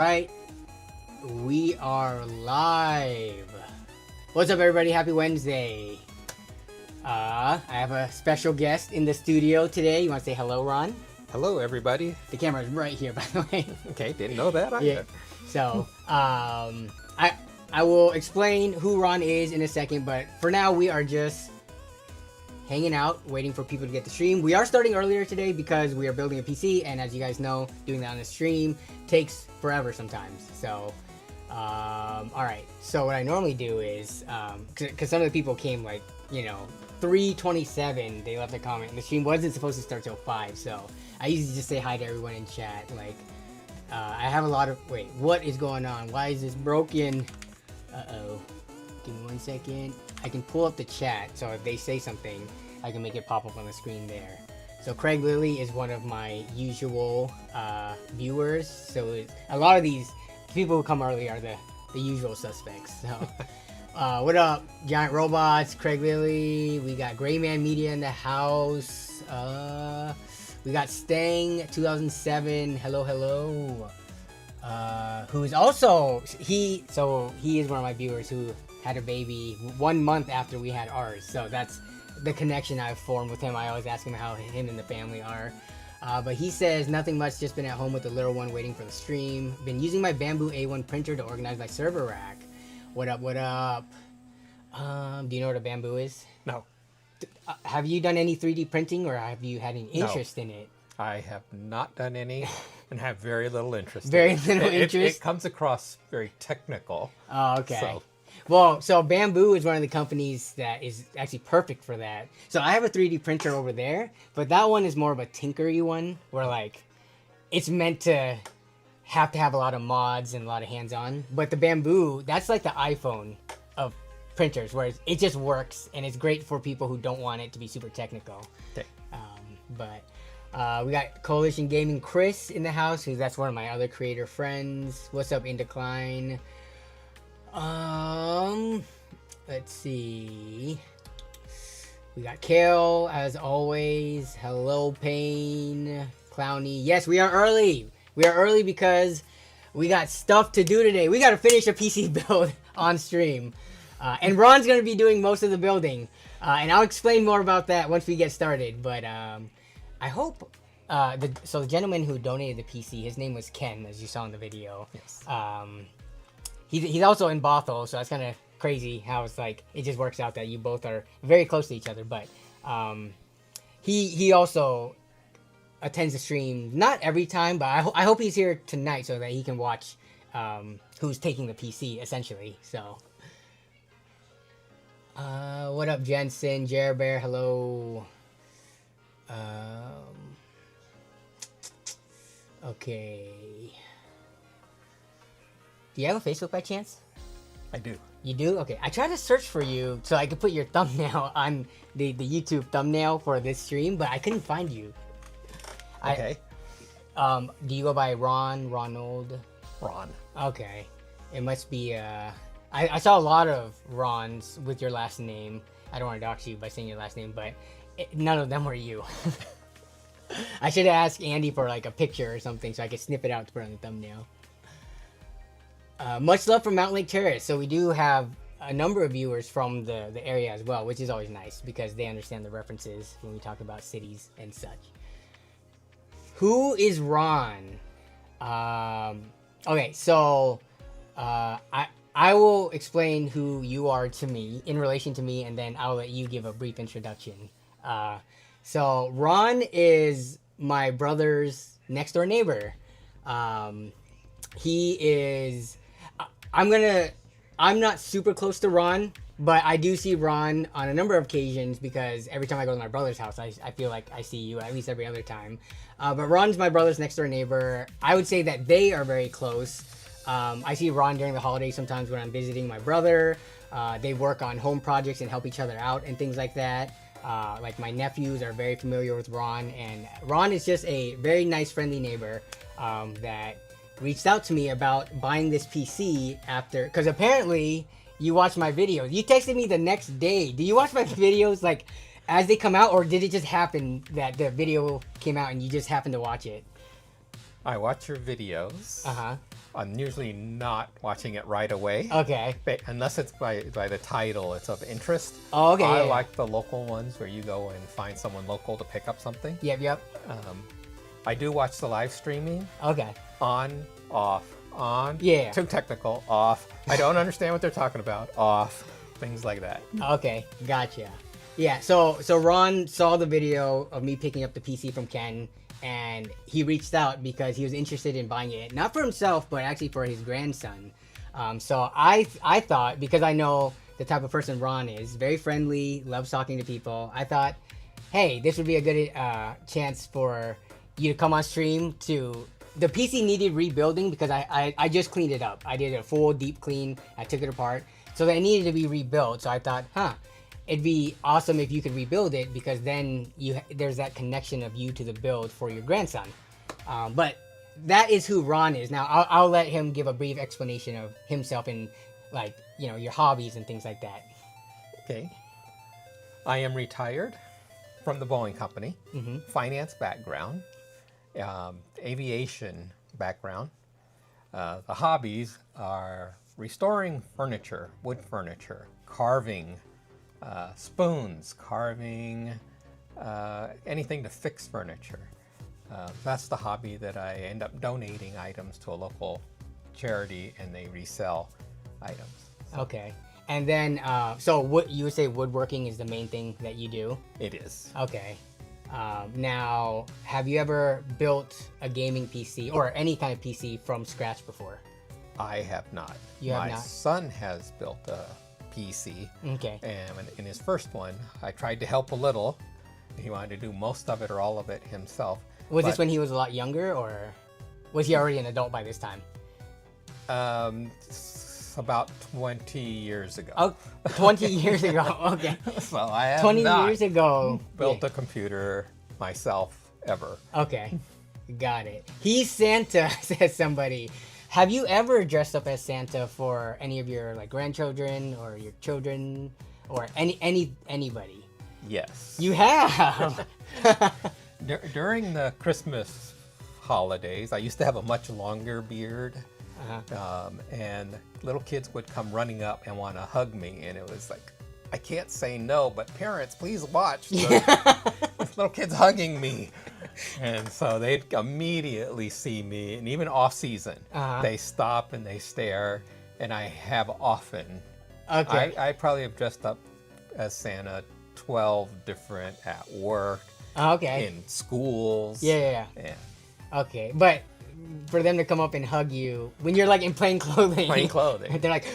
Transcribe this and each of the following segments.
Right, we are live. What's up, everybody? Happy Wednesday. I have a special guest in the studio today. You want to say hello, Ron? Hello, everybody. The camera's right here, by the way. Okay, didn't know that either. Yeah. So, I will explain who Ron is in a second, but for now, we are just hanging out, waiting for people to get the stream. We are starting earlier today because we are building a PC, and as you guys know, doing that on a stream takes forever sometimes. So, all right. So what I normally do is, because some of the people came like, 3:27, they left a comment, and the stream wasn't supposed to start till 5. So I usually just say hi to everyone in chat. Like, I have a lot of, wait, what is going on? Why is this broken? Uh-oh. Give me 1 second. I can pull up the chat, so if they say something, I can make it pop up on the screen there. So Craig Lilly is one of my usual viewers. So a lot of these people who come early are the usual suspects. So what up, Giant Robots, Craig Lilly? We got Grayman Media in the house. We got Stang 2007. Hello. Who's also he is one of my viewers who had a baby 1 month after we had ours. So that's the connection I've formed with him. I always ask him how him and the family are. But he says, nothing much, just been at home with the little one waiting for the stream. Been using my Bamboo A1 printer to organize my server rack. What up? Do you know what a Bamboo is? No. Have you done any 3D printing, or have you had any interest in it? I have not done any and have very little interest Very in it. little interest? It comes across very technical. Oh, okay. So. Well, so Bamboo is one of the companies that is actually perfect for that. So I have a 3D printer over there, but that one is more of a tinkery one, where like it's meant to have a lot of mods and a lot of hands-on. But the Bamboo, that's like the iPhone of printers, where it just works and it's great for people who don't want it to be super technical. Okay. We got Coalition Gaming Chris in the house, that's one of my other creator friends. What's up, In Decline? Let's see. We got Kale, as always. Hello, Payne. Clowny. Yes, we are early. We are early because we got stuff to do today. We got to finish a PC build on stream. And Ron's going to be doing most of the building. And I'll explain more about that once we get started. But I hope... the gentleman who donated the PC, his name was Ken, as you saw in the video. Yes. He's also in Bothell, so that's kind of crazy how it's like it just works out that you both are very close to each other. But he also attends the stream, not every time, but I hope he's here tonight so that he can watch who's taking the PC, essentially. So what up, Jensen, Jer Bear? Hello. Okay. Do you have a Facebook by chance? I do. You do? Okay. I tried to search for you so I could put your thumbnail on the YouTube thumbnail for this stream, but I couldn't find you. Okay. Do you go by Ronald? Ron. Okay. It must be, I saw a lot of Rons with your last name. I don't want to dox you by saying your last name, but none of them were you. I should have asked Andy for like a picture or something so I could snip it out to put on the thumbnail. Much love from Mountain Lake Terrace. So we do have a number of viewers from the area as well, which is always nice because they understand the references when we talk about cities and such. Who is Ron? Okay, so I will explain who you are to me in relation to me, and then I'll let you give a brief introduction. So Ron is my brother's next door neighbor. He is, I'm not super close to Ron, but I do see Ron on a number of occasions because every time I go to my brother's house, I feel like I see you at least every other time. But Ron's my brother's next door neighbor. I would say that they are very close. I see Ron during the holidays sometimes when I'm visiting my brother. They work on home projects and help each other out and things like that. Like my nephews are very familiar with Ron, and Ron is just a very nice, friendly neighbor that reached out to me about buying this PC after, because apparently you watched my videos. You texted me the next day. Do you watch my videos like as they come out, or did it just happen that the video came out and you just happened to watch it? I watch your videos. Uh-huh. I'm usually not watching it right away. Okay. Unless it's by the title, it's of interest. Oh, okay. I yeah, like the local ones where you go and find someone local to pick up something. Yep. I do watch the live streaming. Okay. On, off, on. Yeah. Too technical, off. I don't understand what they're talking about, off. Things like that. Okay, gotcha. Yeah, so Ron saw the video of me picking up the PC from Ken, and he reached out because he was interested in buying it, not for himself, but actually for his grandson. So I thought, because I know the type of person Ron is, very friendly, loves talking to people, I thought, hey, this would be a good chance for you to come on stream to... The PC needed rebuilding because I just cleaned it up. I did a full deep clean. I took it apart. So it needed to be rebuilt. So I thought, it'd be awesome if you could rebuild it, because then there's that connection of you to the build for your grandson. But that is who Ron is. Now I'll let him give a brief explanation of himself and, like, you know, your hobbies and things like that. Okay. I am retired from the Boeing company. Finance background, aviation background. The hobbies are restoring furniture, wood furniture, carving, spoons, carving, anything to fix furniture. That's the hobby that I end up donating items to a local charity, and they resell items. Okay. And then, so what you would say woodworking is the main thing that you do? It is. Okay. Now, have you ever built a gaming PC or any kind of PC from scratch before? I have not. You have My not? son has built a PC. Okay. And in his first one, I tried to help a little. He wanted to do most of it or all of it himself. Was this when he was a lot younger, or was he already an adult by this time? About 20 years ago. Oh, 20 years ago. Okay. So I have 20 not years ago. built a computer myself ever. Okay. Got it. He's Santa, says somebody. Have you ever dressed up as Santa for any of your, like, grandchildren or your children or anybody? Yes. You have. During the Christmas holidays, I used to have a much longer beard. And little kids would come running up and want to hug me, and it was like, I can't say no, but parents, please watch. This little kid's hugging me. And so they'd immediately see me, and even off season, they stop and they stare, and I have often. Okay. I probably have dressed up as Santa 12 different at work, Okay. in schools. Yeah. Okay, but for them to come up and hug you when you're, like, in plain clothing. They're like,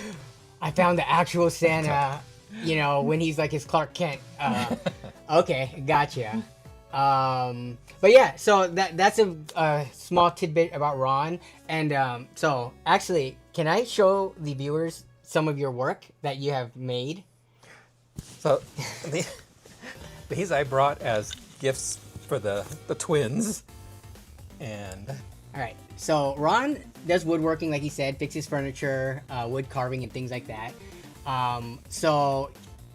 I found the actual Santa, you know, when he's like his Clark Kent. Okay, gotcha. But yeah, so that's a small tidbit about Ron. And so actually, can I show the viewers some of your work that you have made? So these I brought as gifts for the twins. And all right, so Ron does woodworking, like he said, fixes furniture, wood carving, and things like that. So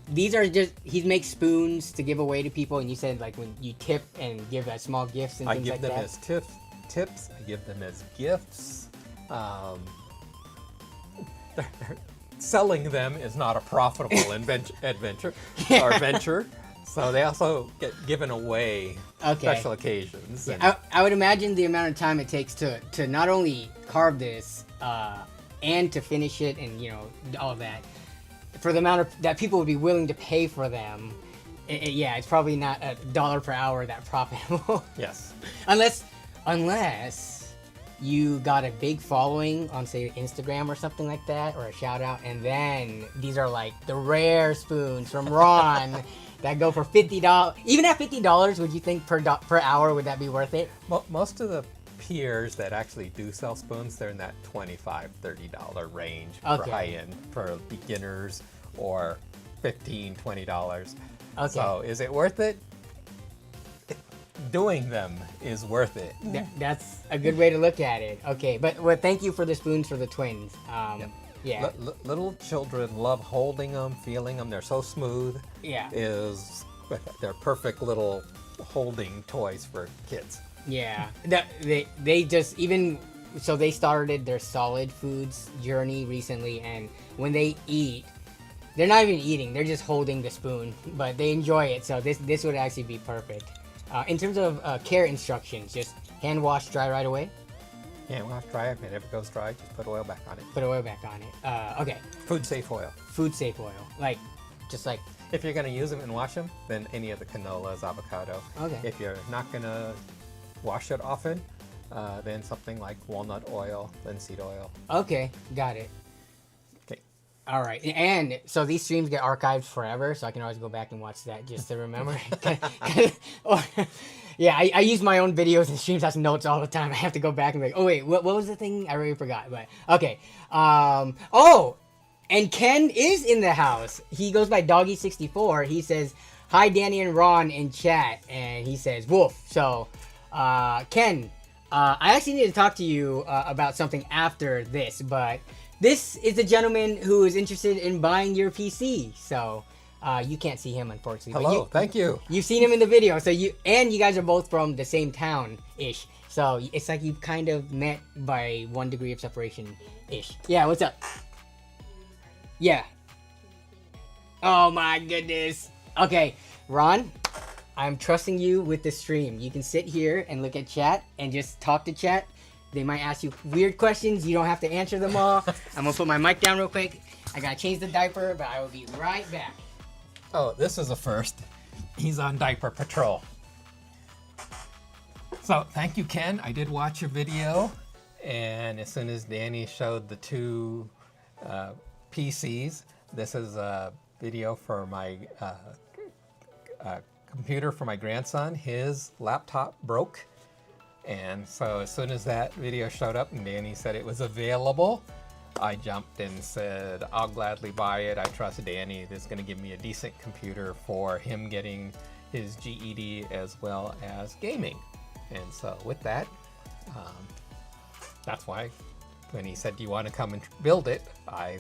these are just, he makes spoons to give away to people, and you said, like, when you tip and give small gifts and things like that. I give them as tips. I give them as gifts. Selling them is not a profitable adventure or venture. So they also get given away special occasions. Yeah, I would imagine the amount of time it takes to not only carve this and to finish it, and, you know, all that, for the amount of that people would be willing to pay for them. Yeah, it's probably not $1 per hour that profitable. Yes. Unless you got a big following on, say, Instagram or something like that, or a shout out, and then these are like the rare spoons from Ron that go for $50. Even at $50, would you think per hour, would that be worth it? Most of the peers that actually do sell spoons, they're in that $25, $30 range for high-end, for beginners, or $15, $20. Okay. So is it worth it? Doing them is worth it. That's a good way to look at it. Okay, but thank you for the spoons for the twins. Yeah. Little children love holding them, feeling them. They're so smooth. Yeah. They're perfect little holding toys for kids. Yeah, they just even so they started their solid foods journey recently, and when they eat, they're not even eating; they're just holding the spoon, but they enjoy it. So this would actually be perfect. In terms of care instructions, just hand wash, dry right away. Hand wash, dry. If it ever goes dry, just put oil back on it. Put oil back on it. Okay. Food safe oil. Food safe oil, just like. If you're gonna use them and wash them, then any of the canolas, avocado. Okay. If you're not gonna wash it often, then something like walnut oil, linseed oil. Okay, got it. Okay. All right, and so these streams get archived forever, so I can always go back and watch that just to remember. Yeah, I use my own videos and streams as notes all the time. I have to go back and be like, oh wait, what was the thing? I already forgot. But okay. Oh, and Ken is in the house. He goes by Doggy64. He says, "Hi, Danny and Ron in chat," and he says, "Wolf." So, Ken, I actually need to talk to you about something after this, but this is a gentleman who is interested in buying your PC. So, you can't see him, unfortunately. Hello, thank you. You've seen him in the video. So you guys are both from the same town-ish. So it's like you kind of met by 1 degree of separation-ish. Yeah, what's up? Yeah. Oh my goodness. Okay, Ron, I'm trusting you with the stream. You can sit here and look at chat and just talk to chat. They might ask you weird questions. You don't have to answer them all. I'm gonna put my mic down real quick. I gotta change the diaper, but I will be right back. Oh, this is a first. He's on diaper patrol. So thank you, Ken. I did watch your video, and as soon as Danny showed the two PCs, this is a video for my computer for my grandson. His laptop broke, and so as soon as that video showed up and Danny said it was available, I jumped and said, I'll gladly buy it. I trust Danny. This is going to give me a decent computer for him getting his GED as well as gaming. And so with that, that's why when he said, do you want to come and build it? I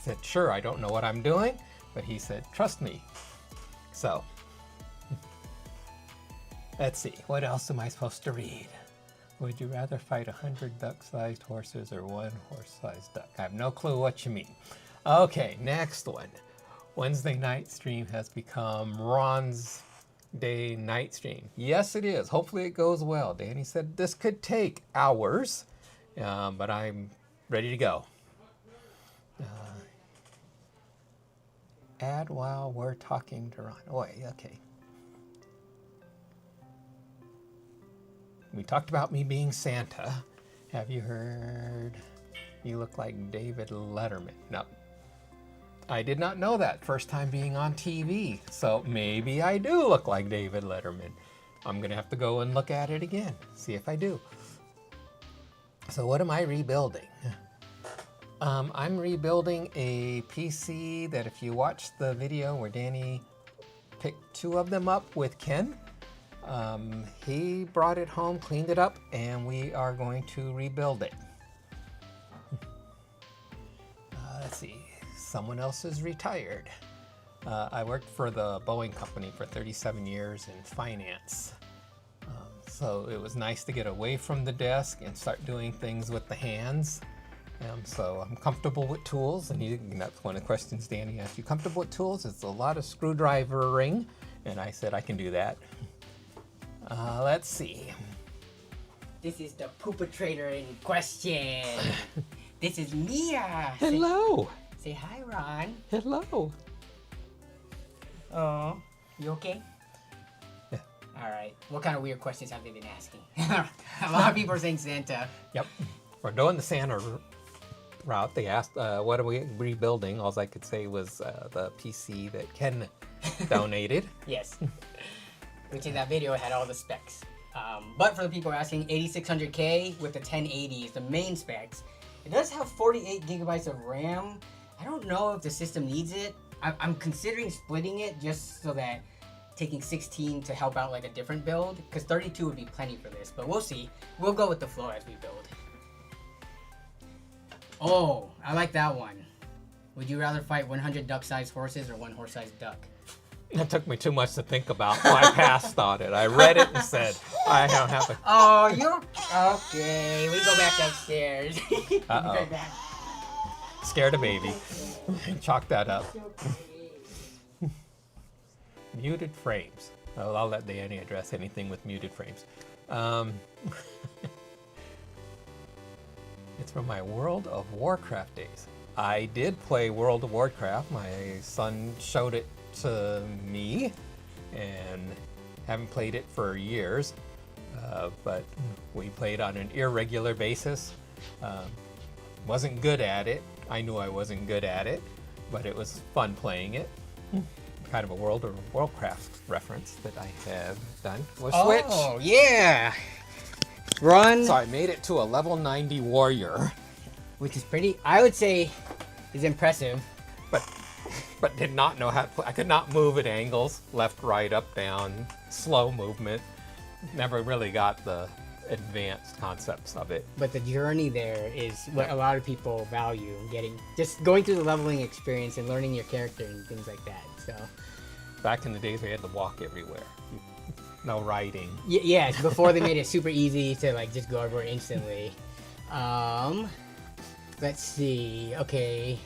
said, sure, I don't know what I'm doing. But he said, trust me. So let's see, what else am I supposed to read? Would you rather fight 100 duck-sized horses or 1 horse-sized duck? I have no clue what you mean. Okay, next one. Wednesday night stream has become Ron's day night stream. Yes, it is. Hopefully it goes well. Danny said this could take hours, but I'm ready to go. Add while we're talking to Ron. Oh, wait, okay. We talked about me being Santa. Have you heard you look like David Letterman? No. I did not know that first time being on TV. So maybe I do look like David Letterman. I'm going to have to go and look at it again, see if I do. So what am I rebuilding? I'm rebuilding a PC that if you watch the video where Danny picked 2 of them up with Ken, he brought it home, cleaned it up, and we are going to rebuild it. Let's see, someone else is retired. I worked for the Boeing company for 37 years in finance. So it was nice to get away from the desk and start doing things with the hands. So I'm comfortable with tools, and that's one of the questions Danny asked. You comfortable with tools? It's a lot of screwdrivering, and I said I can do that. Let's see. This is the pooper-trader in question. This is Mia. Hello. Say hi, Ron. Hello. Oh, you okay? Yeah. All right. What kind of weird questions have they been asking? A lot of people are saying Santa. Yep. We're doing the Santa route. They asked, what are we rebuilding? All I could say was the PC that Ken donated. Yes. Which in that video had all the specs. But for the people asking, 8600K with the 1080 is the main specs. It does have 48 gigabytes of RAM. I don't know if the system needs it. I'm considering splitting it just so that taking 16 to help out like a different build, because 32 would be plenty for this, but we'll see. We'll go with the flow as we build. Oh, I like that one. Would you rather fight 100 duck-sized horses or 1 horse-sized duck? It took me too much to think about. I passed on it. I read it and said, I don't have a... Oh, you're... Okay, we go back upstairs. Uh-oh. Scared a baby. Chalk that up. Muted frames. I'll let Danny address anything with muted frames. It's from my World of Warcraft days. I did play World of Warcraft. My son showed it to me, and haven't played it for years, but we played on an irregular basis. Wasn't good at it. I knew I wasn't good at it, but it was fun playing it. Kind of a World of Warcraft reference that I have done. We'll switch. Oh, yeah. Run. So I made it to a level 90 warrior. Which is pretty, I would say, is impressive. But did not know how to play. I could not move at angles, left, right, up, down, slow movement. Never really got the advanced concepts of it. But the journey there is what a lot of people value, just going through the leveling experience and learning your character and things like that. So back in the days we had to walk everywhere. No riding. Yeah, before they made it super easy to like just go everywhere instantly. Let's see. Okay.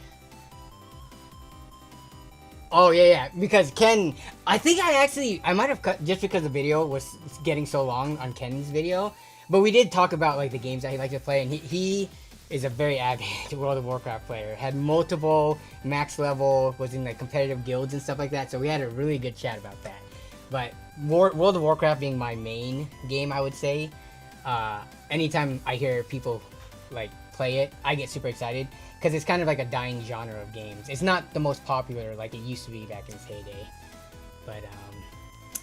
Oh yeah, because Ken, I think I might have cut just because the video was getting so long on Ken's video, but we did talk about like the games that he liked to play, and he is a very avid World of Warcraft player. Had multiple max level, was in like competitive guilds and stuff like that. So we had a really good chat about that. But World of Warcraft being my main game, I would say, anytime I hear people like play it, I get super excited. Because it's kind of like a dying genre of games. It's not the most popular like it used to be back in its heyday. But,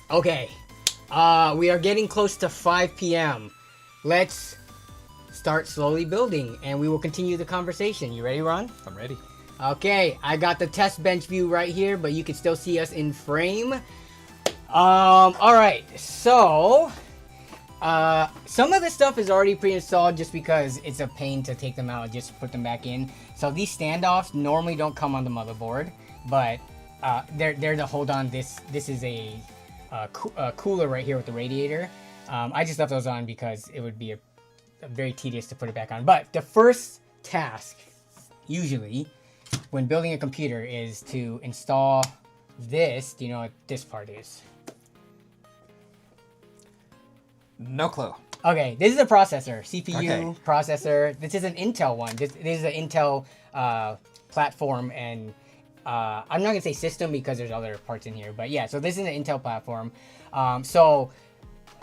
okay. We are getting close to 5 p.m. Let's start slowly building, and we will continue the conversation. You ready, Ron? I'm ready. Okay, I got the test bench view right here, but you can still see us in frame. Alright, so... some of the stuff is already pre-installed just because it's a pain to take them out and just put them back in. So these standoffs normally don't come on the motherboard, but they're to hold on. This is a cooler right here with the radiator. I just left those on because it would be a very tedious to put it back on. But the first task, usually, when building a computer is to install this. Do you know what this part is? No clue. Okay, this is a processor, CPU Okay. processor. This is an Intel one. This is an Intel platform, and I'm not gonna say system because there's other parts in here, but yeah. So this is an Intel platform. So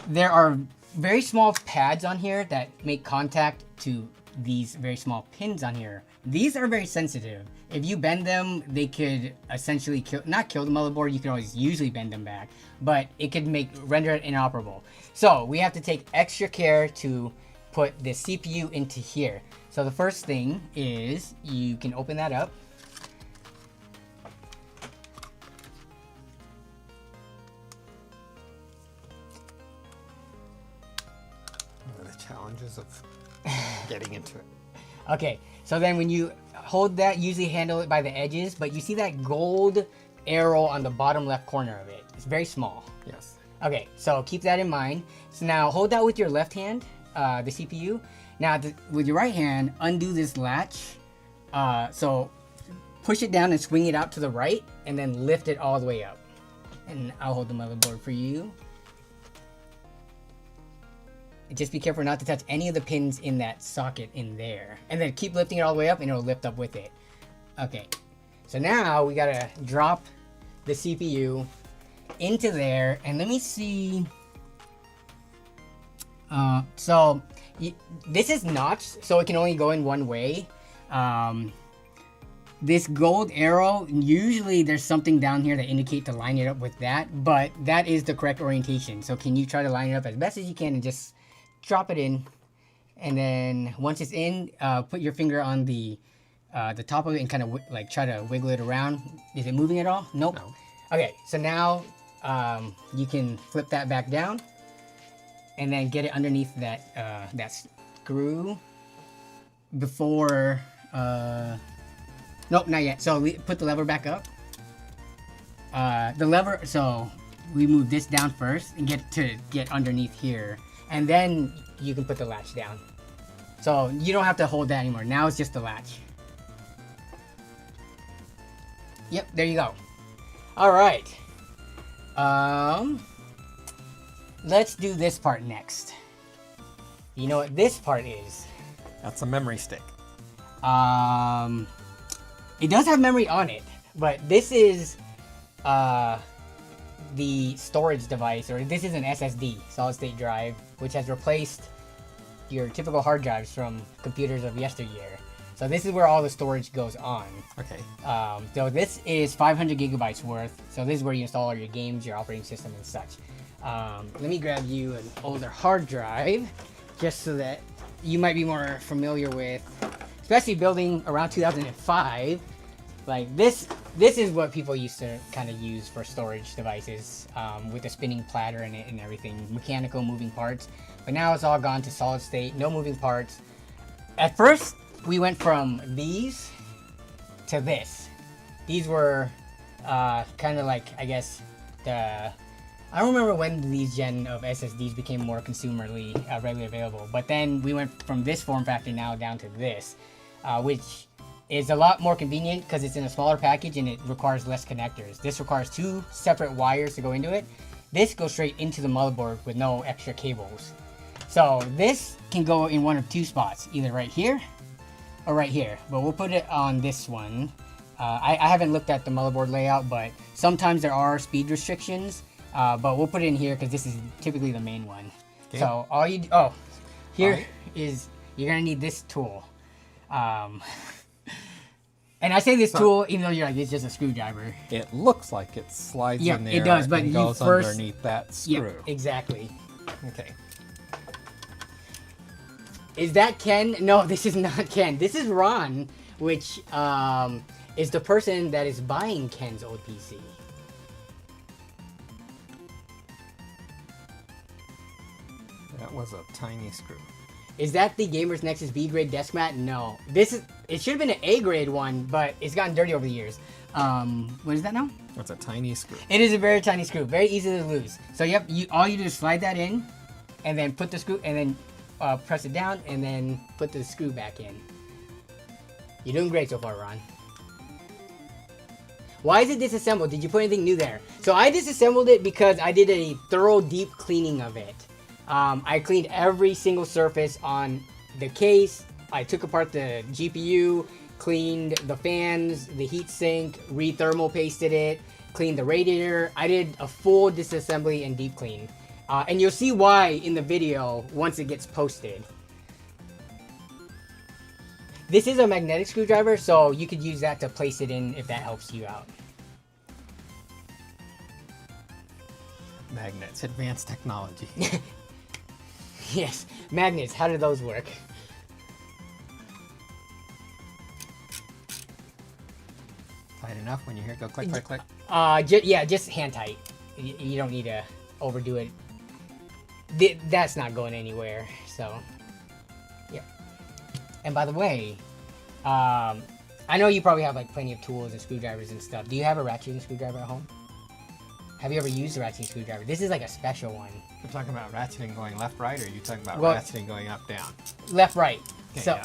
there are very small pads on here that make contact to these very small pins on here. These are very sensitive. If you bend them, they could essentially not kill the motherboard. You can always usually bend them back, but it could render it inoperable. So we have to take extra care to put the CPU into here. So the first thing is you can open that up. What are the challenges of getting into it? Okay, so then when you hold that, usually handle it by the edges, but you see that gold arrow on the bottom left corner of it. It's very small. Yes. Okay, so keep that in mind. So now hold that with your left hand, the CPU. Now with your right hand, undo this latch. So push it down and swing it out to the right, and then lift it all the way up. And I'll hold the motherboard for you. And just be careful not to touch any of the pins in that socket in there. And then keep lifting it all the way up, and it'll lift up with it. Okay, so now we gotta drop the CPU into there, and let me see. This is notched, so it can only go in one way. This gold arrow, usually there's something down here that indicate to line it up with that, but that is the correct orientation. So can you try to line it up as best as you can and just drop it in, and then once it's in, put your finger on the top of it and kind of like try to wiggle it around. Is it moving at all? Nope. No. Okay, so now you can flip that back down and then get it underneath that that screw before nope, not yet. So put the lever back up, the lever, so we move this down first and get underneath here, and then you can put the latch down. So you don't have to hold that anymore. Now it's just the latch. Yep, there you go. All right. Let's do this part next. You know what this part is? That's a memory stick. It does have memory on it, but this is the storage device, or this is an SSD, solid state drive, which has replaced your typical hard drives from computers of yesteryear. So this is where all the storage goes on. Okay. So this is 500 gigabytes worth. So this is where you install all your games, your operating system, and such. Let me grab you an older hard drive, just so that you might be more familiar with, especially building around 2005. Like this is what people used to kind of use for storage devices, with a spinning platter in it and everything, mechanical moving parts. But now it's all gone to solid state, no moving parts. At first, we went from these to this. These were kind of like, I guess, I don't remember when these gen of SSDs became more consumerly readily available, but then we went from this form factor now down to this, which is a lot more convenient because it's in a smaller package and it requires less connectors. This requires 2 separate wires to go into it. This goes straight into the motherboard with no extra cables. So this can go in one of 2 spots, either right here or right here, but we'll put it on this one. I haven't looked at the motherboard layout, but sometimes there are speed restrictions, but we'll put it in here because this is typically the main one. Okay. So all you, is you're gonna need this tool. And I say this tool, even though you're like, it's just a screwdriver. It looks like it slides in there. It does, but and you goes first underneath that screw. Yep, exactly. Okay. Is that Ken? No, this is not Ken. This is Ron, which is the person that is buying Ken's old PC. That was a tiny screw. Is that the Gamers Nexus B grade desk mat? No. It should have been an A grade one, but it's gotten dirty over the years. What is that now? That's a tiny screw. It is a very tiny screw, very easy to lose. So yep, all you do is slide that in, and then put the screw, and then press it down, and then put the screw back in. You're doing great so far, Ron. Why is it disassembled? Did you put anything new there? So I disassembled it because I did a thorough deep cleaning of it. I cleaned every single surface on the case. I took apart the GPU, cleaned the fans, the heatsink, re-thermal pasted it, cleaned the radiator. I did a full disassembly and deep clean. And you'll see why in the video once it gets posted. This is a magnetic screwdriver, so you could use that to place it in if that helps you out. Magnets, advanced technology. Yes, magnets, how do those work? Tight enough when you hear it go click, click, click? Yeah, just hand tight. You don't need to overdo it. That's not going anywhere, so. Yeah. And by the way, I know you probably have like plenty of tools and screwdrivers and stuff. Do you have a ratcheting screwdriver at home? Have you ever used a ratcheting screwdriver? This is like a special one. You're talking about ratcheting going left, right, or are you talking about ratcheting going up, down? Left, right. Okay, so,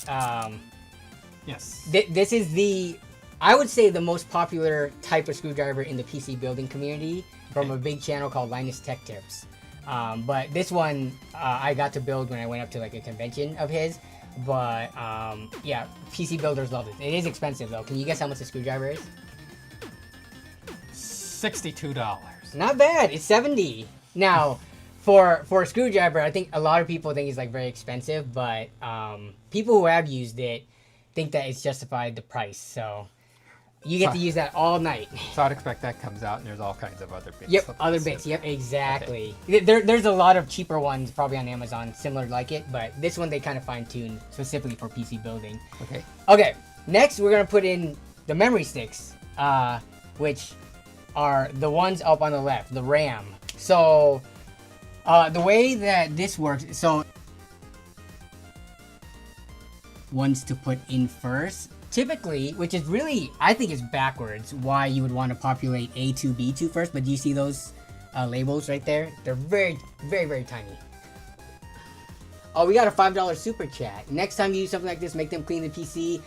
yeah. Yes. This is I would say the most popular type of screwdriver in the PC building community from a big channel called Linus Tech Tips. But this one I got to build when I went up to like a convention of his. But yeah, PC builders love it. It is expensive though. Can you guess how much a screwdriver is? $62. Not bad. It's 70. Now, for a screwdriver, I think a lot of people think it's like very expensive, but people who have used it think that it's justified the price. So you get to use that all night. So I'd expect that comes out and there's all kinds of other bits. Yep, other bits. Yep, exactly. Okay. There's a lot of cheaper ones probably on Amazon similar like it, but this one they kind of fine-tuned specifically for PC building. Okay. Okay, next we're going to put in the memory sticks, which are the ones up on the left, the RAM. So the way that this works, so ones to put in first, typically, which is really, I think is backwards, why you would want to populate A2, B2 first, but do you see those labels right there? They're very, very, very tiny. Oh, we got a $5 super chat. Next time you do something like this, make them clean the PC.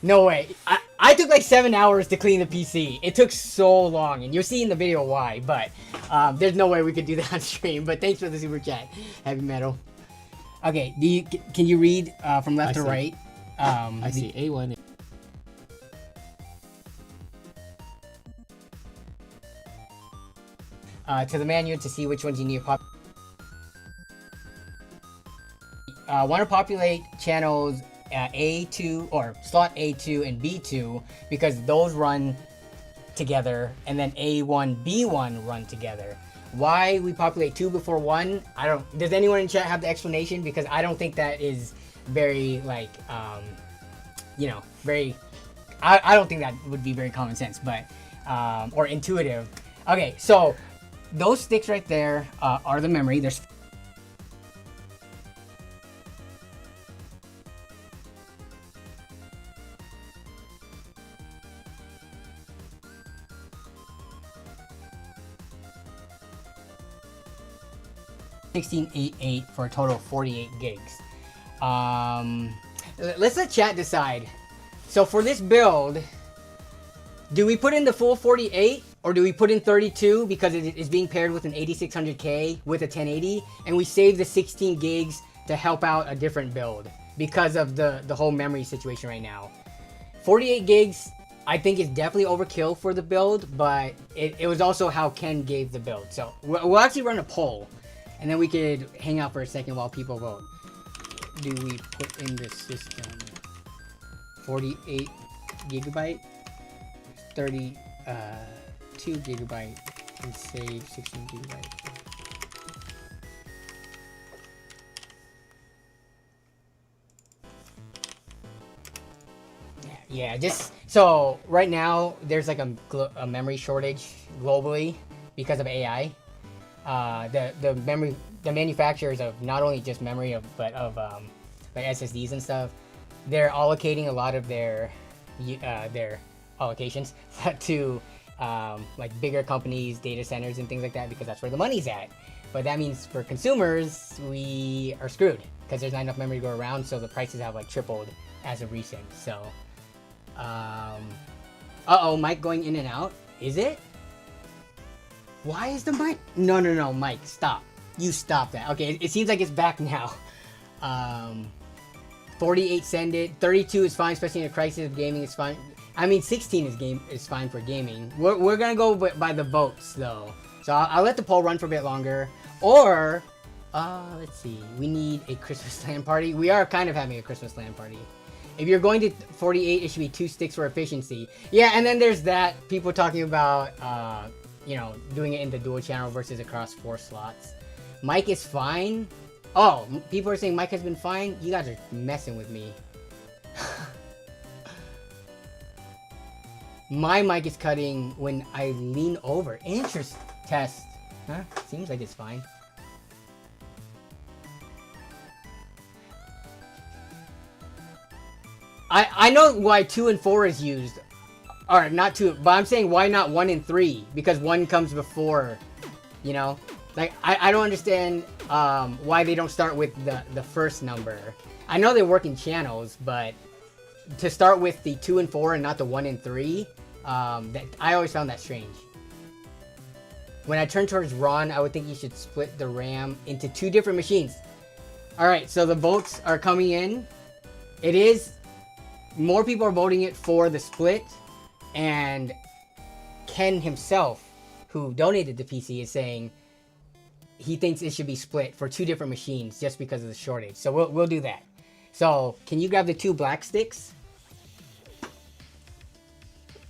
No way. I took like 7 hours to clean the PC. It took so long, and you'll see in the video why, but there's no way we could do that on stream. But thanks for the super chat, Heavy Metal. Okay, can you read from left to right? I see A1. To the menu to see which ones you need to want to populate channels A2 or slot A2 and B2 because those run together, and then A1, B1 run together. Why we populate 2 before 1? I don't. Does anyone in chat have the explanation? Because I don't think that is very like very. I don't think that would be very common sense, but or intuitive. Okay, so those sticks right there are the memory. There's 1688 for a total of 48 gigs. Let's let chat decide. So for this build, do we put in the full 48 or do we put in 32 because it is being paired with an 8600K with a 1080, and we save the 16 gigs to help out a different build because of the whole memory situation right now? 48 gigs I think is definitely overkill for the build, but it was also how Ken gave the build. So we'll actually run a poll, and then we could hang out for a second while people vote. Do we put in the system 48 gigabyte, 32 gigabyte, and save 16 gigabyte? Yeah, just so right now there's like a memory shortage globally because of AI. The manufacturers of not only just memory but of like SSDs and stuff, they're allocating a lot of their allocations to like bigger companies, data centers, and things like that because that's where the money's at. But that means for consumers, we are screwed because there's not enough memory to go around. So the prices have like tripled as of recent. So, mic going in and out. Is it? Why is the mic? No, Mike, stop. You stop that. Okay, it seems like it's back now. 48 send it. 32 is fine, especially in a crisis of gaming. It's fine. I mean, 16 is fine for gaming. We're gonna go by the votes though. So I'll let the poll run for a bit longer. Or let's see. We need a Christmas LAN party. We are kind of having a Christmas LAN party. If you're going to 48, it should be 2 sticks for efficiency. Yeah, and then there's that. People talking about doing it in the dual channel versus across 4 slots. Mic is fine. Oh, people are saying mic has been fine. You guys are messing with me. My mic is cutting when I lean over. Interest test. Huh? Seems like it's fine. I know why 2 and 4 is used. Or not 2, but I'm saying why not 1 and 3? Because 1 comes before, Like, I don't understand why they don't start with the first number. I know they work in channels, but to start with the 2 and 4 and not the 1 and 3, that I always found that strange. When I turn towards Ron, I would think you should split the RAM into 2 different machines. Alright, so the votes are coming in. It is... More people are voting it for the split, and Ken himself, who donated the PC, is saying he thinks it should be split for 2 different machines just because of the shortage. So we'll do that. So can you grab the 2 black sticks?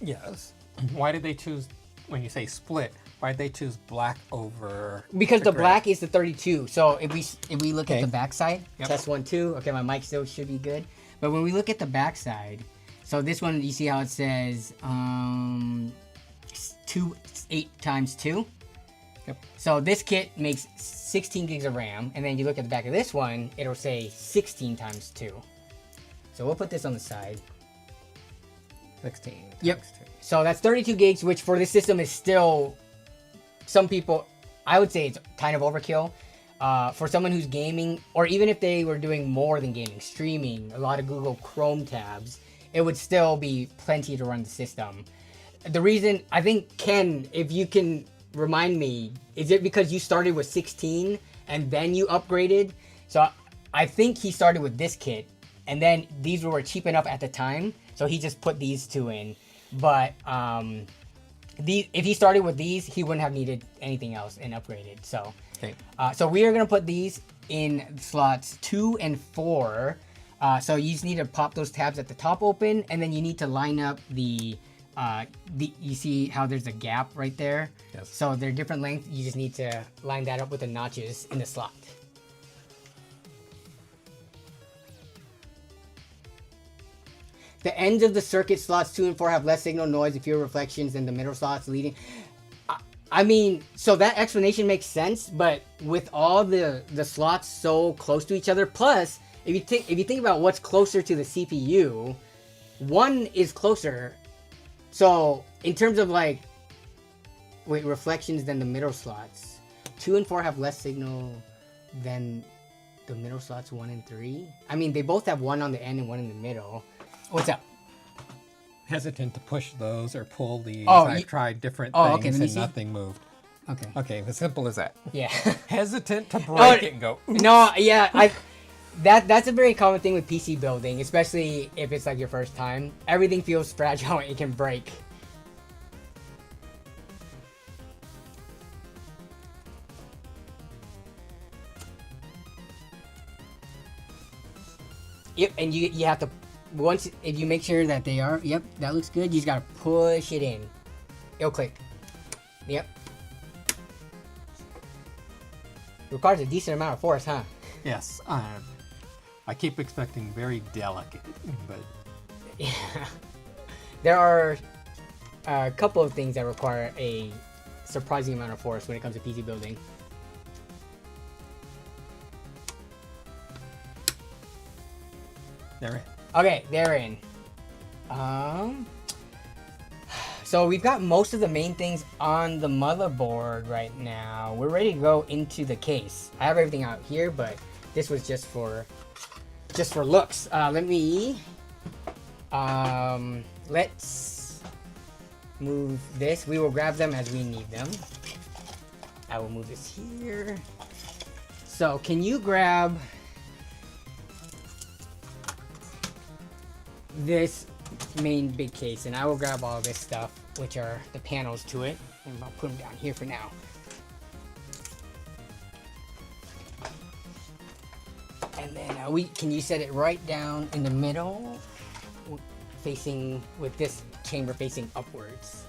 Yes. Why did they choose, when you say split, why did they choose black over? Because the gray? black is the 32. So if we look at the back side, Yep. test 1, 2. Okay, my mic still should be good. But when we look at the back side, so this one, you see how it says 8 times 2? Yep. So this kit makes 16 gigs of RAM, and then you look at the back of this one, it'll say 16 times 2. So we'll put this on the side. 16. Yep. times 2. So that's 32 gigs, which for this system is still, some people, I would say it's kind of overkill. For someone who's gaming, or even if they were doing more than gaming, streaming, a lot of Google Chrome tabs, it would still be plenty to run the system. The reason, I think, Ken, if you can remind me, is it because you started with 16 and then you upgraded? So I think he started with this kit, and then these were cheap enough at the time, so he just put these two in. But if he started with these, he wouldn't have needed anything else and upgraded. So, Okay. So we are gonna put these in slots 2 and 4. So you just need to pop those tabs at the top open, and then you need to line up the you see how there's a gap right there? Yes. So they're different lengths. You just need to line that up with the notches in the slot. The ends of the circuit slots 2 and 4 have less signal noise and fewer reflections than the middle slots leading. I mean, so that explanation makes sense, but with all the slots so close to each other, plus if you think about what's closer to the CPU, one is closer. So in terms of like, reflections than the middle slots, 2 and 4 have less signal than the middle slots 1 and 3. I mean, they both have one on the end and one in the middle. What's up? Hesitant to push those or pull these. Oh, I've tried different okay, let things me and see. nothing moved. Okay. Okay, as simple as that. Yeah. Hesitant to break it and go, oops. No, yeah, that's a very common thing with PC building, especially if it's like your first time. Everything feels fragile, it can break. Yep, and you have to, once, if you make sure that they are, yep, that looks good, you just gotta push it in. It'll click. Yep. Requires a decent amount of force, huh? Yes, I keep expecting very delicate, but Yeah. There are a couple of things that require a surprising amount of force when it comes to PC building. they're in. Okay, they're in. So we've got most of the main things on the motherboard right now. We're ready to go into the case. I have everything out here, but this was just for looks. Let's move this. We will grab them as we need them. I will move this here. So can you grab this main big case, and I will grab all this stuff, which are the panels to it, and I'll put them down here for now. And then can you set it right down in the middle, facing with this chamber facing upwards.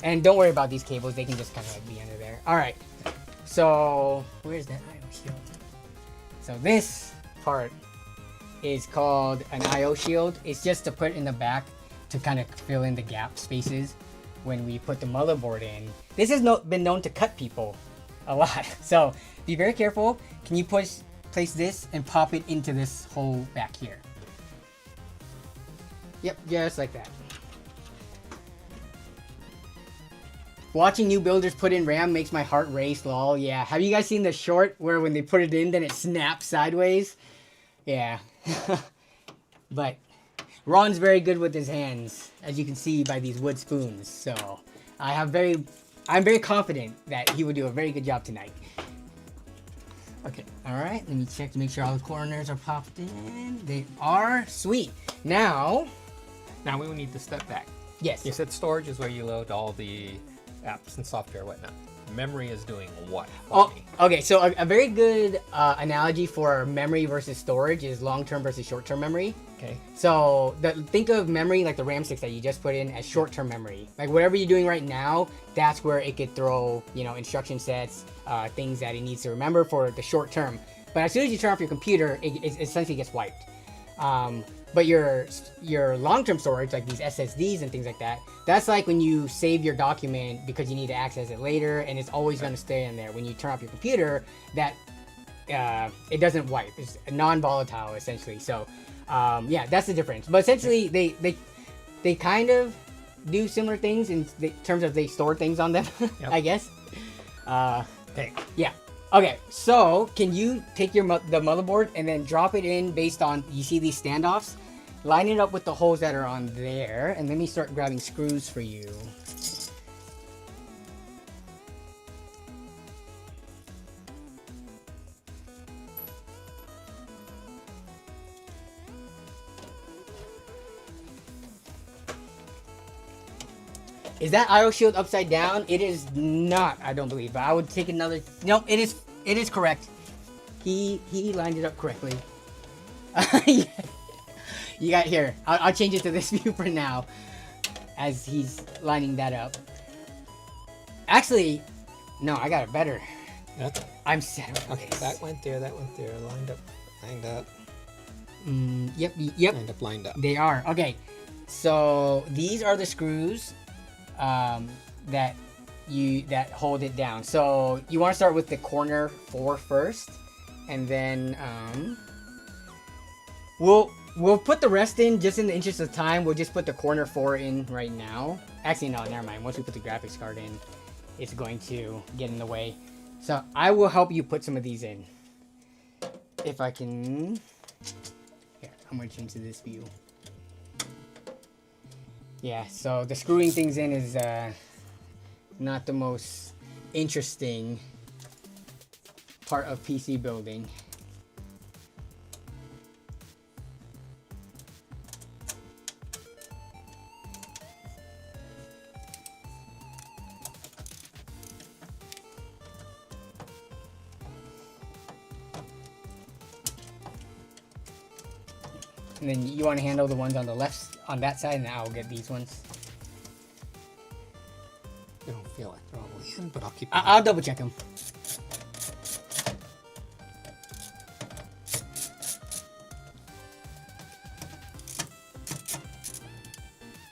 And don't worry about these cables; they can just kind of like be under there. All right. So where's that IO shield? So this part is called an IO shield. It's just to put in the back to kind of fill in the gap spaces when we put the motherboard in. This has been known to cut people a lot. So be very careful. Can you place this and pop it into this hole back here? Yep, just like that. Watching new builders put in RAM makes my heart race, lol. Yeah, have you guys seen the short where when they put it in, then it snaps sideways? Yeah. But Ron's very good with his hands, as you can see by these wood spoons. So I'm very confident that he will do a very good job tonight. Okay, all right, let me check to make sure all the corners are popped in. They are. Sweet. Now we will need to step back. Yes. You said storage is where you load all the apps and software and whatnot. Memory is doing what? Okay, so a very good analogy for memory versus storage is long-term versus short-term memory. Okay. So think of memory like the RAM sticks that you just put in as short-term memory. Like whatever you're doing right now, that's where it could throw, instruction sets, things that it needs to remember for the short term. But as soon as you turn off your computer, it essentially gets wiped. But your long-term storage, like these SSDs and things like that, that's like when you save your document because you need to access it later, and it's always going to stay in there. When you turn off your computer, that it doesn't wipe. It's non-volatile essentially. So yeah, that's the difference. But essentially, they kind of do similar things in terms of they store things on them. Yep. I guess. Okay. Yeah. Okay, so can you take the motherboard and then drop it in based on, you see these standoffs? Line it up with the holes that are on there, and let me start grabbing screws for you. Is that IO shield upside down? It is not, I don't believe, but I would take another. No, it is correct. He lined it up correctly. You got here. I'll change it to this view for now, as he's lining that up. Actually, no, I got it better. Yep. I'm set. Okay, that went there, lined up. Yep. Lined up. They are. Okay, so these are the screws that hold it down. So you want to start with the corner 4 first, and then we'll put the rest in just in the interest of time. We'll just put the corner 4 in right now. Actually, no, never mind. Once we put the graphics card in, it's going to get in the way. So I will help you put some of these in. If I can. Here, I'm going to change to this view. Yeah, so the screwing things in is not the most interesting part of PC building. And then you want to handle the ones on the left, on that side, and I'll get these ones. I don't feel like they're all the way in, but I'll keep. I'll double check them.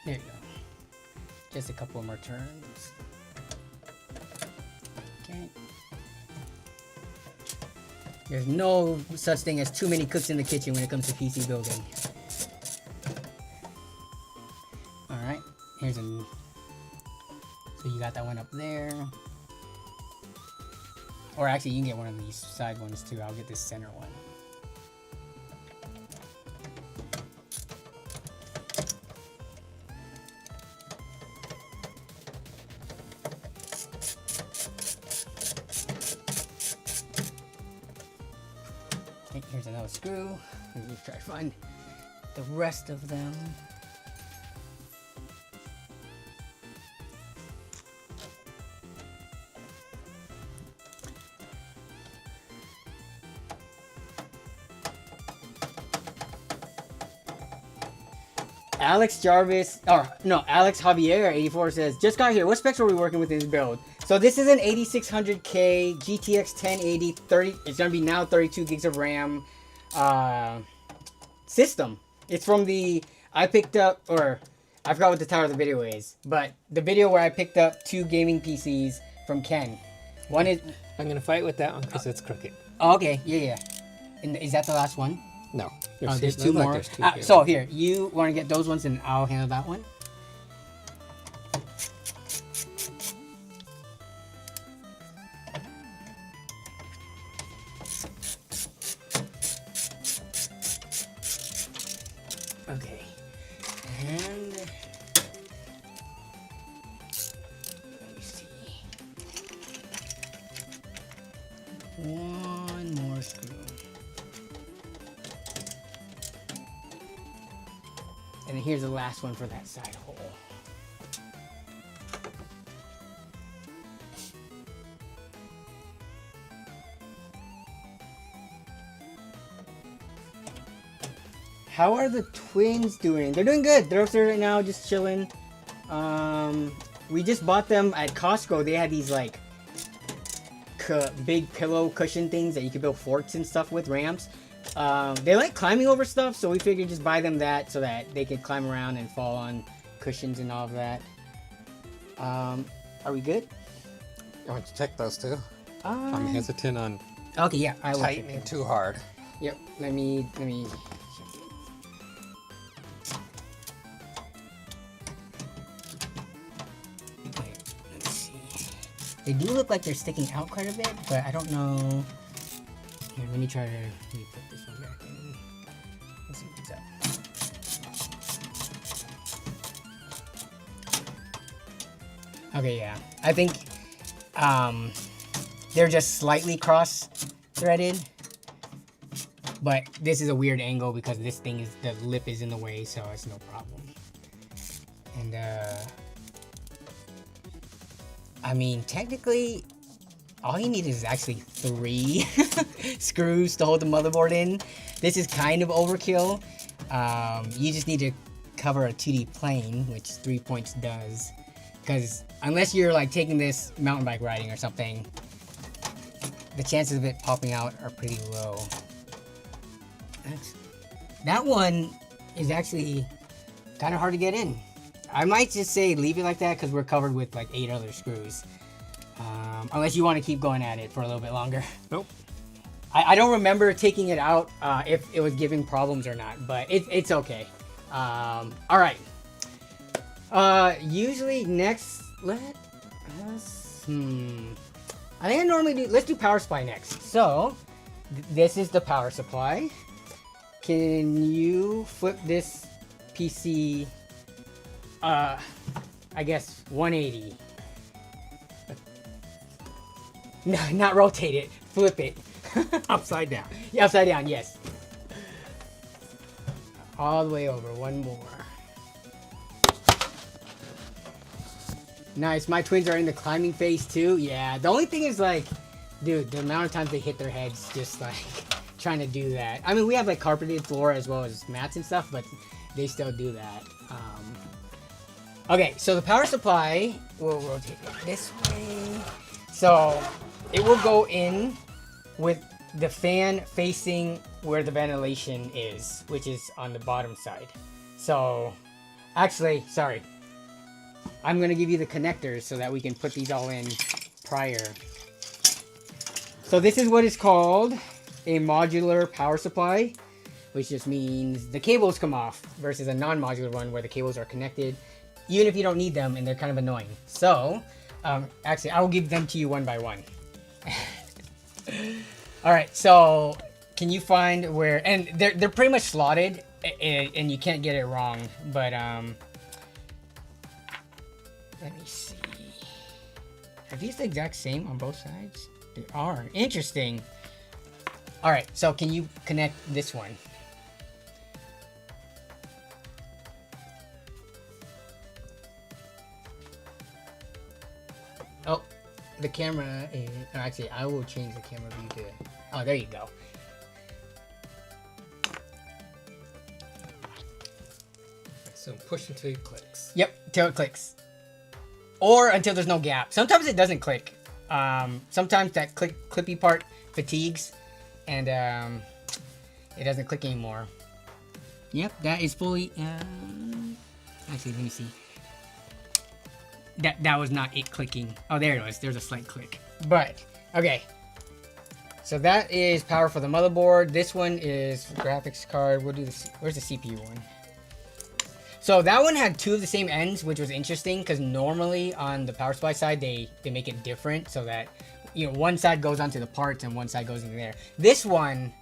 There you go. Just a couple more turns. Okay. There's no such thing as too many cooks in the kitchen when it comes to PC building. Alright, here's a... So you got that one up there. Or actually, you can get one of these side ones too. I'll get this center one. Here's another screw. Let me try to find the rest of them. Alex Javier 84 says, just got here. What specs are we working with in this build? So this is an 8600K GTX 1080 30. It's gonna be now 32 gigs of RAM system. It's from I picked up, or I forgot what the title of the video is, but the video where I picked up 2 gaming PCs from Ken. One is. I'm gonna fight with that one because it's crooked. Oh, okay, yeah. And is that the last one? No. There's 2 more. So here, you want to get those ones, and I'll handle that one. Okay, and let me see. One more screw. And here's the last one for that side hole. How are the twins doing? They're doing good. They're upstairs right now, just chilling. We just bought them at Costco. They had these like big pillow cushion things that you could build forts and stuff with, ramps. They like climbing over stuff, so we figured just buy them that so that they could climb around and fall on cushions and all of that. Are we good? I want to check those too. I'm hesitant on okay, yeah, I will tightening too hard. Yep, let me. Okay, let's see. They do look like they're sticking out quite a bit, but I don't know. Here, let me try to put this one back in. Let's see what's up. Okay, yeah. I think they're just slightly cross-threaded. But this is a weird angle because this thing is, the lip is in the way, so it's no problem. And I mean, technically, all you need is actually 3 screws to hold the motherboard in. This is kind of overkill. You just need to cover a 2D plane, which 3 points does. Because unless you're like taking this mountain bike riding or something, the chances of it popping out are pretty low. That one is actually kind of hard to get in. I might just say leave it like that because we're covered with like 8 other screws. Unless you want to keep going at it for a little bit longer. Nope. I don't remember taking it out if it was giving problems or not, but it's okay. All right. Usually next, I think I normally do, let's do power supply next. So, this is the power supply. Can you flip this PC, I guess 180? No, not rotate it, flip it. Upside down. Yeah, upside down, yes. All the way over, one more. Nice, my twins are in the climbing phase too. Yeah, the only thing is like, dude, the amount of times they hit their heads just like trying to do that. I mean, we have like carpeted floor as well as mats and stuff, but they still do that. Okay, so the power supply, we'll rotate it this way. So it will go in with the fan facing where the ventilation is, which is on the bottom side. So actually, sorry. I'm going to give you the connectors so that we can put these all in prior. So this is what is called a modular power supply, which just means the cables come off versus a non-modular one where the cables are connected, even if you don't need them and they're kind of annoying. So, actually, I will give them to you one by one. All right, so can you find where, and they're pretty much slotted and you can't get it wrong, but let me see. Are these the exact same on both sides? They are. Interesting. All right, so can you connect this one? Oh, the camera is, oh, actually, I will change the camera view to, oh, there you go. So push until it clicks. Yep, until it clicks. Or until there's no gap. Sometimes it doesn't click. Sometimes that clippy part fatigues and it doesn't click anymore. Yep, that is fully, actually, let me see. That was not it clicking. Oh, there it was. There's a slight click. But, okay. So that is power for the motherboard. This one is graphics card. We'll do this. Where's the CPU one? So that one had 2 of the same ends, which was interesting because normally on the power supply side, they make it different so that, you know, one side goes onto the parts and one side goes into there. This one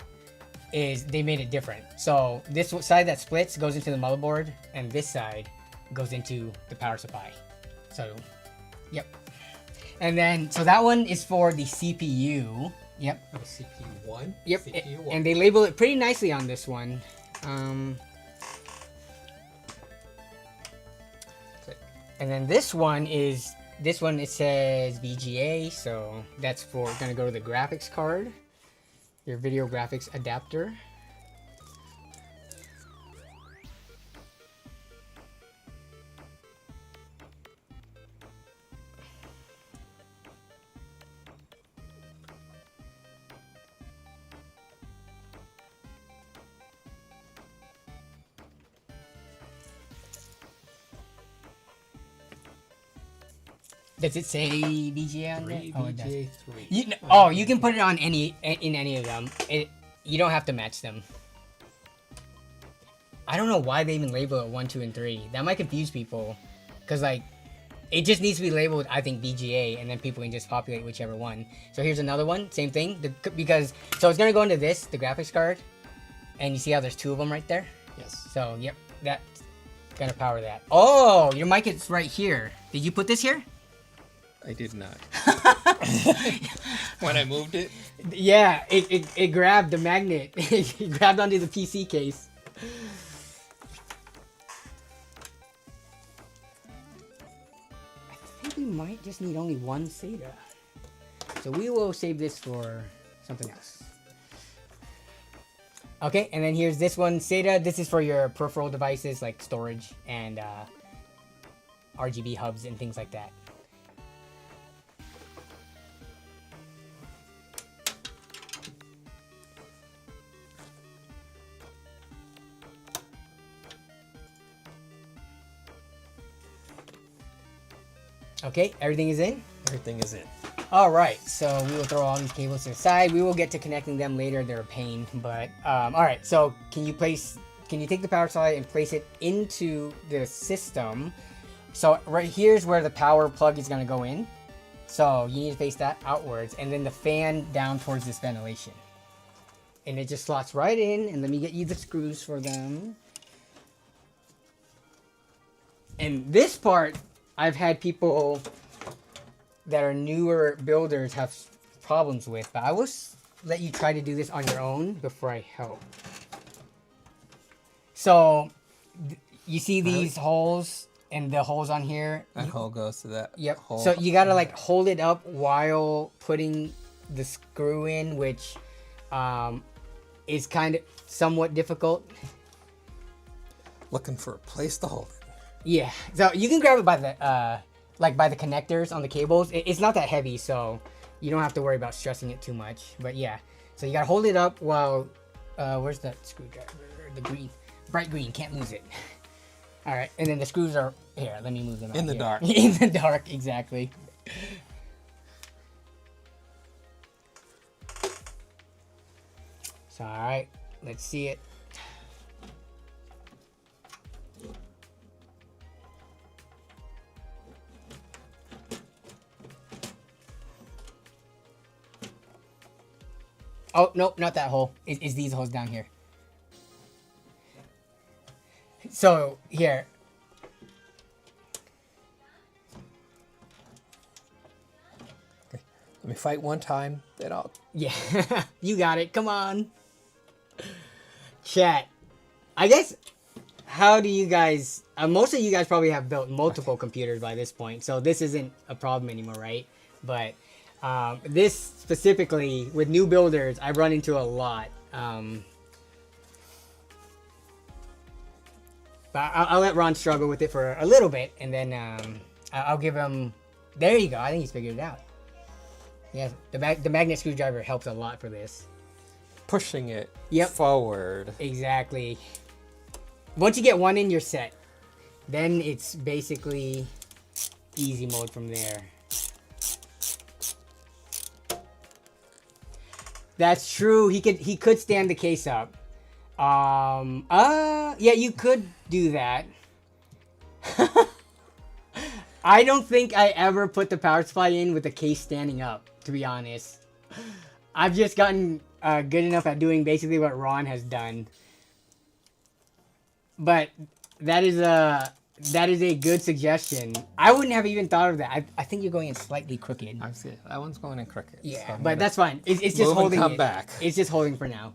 is, they made it different. So this side that splits goes into the motherboard and this side goes into the power supply. So, yep. And then, so that one is for the CPU. Yep. Oh, CPU 1? Yep. CPU 1. And they label it pretty nicely on this one. And then this one it says VGA, so that's for, gonna go to the graphics card, your video graphics adapter. Does it say VGA on there? Oh, it does. VGA 3. You can put it on in any of them. You don't have to match them. I don't know why they even label it 1, 2, and 3. That might confuse people, cause like, it just needs to be labeled, I think, VGA, and then people can just populate whichever one. So here's another one, same thing. So it's gonna go into this, the graphics card, and you see how there's 2 of them right there. Yes. So yep, that's gonna power that. Oh, your mic is right here. Did you put this here? I did not. When I moved it? Yeah, it grabbed the magnet. It grabbed onto the PC case. I think we might just need only one SATA. So we will save this for something else. Okay, and then here's this one, SATA. This is for your peripheral devices like storage and RGB hubs and things like that. Okay, everything is in? Everything is in. All right, so we will throw all these cables to the side. We will get to connecting them later. They're a pain, but all right. So can you take the power supply and place it into the system? So right here's where the power plug is going to go in. So you need to face that outwards, and then the fan down towards this ventilation. And it just slots right in. And let me get you the screws for them. And this part, I've had people that are newer builders have problems with, but I will let you try to do this on your own before I help. So you see these holes and the holes on here? That hole goes to that hole. So you gotta like hold it up while putting the screw in, which is kind of somewhat difficult. Looking for a place to hold it. Yeah, so you can grab it by the by the connectors on the cables. It's not that heavy, so you don't have to worry about stressing it too much. But yeah, so you gotta hold it up while where's that screwdriver? The green, bright green, can't lose it. All right, and then the screws are here. Let me move them out in the dark. In the dark, exactly. So all right, let's see it. Oh, nope, not that hole. It's these holes down here. So, here. Okay. Let me fight one time, then I'll... Yeah, you got it. Come on. Chat. I guess, how do you guys... most of you guys probably have built multiple computers by this point, so this isn't a problem anymore, right? But... this specifically with new builders, I run into a lot. But I'll let Ron struggle with it for a little bit, and then I'll give him. There you go. I think he's figured it out. Yeah, the magnet screwdriver helps a lot for this. Pushing it forward. Exactly. Once you get one in, you're set. Then it's basically easy mode from there. That's true. He could stand the case up. Yeah, you could do that. I don't think I ever put the power supply in with the case standing up, to be honest. I've just gotten good enough at doing basically what Ron has done. But that is a good suggestion. I wouldn't have even thought of that. I think you're going in slightly crooked. I see it. That one's going in crooked. Yeah, so but that's fine. It's just holding. Come back. It's just holding for now.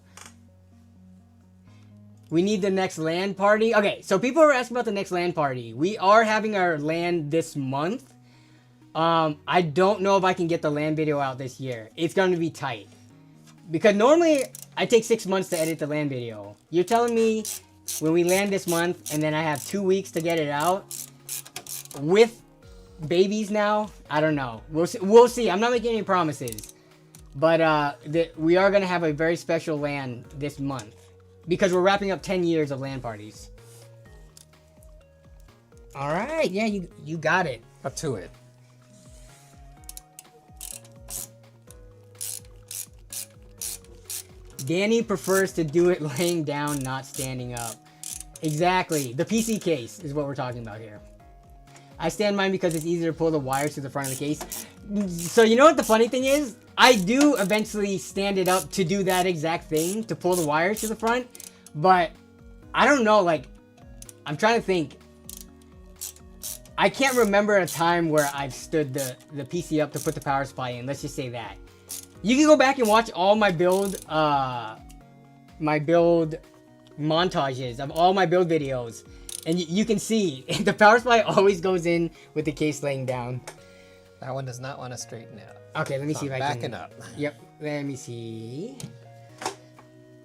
We need the next LAN party. Okay, so people are asking about the next LAN party. We are having our LAN this month. I don't know if I can get the LAN video out this year. It's going to be tight. Because normally, I take 6 months to edit the LAN video. You're telling me when we land this month and then I have 2 weeks to get it out with babies now? I don't know. We'll see. I'm not making any promises. But we are going to have a very special LAN this month. Because we're wrapping up 10 years of LAN parties. All right. Yeah, you got it. Up to it. Danny prefers to do it laying down, not standing up. Exactly. The PC case is what we're talking about here. I stand mine because it's easier to pull the wires to the front of the case. So you know what the funny thing is? I do eventually stand it up to do that exact thing, to pull the wires to the front. But I don't know, like, I'm trying to think. I can't remember a time where I've stood the PC up to put the power supply in. Let's just say that. You can go back and watch all my build montages of all my build videos. And you can see the power supply always goes in with the case laying down. That one does not want to straighten out. Okay, let me see if I can. Backing up. Yep, let me see.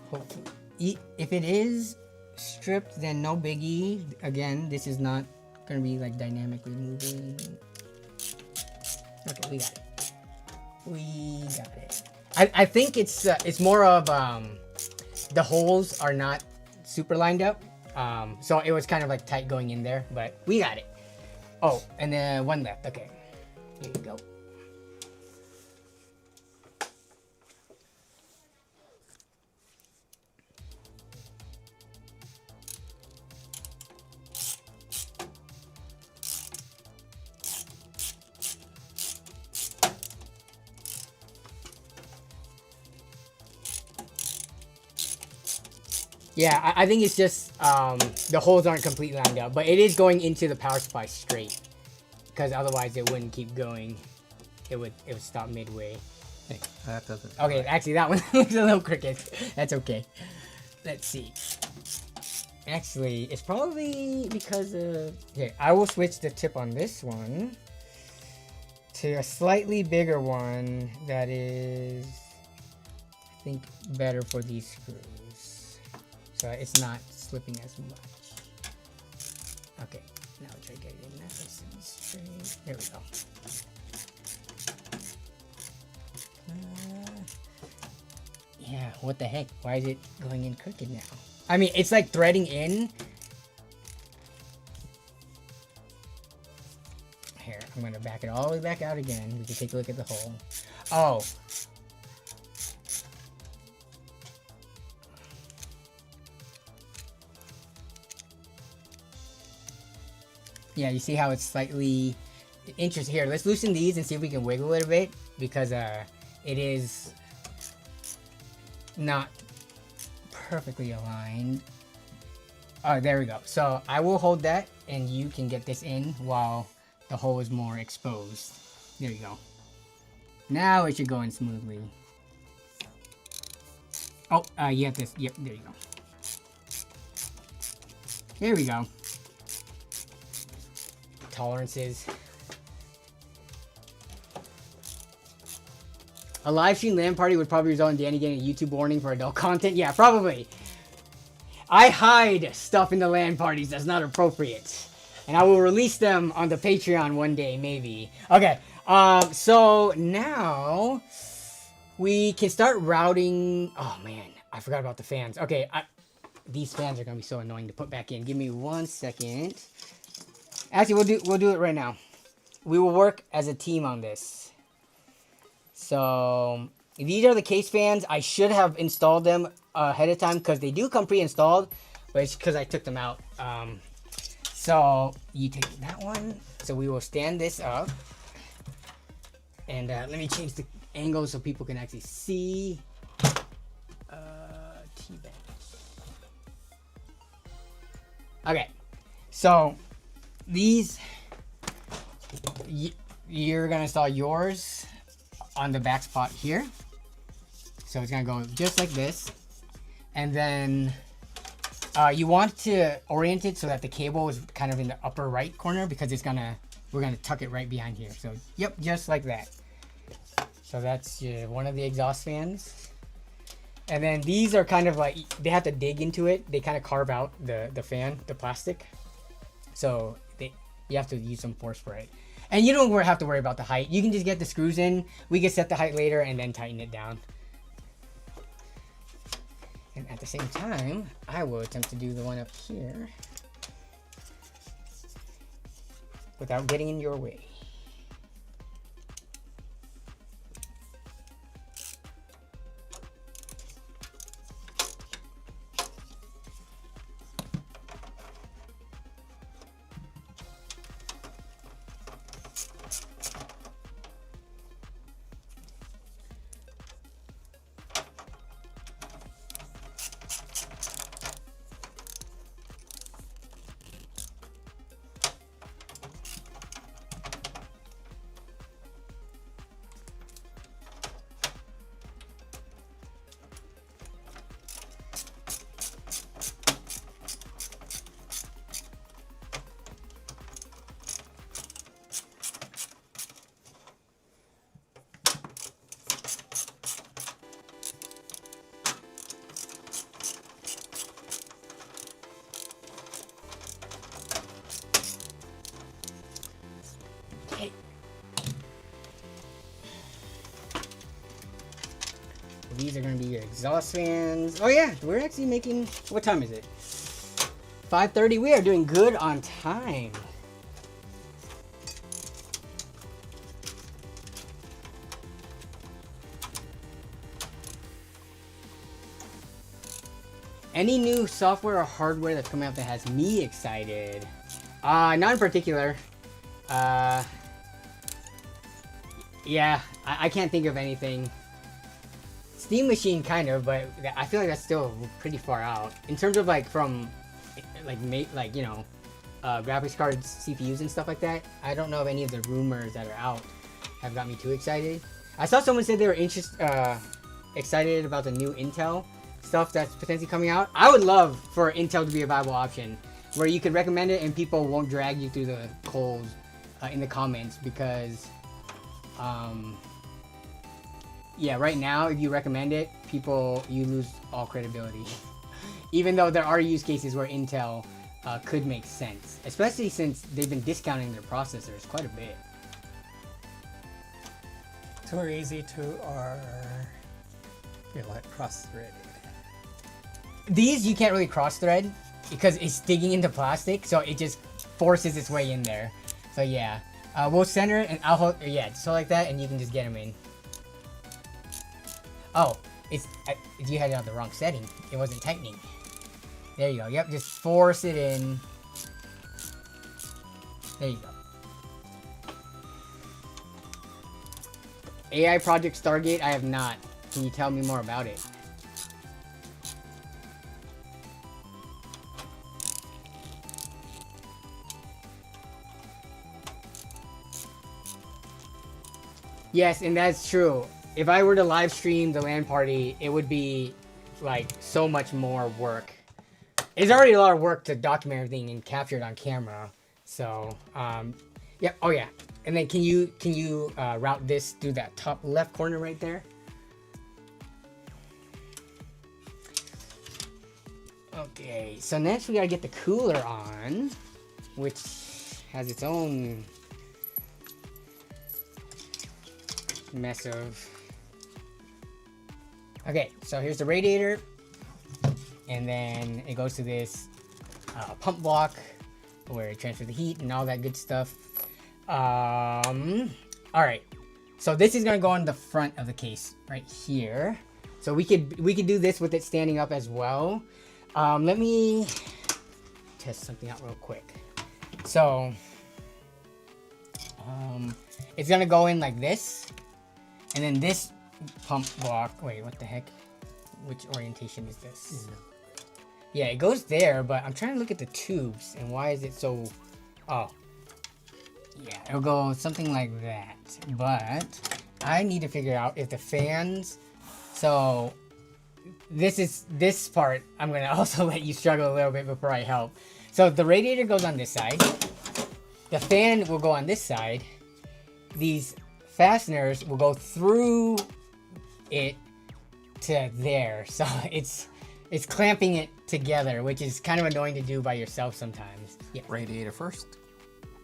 Hopefully, if it is stripped, then no biggie. Again, this is not gonna be like dynamically moving. Okay, we got it. We got it. I think it's more of the holes are not super lined up. So it was kind of like tight going in there, but we got it. Oh, and then one left. Okay, here you go. Yeah, I think it's just the holes aren't completely lined up, but it is going into the power supply straight, because otherwise it wouldn't keep going. It would stop midway. Hey, that doesn't. Okay, right. actually that one looks a little crooked. That's okay. Let's see. Actually, it's probably because of... Okay, I will switch the tip on this one to a slightly bigger one that is, I think, better for these screws. So it's not slipping as much. Okay, now try to get it in nice and straight. There we go. Yeah, what the heck? Why is it going in crooked now? I mean, it's like threading in. Here, I'm gonna back it all the way back out again. We can take a look at the hole. Oh. Yeah, you see how it's slightly interesting. Here, let's loosen these and see if we can wiggle it a bit, because it is not perfectly aligned. Oh, there we go. So I will hold that and you can get this in while the hole is more exposed. There you go. Now it should go in smoothly. Oh, you have this. Yep, there you go. There we go. Tolerances. A live stream LAN party would probably result in Danny getting a YouTube warning for adult content. Yeah, probably. I hide stuff in the LAN parties that's not appropriate. And I will release them on the Patreon one day, maybe. Okay, so now we can start routing. Oh man, I forgot about the fans. Okay, these fans are gonna be so annoying to put back in. Give me 1 second. Actually, we'll do it right now. We will work as a team on this. So these are the case fans. I should have installed them ahead of time because they do come pre-installed, but it's because I took them out. So you take that one. So we will stand this up. And let me change the angle so people can actually see. T-bench. Okay. So these, you're going to install yours on the back spot here. So it's going to go just like this. And then you want to orient it so that the cable is kind of in the upper right corner, because it's we're gonna tuck it right behind here. So yep, just like that. So that's one of the exhaust fans. And then these are kind of like, they have to dig into it. They kind of carve out the fan, the plastic. So you have to use some force for it. And you don't have to worry about the height. You can just get the screws in. We can set the height later and then tighten it down. And at the same time, I will attempt to do the one up here without getting in your way. exhaust fans. Oh yeah, we're actually making, what time is it? 5:30. We are doing good on time. Any new software or hardware that's coming out that has me excited? Not in particular. Yeah, I can't think of anything. Steam Machine kind of, but I feel like that's still pretty far out in terms of like from like you know, graphics cards, CPUs and stuff like that. I don't know if any of the rumors that are out have got me too excited. I saw someone say they were excited about the new Intel stuff that's potentially coming out. I would love for Intel to be a viable option where you could recommend it and people won't drag you through the coals in the comments, because yeah, right now if you recommend it, you lose all credibility. Even though there are use cases where Intel could make sense, especially since they've been discounting their processors quite a bit. Too easy to or feel like cross-threaded. These you can't really cross-thread because it's digging into plastic, so it just forces its way in there. So yeah, we'll center it and I'll hold, yeah, so like that, and you can just get them in. Oh, you had it on the wrong setting. It wasn't tightening. There you go. Yep, just force it in. There you go. AI Project Stargate, I have not. Can you tell me more about it? Yes, and that's true. If I were to live stream the LAN party, it would be like so much more work. It's already a lot of work to document everything and capture it on camera. So, yeah. Oh yeah. And then can you route this through that top left corner right there? Okay. So next we gotta get the cooler on, which has its own mess of. Okay, so here's the radiator, and then it goes to this pump block where it transfers the heat and all that good stuff. All right, so this is gonna go on the front of the case right here. So we could do this with it standing up as well. Let me test something out real quick. So it's gonna go in like this, and then this pump block. Wait, what the heck? Which orientation is this? Yeah, it goes there, but I'm trying to look at the tubes and why is it so. Oh, yeah, it'll go something like that. But I need to figure out if the fans. So this part I'm gonna also let you struggle a little bit before I help. So the radiator goes on this side. The fan will go on this side. These fasteners will go through it to there, so it's clamping it together, which is kind of annoying to do by yourself sometimes. Yeah. Radiator first.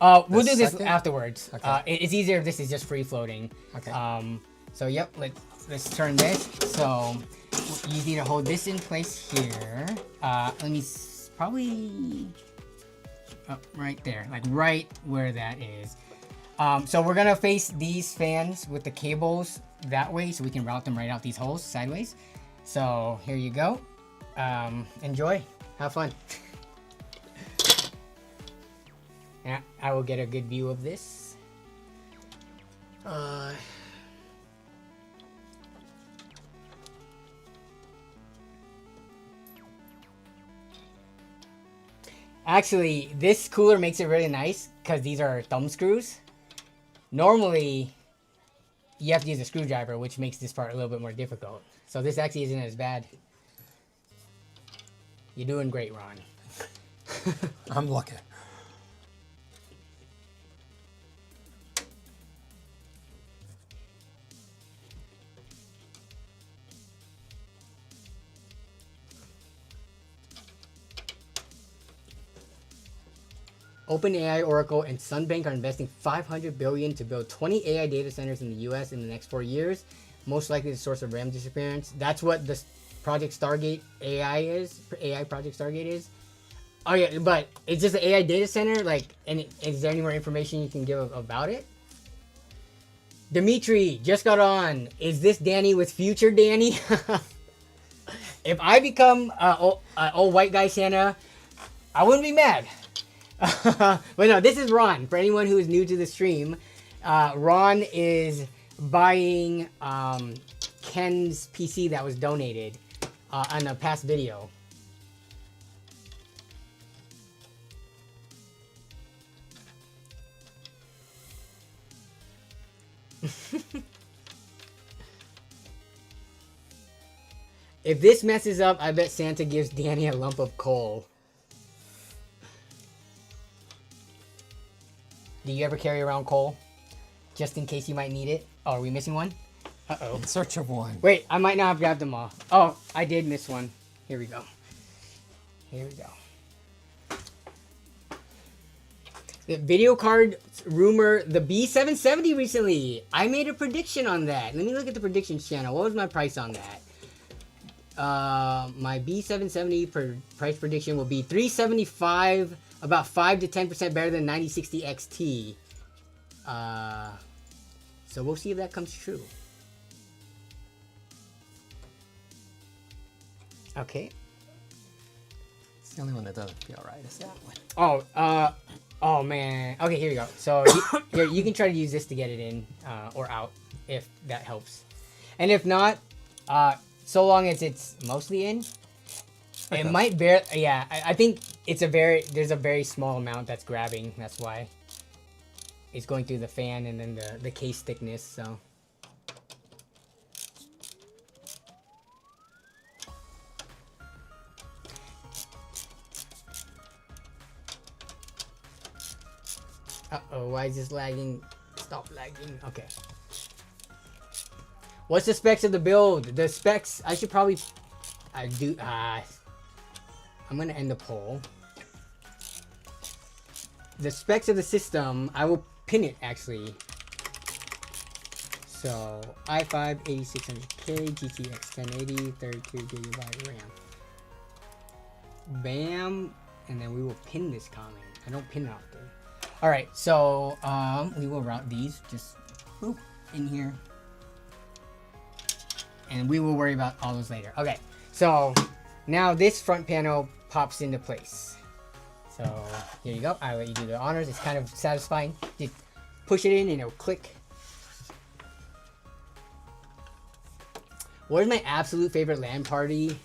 We'll do this afterwards. Okay. It's easier if this is just free floating. Okay. So yep, let's turn this. So you need to hold this in place here. Let me probably right there, like right where that is. So we're gonna face these fans with the cables that way so we can route them right out these holes sideways. So here you go. Enjoy. Have fun. Yeah, I will get a good view of this. Actually, this cooler makes it really nice because these are thumb screws. Normally, you have to use a screwdriver, which makes this part a little bit more difficult. So this actually isn't as bad. You're doing great, Ron. I'm lucky. OpenAI, Oracle, and Sunbank are investing $500 billion to build 20 AI data centers in the US in the next 4 years, most likely the source of RAM disappearance. That's what Project Stargate AI is. AI Project Stargate is. Oh yeah, but it's just an AI data center. Like, and is there any more information you can give about it? Dimitri just got on. Is this Danny with future Danny? If I become old white guy Santa, I wouldn't be mad. But no, this is Ron. For anyone who is new to the stream, Ron is buying Ken's PC that was donated on a past video. If this messes up, I bet Santa gives Danny a lump of coal. Do you ever carry around coal? Just in case you might need it? Oh, are we missing one? Uh-oh. In search of one. Wait, I might not have grabbed them all. Oh, I did miss one. Here we go. Here we go. The video card rumor, the B770 recently. I made a prediction on that. Let me look at the predictions channel. What was my price on that? My B770 price prediction will be $375, about 5 to 10% better than 9060 XT. So we'll see if that comes true. Okay. It's the only one that doesn't feel right. Is that one? Oh man. Okay, here we go. So here, you can try to use this to get it in or out if that helps. And if not, so long as it's mostly in, it might bear. Yeah, I think it's there's a very small amount that's grabbing. That's why it's going through the fan and then the case thickness. So. Uh-oh, why is this lagging? Stop lagging. Okay. What's the specs of the build? The specs, I should probably... I'm going to end the poll. The specs of the system, I will pin it, actually. So, i5 8600K, GTX 1080, 32GB RAM. Bam. And then we will pin this comment. I don't pin it often. Alright, so we will route these just in here. And we will worry about all those later. Okay, so now this front panel pops into place. So here you go. I'll let you do the honors. It's kind of satisfying. Just push it in and it'll click. What is my absolute favorite LAN party?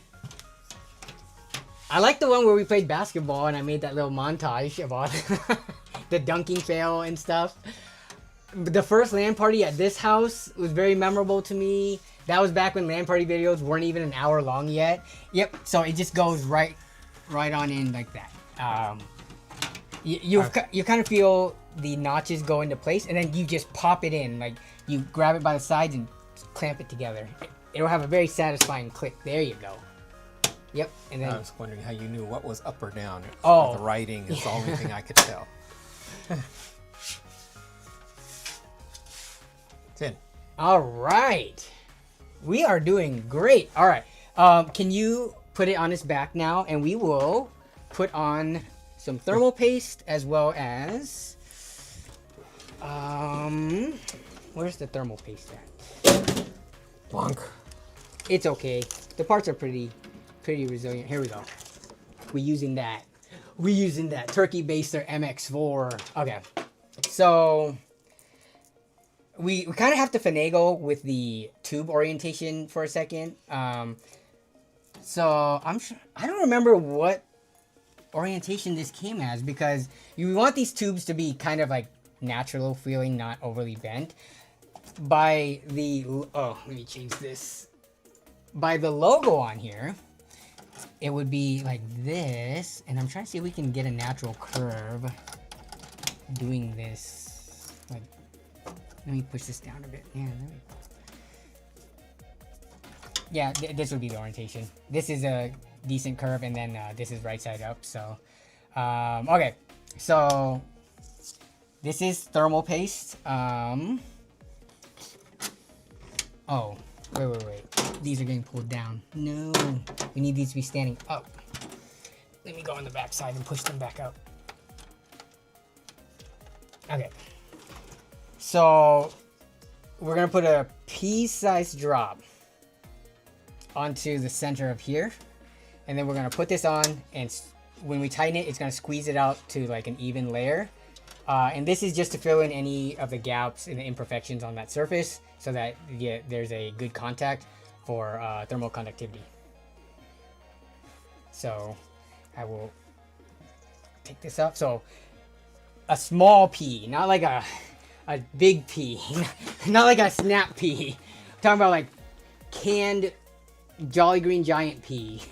I like the one where we played basketball and I made that little montage of all the dunking fail and stuff. The first LAN party at this house was very memorable to me. That was back when LAN party videos weren't even an hour long yet. Yep, so it just goes right on in like that. You kind of feel the notches go into place and then you just pop it in. Like you grab it by the sides and clamp it together. It'll have a very satisfying click. There you go. Yep, and then I was wondering how you knew what was up or down. Oh, the writing is the only thing I could tell. It's in. All right, we are doing great. All right, can you put it on its back now, and we will put on some thermal paste as well as where's the thermal paste at? Bonk. It's okay. The parts are pretty resilient. Here we go. We're using that Turkey Baster MX4. Okay, so we kind of have to finagle with the tube orientation for a second. So I don't remember what orientation this came as, because you want these tubes to be kind of like natural feeling, not overly bent. By the let me change this. By the logo on here, it would be like this, and I'm trying to see if we can get a natural curve doing this. Like, let me push this down a bit. Yeah, there we go. Yeah, this would be the orientation. This is a decent curve, and then this is right side up. So, okay, so this is thermal paste. Oh, Wait. These are getting pulled down. No, we need these to be standing up. Let me go on the back side and push them back up. Okay. So we're gonna put a pea-sized drop onto the center of here, and then we're gonna put this on, and when we tighten it, it's gonna squeeze it out to like an even layer. And this is just to fill in any of the gaps and the imperfections on that surface, so that there's a good contact for thermal conductivity. So I will take this up. So a small pea, not like a big pea, not like a snap pea. I'm talking about like canned Jolly Green Giant pea.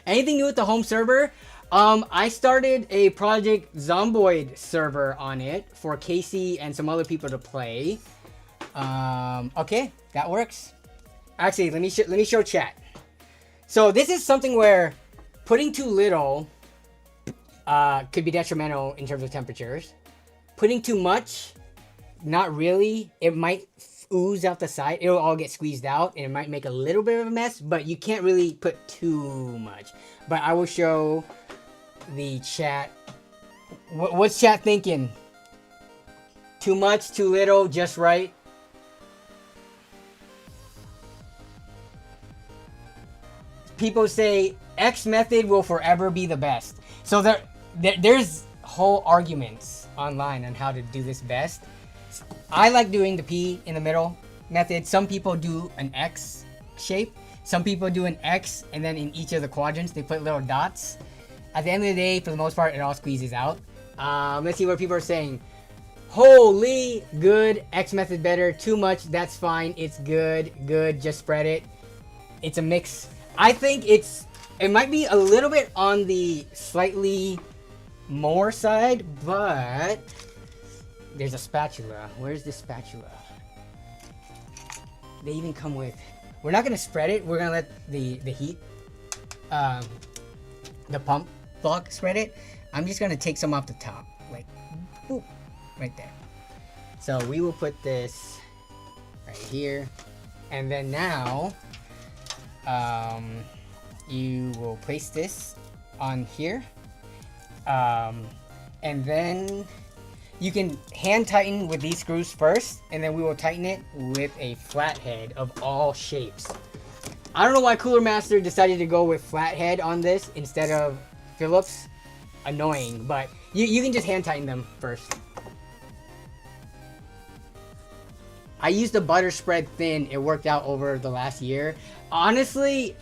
Anything new with the home server? I started a Project Zomboid server on it for Casey and some other people to play. Okay, that works. Actually, let me show chat. So this is something where putting too little could be detrimental in terms of temperatures. Putting too much, not really. It might ooze out the side. It'll all get squeezed out, and it might make a little bit of a mess, but you can't really put too much. But I will show the chat. What's chat thinking? Too much, too little, just right? People say X method will forever be the best. So there's whole arguments online on how to do this best. I like doing the P in the middle method. Some people do an X shape. Some people do an X, and then in each of the quadrants they put little dots. At the end of the day, for the most part, it all squeezes out. Let's see what people are saying. Holy good, X method better. Too much, that's fine. It's good, just spread it. It's a mix. I think it might be a little bit on the slightly more side, but there's a spatula. Where's the spatula? They even come with. We're not gonna spread it. We're gonna let the heat, the pump block spread it. I'm just gonna take some off the top, like, boop, right there. So we will put this right here, and then now, you will place this on here, and then you can hand tighten with these screws first, and then we will tighten it with a flathead of all shapes. I don't know why Cooler Master decided to go with flathead on this instead of Phillips. Annoying, but you can just hand tighten them first. I used a butter spread thin. It worked out over the last year. Honestly,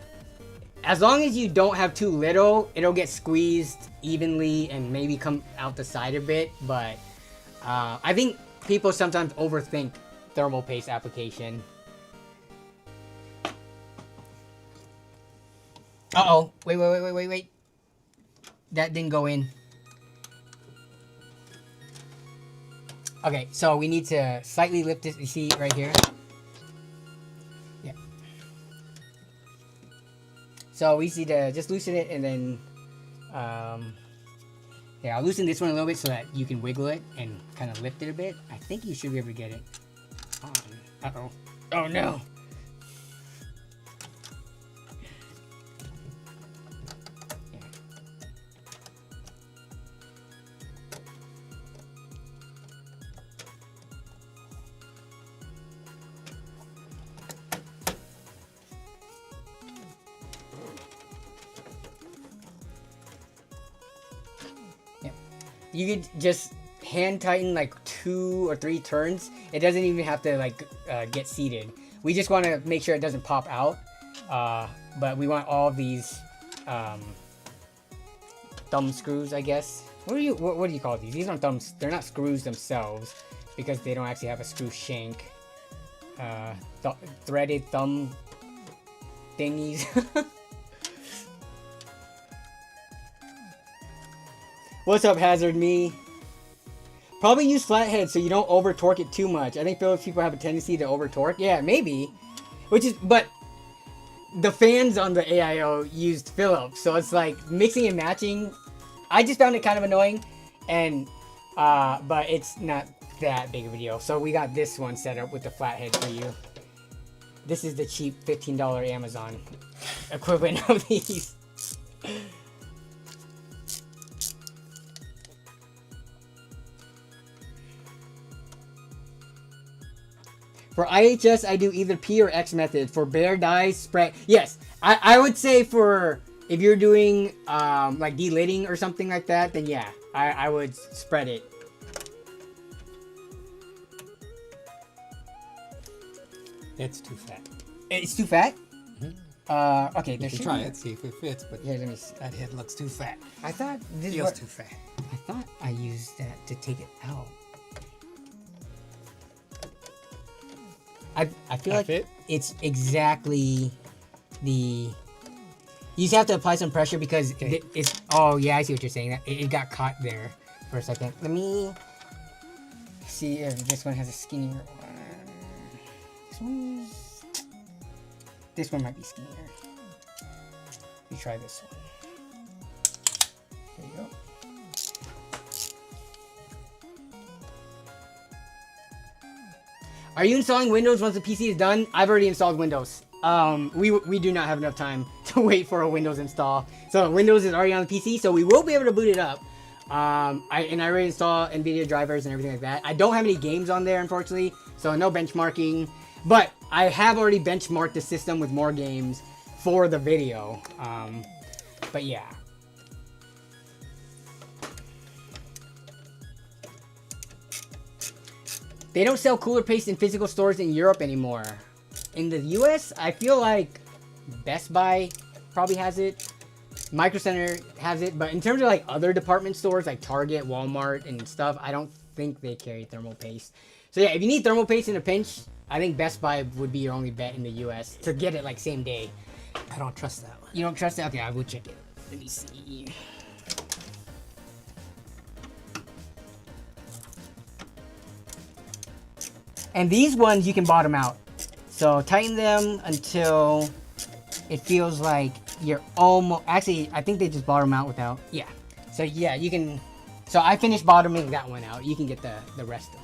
as long as you don't have too little, it'll get squeezed evenly and maybe come out the side a bit, but I think people sometimes overthink thermal paste application. Uh-oh. Wait. That didn't go in. Okay, so we need to slightly lift this. You see right here? Yeah. So we need to just loosen it, and then yeah, I'll loosen this one a little bit so that you can wiggle it and kind of lift it a bit. I think you should be able to get it on. Uh-oh. Oh no! You could just hand tighten like 2 or 3 turns. It doesn't even have to like get seated. We just want to make sure it doesn't pop out. But we want all of these thumb screws, I guess. What do you call these? These aren't thumbs. They're not screws themselves because they don't actually have a screw shank. Threaded thumb thingies. What's up, Hazard Me? Probably use flathead so you don't over torque it too much. I think Philips people have a tendency to over torque. Yeah, maybe. But the fans on the AIO used Philips, so it's like mixing and matching. I just found it kind of annoying, and but it's not that big of a deal. So we got this one set up with the flathead for you. This is the cheap $15 Amazon equivalent of these. For IHS, I do either P or X method. For bare dies, spread. Yes, I would say for if you're doing like delidding or something like that, then yeah, I would spread it. It's too fat. It's too fat? Mm-hmm. Okay, you can try it, see if it fits, but here, let me see. That head looks too fat. I thought this feels too fat. I thought I used that to take it out. I feel like it's exactly the. You just have to apply some pressure because it's. Oh yeah, I see what you're saying. It got caught there for a second. Let me see if this one has a skinnier one. This one might be skinnier. Let me try this one. There you go. Are you installing Windows once the PC is done? I've already installed Windows. We do not have enough time to wait for a Windows install. So Windows is already on the PC, so we will be able to boot it up. I already installed NVIDIA drivers and everything like that. I don't have any games on there, unfortunately, so no benchmarking. But I have already benchmarked the system with more games for the video. But yeah. They don't sell cooler paste in physical stores in Europe anymore. In the US, I feel like Best Buy probably has it. Micro Center has it. But in terms of like other department stores like Target, Walmart, and stuff, I don't think they carry thermal paste. So yeah, if you need thermal paste in a pinch, I think Best Buy would be your only bet in the US to get it like same day. I don't trust that one. You don't trust it? Okay, I will check it. Let me see. And these ones you can bottom out. So tighten them until it feels like you're almost... Actually, I think they just bottom out without... Yeah. So yeah, you can... So I finished bottoming that one out. You can get the rest of them.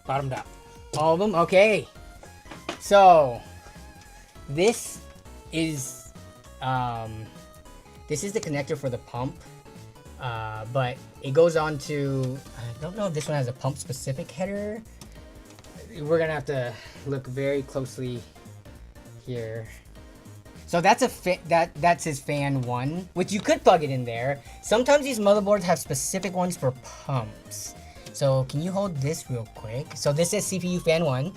Bottomed out. All of them? Okay. So this is the connector for the pump. But it goes on to, I don't know if this one has a pump specific header. We're gonna have to look very closely here. So that's that says fan 1, which you could plug it in there. Sometimes these motherboards have specific ones for pumps. So can you hold this real quick? So this is CPU fan 1.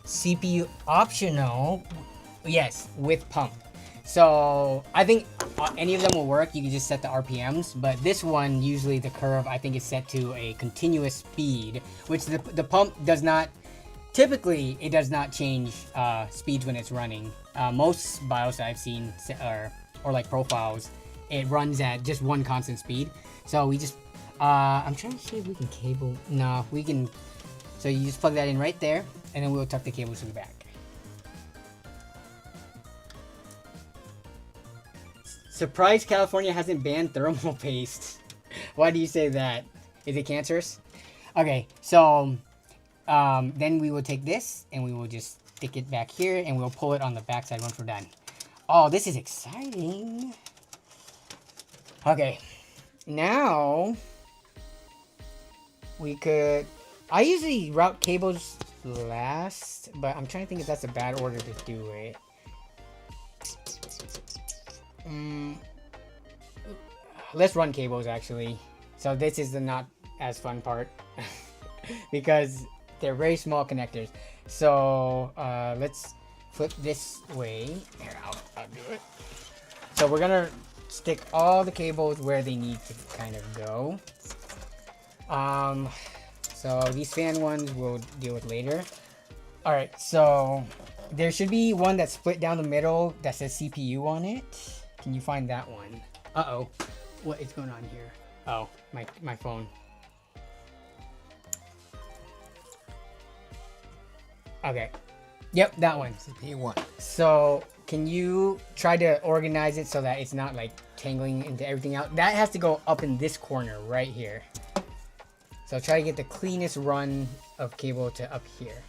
CPU optional, yes, with pump. So I think any of them will work. You can just set the RPMs, but this one, usually the curve, I think is set to a continuous speed, which the pump does not, typically it does not change speeds when it's running. Most BIOS I've seen, or like profiles, it runs at just one constant speed. So we just, I'm trying to see if we can cable. No, we can. So you just plug that in right there, and then we'll tuck the cables to the back. Surprised California hasn't banned thermal paste. Why do you say that? Is it cancerous? Okay, so then we will take this and we will just stick it back here, and we'll pull it on the backside once we're done. Oh, this is exciting. Okay, now we could, I usually route cables last, but I'm trying to think if that's a bad order to do it. Let's run cables actually. So this is the not as fun part because they're very small connectors. So let's flip this way. Here, I'll do it. So we're gonna stick all the cables where they need to kind of go. So these fan ones we'll deal with later. All right, so there should be one that's split down the middle that says CPU on it. Can you find that one? Uh-oh, what is going on here? Oh, my phone. Okay, Yep, that one. P1. So can you try to organize it so that it's not like tangling into everything out? That has to go up in this corner right here. So try to get the cleanest run of cable to up here.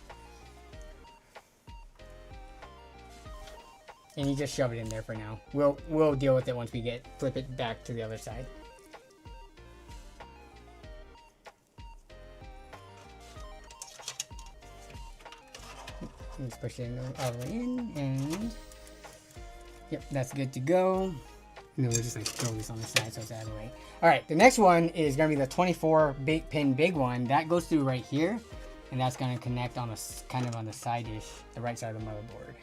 And you just shove it in there for now. We'll deal with it once we flip it back to the other side. Let's push it all the way in, and yep, that's good to go. And then we'll just like throw this on the side so it's out of the way. All right, the next one is gonna be the 24 big one. That goes through right here, and that's gonna connect on kind of on the side-ish, the right side of the motherboard.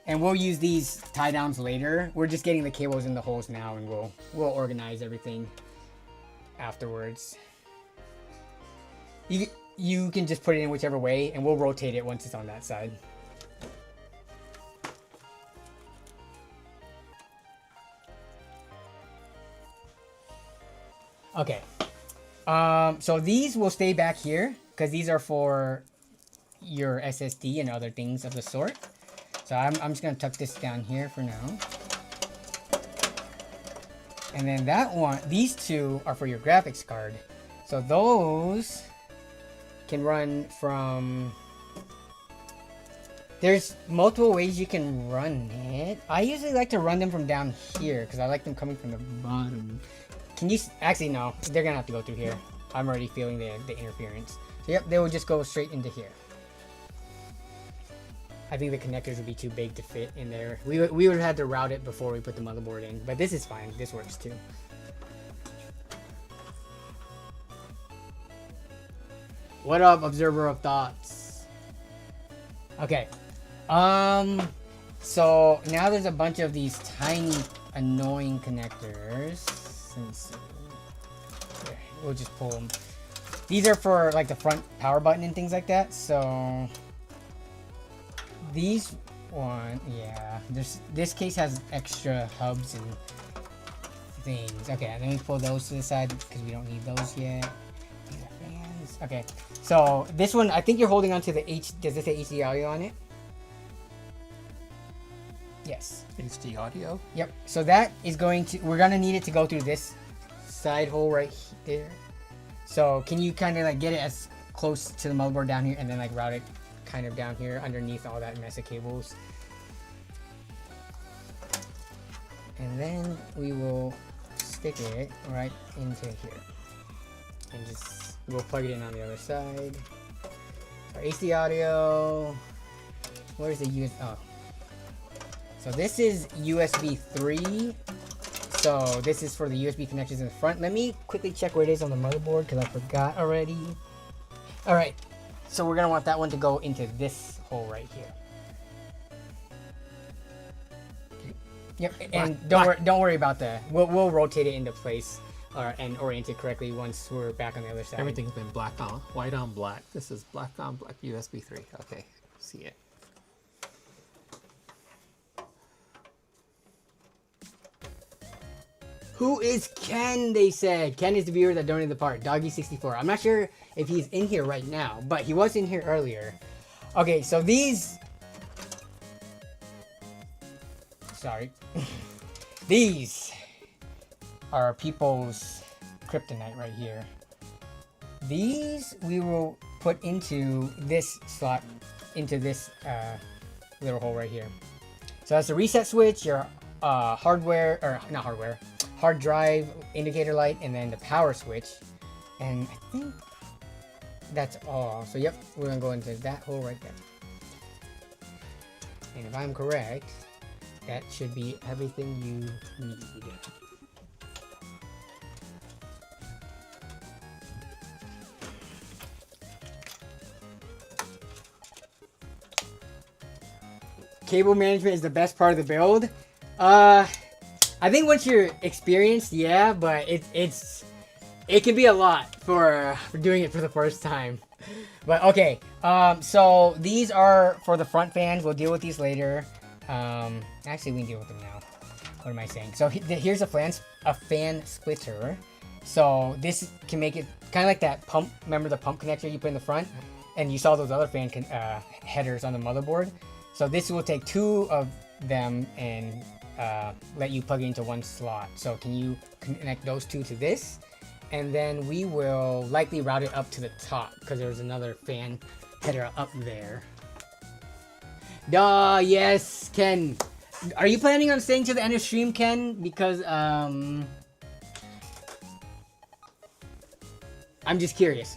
And we'll use these tie downs later. We're just getting the cables in the holes now, and we'll organize everything afterwards. You can just put it in whichever way, and we'll rotate it once it's on that side. Okay. So these will stay back here, because these are for your SSD and other things of the sort. So I'm just going to tuck this down here for now. And then that one, these two are for your graphics card. So those can run from, there's multiple ways you can run it. I usually like to run them from down here because I like them coming from the bottom. Can you, actually no, they're gonna have to go through here. I'm already feeling the interference. So yep, they will just go straight into here. I think the connectors would be too big to fit in there. We would have had to route it before we put the motherboard in, but this is fine, this works too. What up, observer of thoughts? Okay. So now there's a bunch of these tiny annoying connectors. We'll just pull them. These are for like the front power button and things like that. So these one, yeah. This case has extra hubs and things. Okay, let me pull those to the side because we don't need those yet. These are fans. Okay. So this one, I think you're holding onto the does it say HD audio on it? Yes. HD audio? Yep. So that is we're gonna need it to go through this side hole right there. So can you kind of like get it as close to the motherboard down here and then like route it kind of down here underneath all that mess of cables? And then we will stick it right into here. And we'll plug it in on the other side. Our AC audio. Where's the USB? Oh. So this is USB 3. So this is for the USB connections in the front. Let me quickly check where it is on the motherboard because I forgot already. All right. So we're gonna want that one to go into this hole right here. Yep. And don't worry about the. We'll rotate it into place. And orient it correctly once we're back on the other side. Everything's been white on black. This is black on black USB 3. Okay, see it. Who is Ken, they said. Ken is the viewer that donated the part. Doggy64. I'm not sure if he's in here right now, but he was in here earlier. Okay, so these... Sorry. These are people's kryptonite right here. These we will put into this slot, into this little hole right here. So that's the reset switch, your hard drive indicator light, and then the power switch. And I think that's all. So yep, we're gonna go into that hole right there. And if I'm correct, that should be everything you need. Cable management is the best part of the build. I think once you're experienced, yeah, but it can be a lot for doing it for the first time. But okay, so these are for the front fans. We'll deal with these later. Actually, we can deal with them now. What am I saying? So here's a fan splitter. So this can make it kind of like that pump. Remember the pump connector you put in the front? and you saw those other fan headers on the motherboard. So this will take 2 of them and let you plug it into 1 slot. So can you connect those 2 to this? And then we will likely route it up to the top because there's another fan header up there. Duh, yes, Ken. Are you planning on staying to the end of stream, Ken? Because I'm just curious.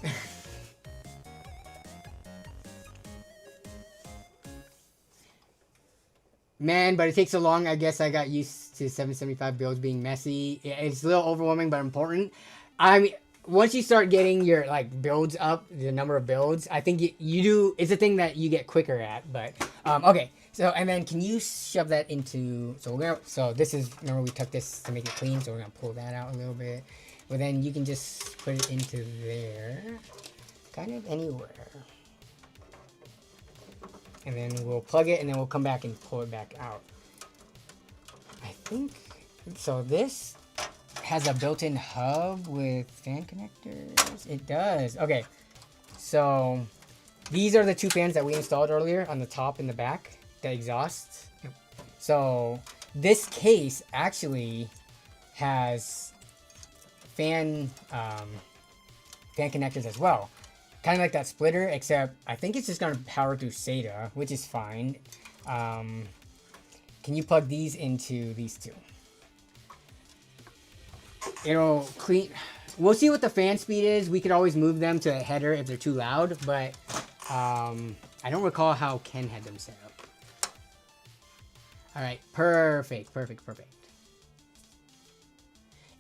Man, but it takes so long. I guess I got used to 775 builds being messy. It's a little overwhelming, but important. I mean, once you start getting your like builds up, the number of builds, I think you do. It's a thing that you get quicker at. But okay. So and then can you shove that into? So we're gonna. So this is, remember we took this to make it clean. So we're gonna pull that out a little bit. But then you can just put it into there, kind of anywhere. And then we'll plug it, and then we'll come back and pull it back out. I think so. This has a built-in hub with fan connectors. It does. Okay, so these are the 2 fans that we installed earlier on the top and the back, the exhausts. Yep. So this case actually has fan connectors as well. Kind of like that splitter, except I think it's just going to power through SATA, which is fine. Can you plug these into these 2? It'll clean. We'll see what the fan speed is. We could always move them to a header if they're too loud, but I don't recall how Ken had them set up. All right, perfect.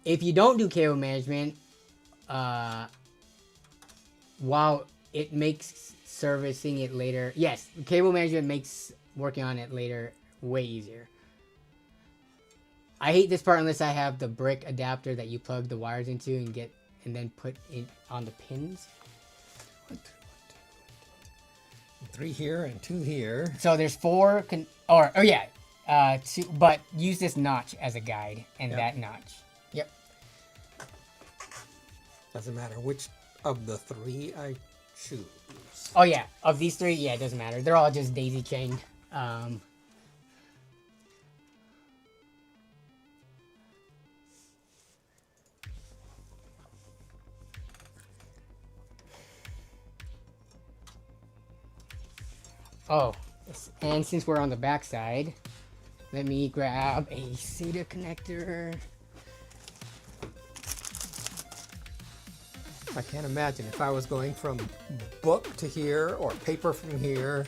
If you don't do cable management, while it makes servicing it later, yes, cable management makes working on it later way easier. I hate this part unless I have the brick adapter that you plug the wires into and then put it on the pins. 3 here and 2 here. So there's 4 2, but use this notch as a guide and that notch. Yep. Doesn't matter which of the 3 I choose. Oh yeah, of these 3, yeah, it doesn't matter. They're all just daisy chained. Oh, and since we're on the back side, let me grab a SATA connector. I can't imagine if I was going from book to here or paper from here,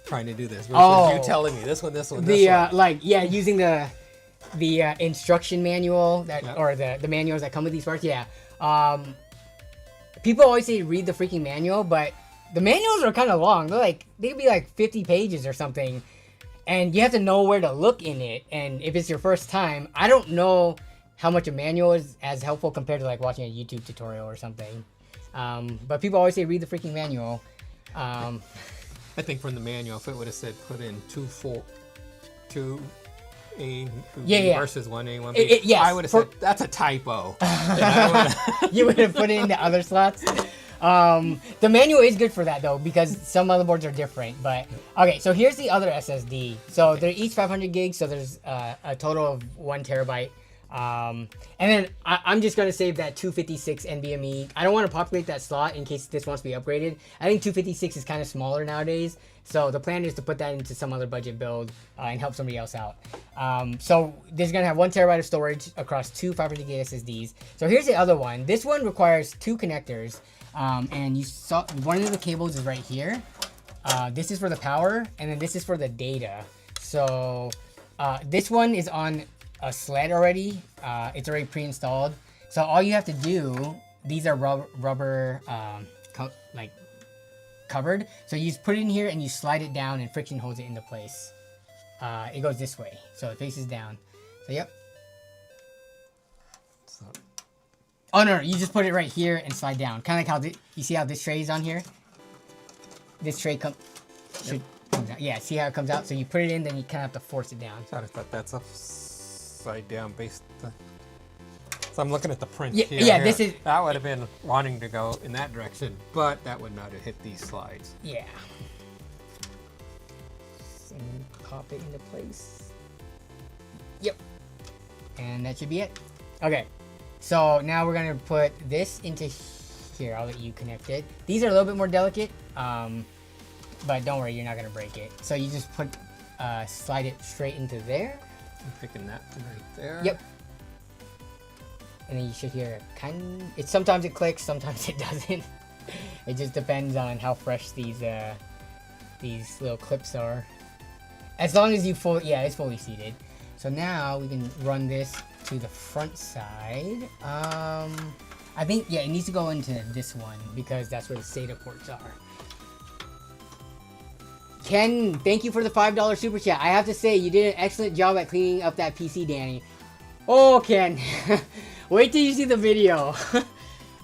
trying to do this. Versus you telling me this one. Using the instruction manual or the manuals that come with these parts. Yeah. People always say read the freaking manual, but the manuals are kind of long. They could be like 50 pages or something, and you have to know where to look in it. And if it's your first time, I don't know how much a manual is as helpful compared to like watching a YouTube tutorial or something. But people always say read the freaking manual. I think from the manual, if it would have said put in 2A versus 1A, 1B, yes, I would have said that's a typo. You would have put it in the other slots. The manual is good for that though, because some motherboards are different. But okay, so here's the other SSD. So they're each 500 gigs, so there's a total of 1 terabyte. And then I'm just going to save that 256 NVMe. I don't want to populate that slot in case this wants to be upgraded. I think 256 is kind of smaller nowadays. So the plan is to put that into some other budget build and help somebody else out. So this is going to have 1 terabyte of storage across 2 500 gig SSDs. So here's the other one. This one requires 2 connectors. And you saw one of the cables is right here. This is for the power, and then this is for the data. So this one is on a sled already. It's already pre-installed. So all you have to do, these are rubber covered. So you just put it in here and you slide it down and friction holds it into place. It goes this way, so it faces down. So yep. Oh no, you just put it right here and slide down. Kind of like how you see how this tray is on here? This tray comes out. Yeah, see how it comes out? So you put it in, then you kind of have to force it down. I thought that's upside down based. So I'm looking at the print Yeah, here. yeah, this is... That would have been wanting to go in that direction, but that would not have hit these slides. Yeah. And pop it into place. Yep. And that should be it. Okay. So now we're going to put this into here. I'll let you connect it. These are a little bit more delicate, but don't worry, you're not going to break it. So you just put, slide it straight into there. I'm picking that right there. Yep. And then you should hear sometimes it clicks, sometimes it doesn't. It just depends on how fresh these little clips are. As long as you it's fully seated. So now we can run this to the front side. I think, it needs to go into this one because that's where the SATA ports are. Ken, thank you for the $5 super chat. I have to say, you did an excellent job at cleaning up that PC, Danny. Oh, Ken. Wait till you see the video.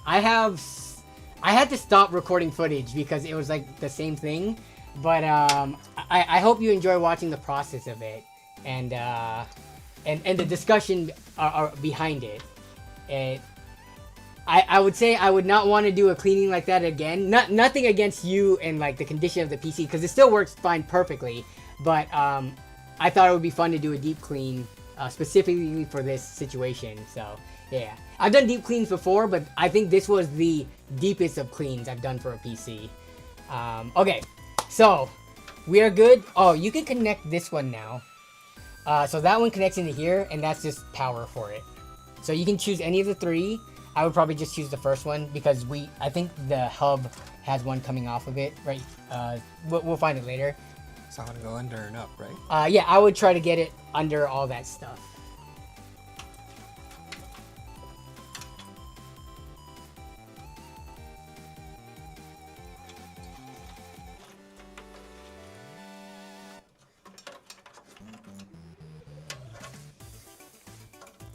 I had to stop recording footage because it was like the same thing. But I hope you enjoy watching the process of it and the discussion behind it. I would say I would not want to do a cleaning like that again. Nothing against you and like the condition of the PC because it still works fine perfectly. But I thought it would be fun to do a deep clean specifically for this situation. So yeah, I've done deep cleans before, but I think this was the deepest of cleans I've done for a PC. Okay, so we are good. Oh, you can connect this one now. So that one connects into here, and that's just power for it. So you can choose any of the three. I would probably just choose the first one because I think the hub has one coming off of it, right? We'll find it later. So I'm gonna go under and up, right? Yeah, I would try to get it under all that stuff.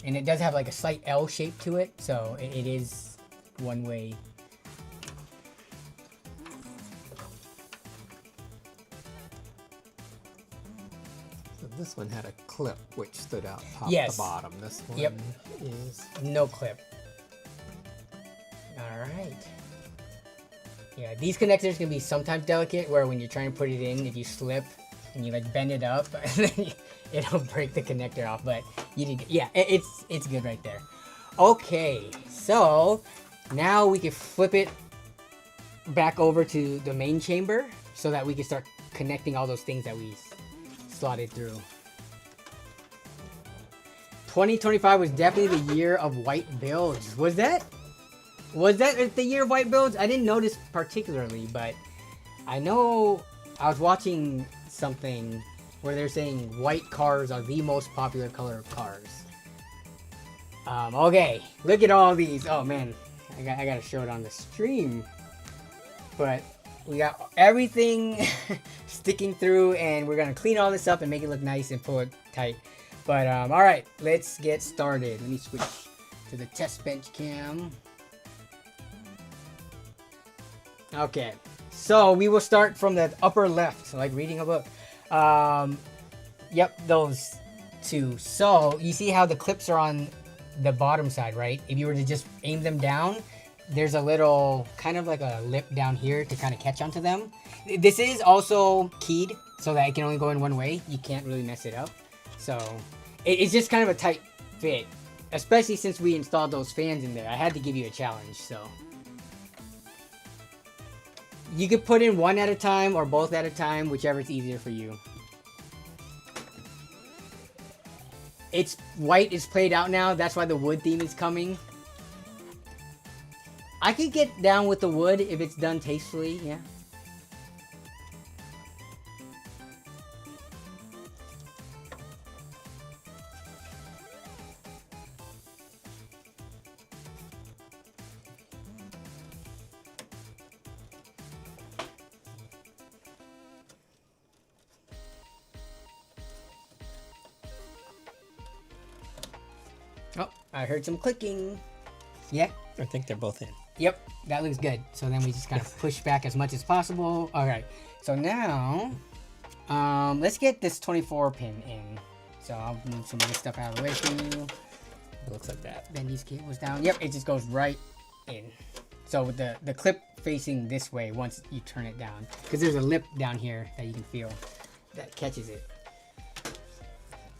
And it does have like a slight L shape to it, so it is one way. So this one had a clip which stood out top Yes. to bottom. This one is no clip. All right. Yeah, these connectors can be sometimes delicate where when you're trying to put it in, if you slip and you like bend it up, it'll break the connector off, but you did, yeah, it's good right there. Okay, so now we can flip it back over to the main chamber so that we can start connecting all those things that we slotted through. 2025 was definitely the year of white builds. Was that the year of white builds? I didn't notice particularly, but I know I was watching something where they're saying white cars are the most popular color of cars. Okay, look at all these. Oh man, I gotta show it on the stream. But we got everything sticking through, and we're gonna clean all this up and make it look nice and pull it tight. But all right, let's get started. Let me switch to the test bench cam. Okay, so we will start from the upper left, like reading a book. Yep, those two. So you see how the clips are on the bottom side, right? If you were to just aim them down, there's a little kind of like a lip down here to kind of catch onto them. This is also keyed so that it can only go in one way. You can't really mess it up. So it's just kind of a tight fit, especially since we installed those fans in there. I had to give you a challenge, so. You could put in one at a time or both at a time, whichever is easier for you. It's white is played out now. That's why the wood theme is coming. I could get down with the wood if it's done tastefully, yeah. Oh, I heard some clicking. Yeah. I think they're both in. Yep, that looks good. So then we just kind of push back as much as possible. All right. So now, let's get this 24 pin in. So I'll move some of this stuff out of the way for you. It looks like that. Bend these cables down. Yep, it just goes right in. So with the clip facing this way once you turn it down, because there's a lip down here that you can feel that catches it.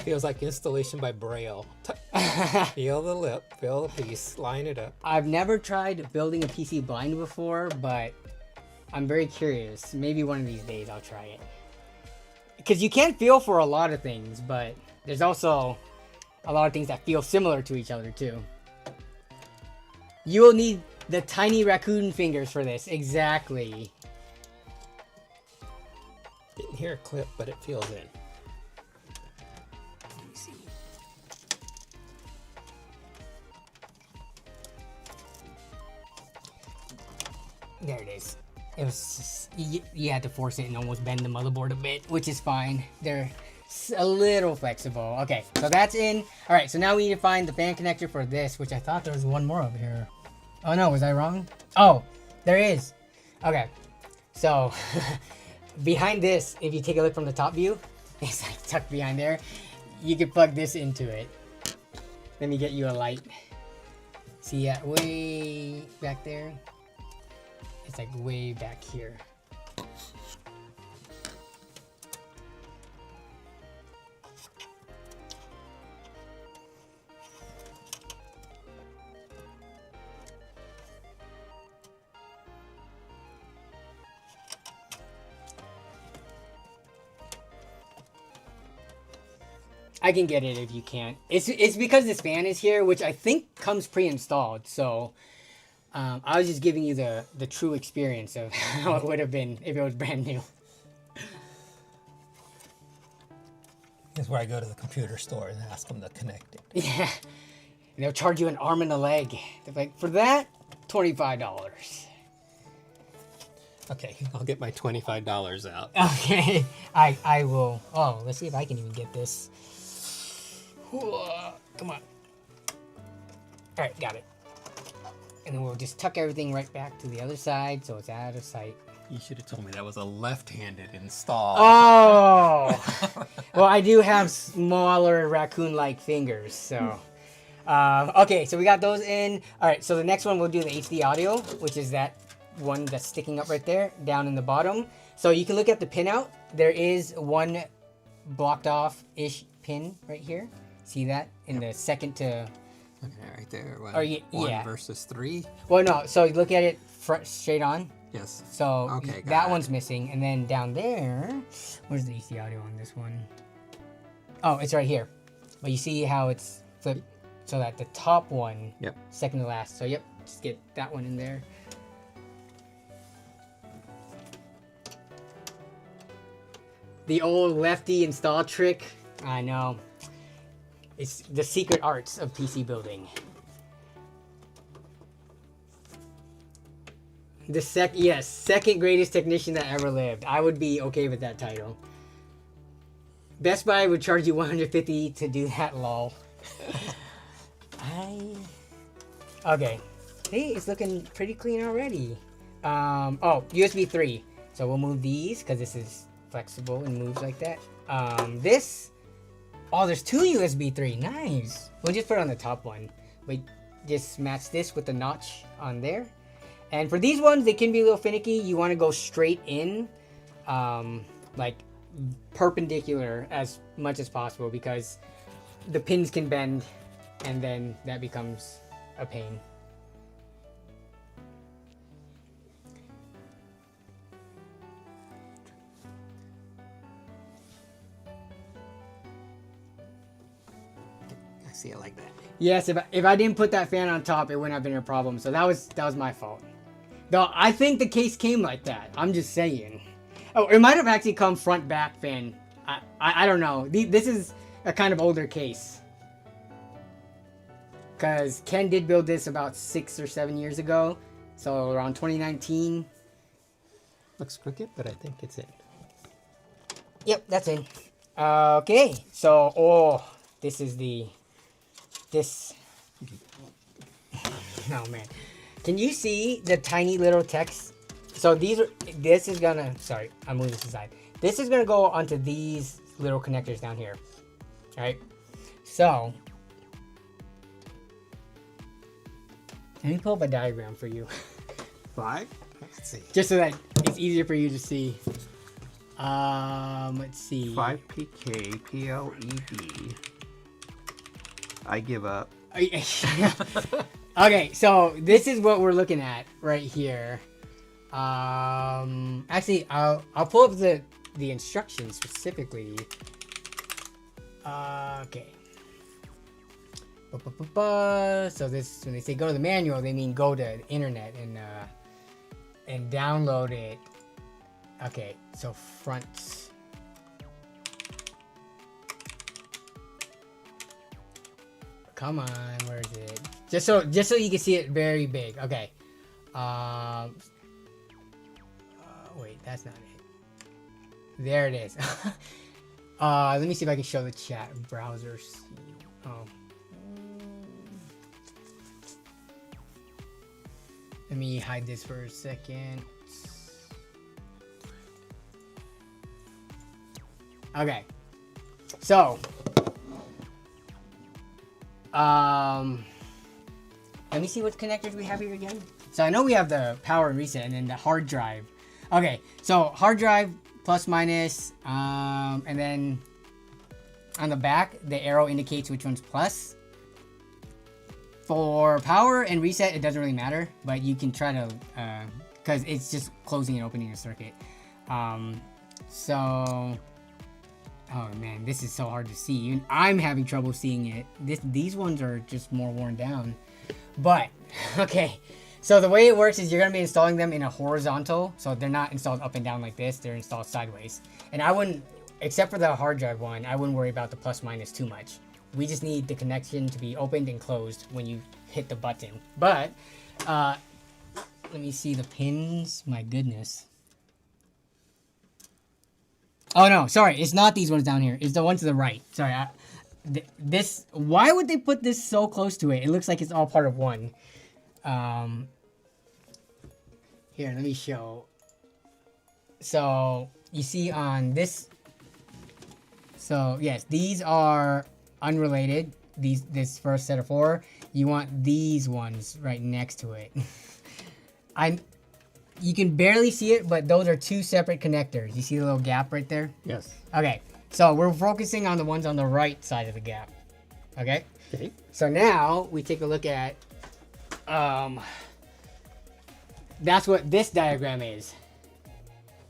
Feels like installation by Braille. Feel the lip, feel the piece, line it up. I've never tried building a PC blind before, but I'm very curious. Maybe one of these days I'll try it. Because you can feel for a lot of things, but there's also a lot of things that feel similar to each other too. You will need the tiny raccoon fingers for this. Exactly. Didn't hear a clip, but it feels in. Let me see. There it is. It was just, you had to force it and almost bend the motherboard a bit, which is fine. They're a little flexible. Okay, so that's in. All right, so now we need to find the fan connector for this, which I thought there was one more over here. Oh no, was I wrong? Oh, there is. Okay, so behind this, if you take a look from the top view, it's like tucked behind there. You can plug this into it. Let me get you a light. See that way back there? It's like way back here. I can get it if you can't. It's because this fan is here, which I think comes pre-installed. So I was just giving you the true experience of how it would have been if it was brand new. This is where I go to the computer store and ask them to connect it. Yeah, and they'll charge you an arm and a leg. They're like, for that, $25. Okay, I'll get my $25 out. Okay, I will. Oh, let's see if I can even get this. Come on. All right, got it. And then we'll just tuck everything right back to the other side so it's out of sight. You should have told me that was a left-handed install. Oh! Well, I do have smaller raccoon-like fingers, so... okay, so we got those in. All right, so the next one we'll do the HD audio, which is that one that's sticking up right there, down in the bottom. So you can look at the pinout. There is one blocked off-ish pin right here. See that? In the second to... Okay, right there. One, yeah. versus 3. Well, no. So you look at it straight on. Yes. So okay, that one's missing, and then down there, where's the HD audio on this one? Oh, it's right here. But you see how it's flipped, so that the top one, yep, second to last. So yep, just get that one in there. The old lefty install trick. I know. It's the secret arts of PC building. The second greatest technician that ever lived. I would be okay with that title. Best Buy would charge you $150 to do that, lol. Okay. Hey, it's looking pretty clean already. Oh, USB 3. So we'll move these because this is flexible and moves like that. This. Oh, there's 2 USB 3. Nice. We'll just put it on the top one. We just match this with the notch on there. And for these ones, they can be a little finicky. You want to go straight in, like perpendicular as much as possible, because the pins can bend and then that becomes a pain. See it like that. Yes, if I didn't put that fan on top, it wouldn't have been a problem. So that was my fault. Though I think the case came like that. I'm just saying. Oh, it might have actually come front back fan. I don't know. This is a kind of older case. Because Ken did build this about 6 or 7 years ago. So around 2019. Looks crooked, but I think it's in. Yep, that's in. Okay, so this is this. Oh man, can you see the tiny little text? So this is gonna, sorry, I'm moving this aside. This is gonna go onto these little connectors down here. All right, so Let me pull up a diagram for you. 5? Let's see. Just so that it's easier for you to see. Let's see. 5PK PLED. I give up. Okay, so this is what we're looking at right here. Actually, I'll pull up the instructions specifically. Okay. So this, when they say go to the manual, they mean go to the internet and download it. Okay, so front. Come on, where is it? Just so you can see it very big. Okay. Wait, that's not it. There it is. Let me see if I can show the chat browsers. Oh. Let me hide this for a second. Okay. So, let me see what connectors we have here again. So I know we have the power and reset and then the hard drive. Okay, so hard drive plus minus, and then on the back, the arrow indicates which one's plus. For power and reset, it doesn't really matter, but you can try to, because it's just closing and opening a circuit. So, oh man, this is so hard to see. Even I'm having trouble seeing it. These ones are just more worn down. But, okay. So the way it works is you're going to be installing them in a horizontal. So they're not installed up and down like this. They're installed sideways. And I wouldn't, except for the hard drive one, I wouldn't worry about the plus minus too much. We just need the connection to be opened and closed when you hit the button. But, let me see the pins. My goodness. Oh no, sorry. It's not these ones down here. It's the one to the right. Sorry. This, why would they put this so close to it? It looks like it's all part of one. Here, let me show. So you see on this. So yes, these are unrelated. This first set of 4. You want these ones right next to it. You can barely see it, but those are 2 separate connectors. You see the little gap right there? Yes. Okay, so we're focusing on the ones on the right side of the gap. Okay? Okay. So now we take a look at, that's what this diagram is.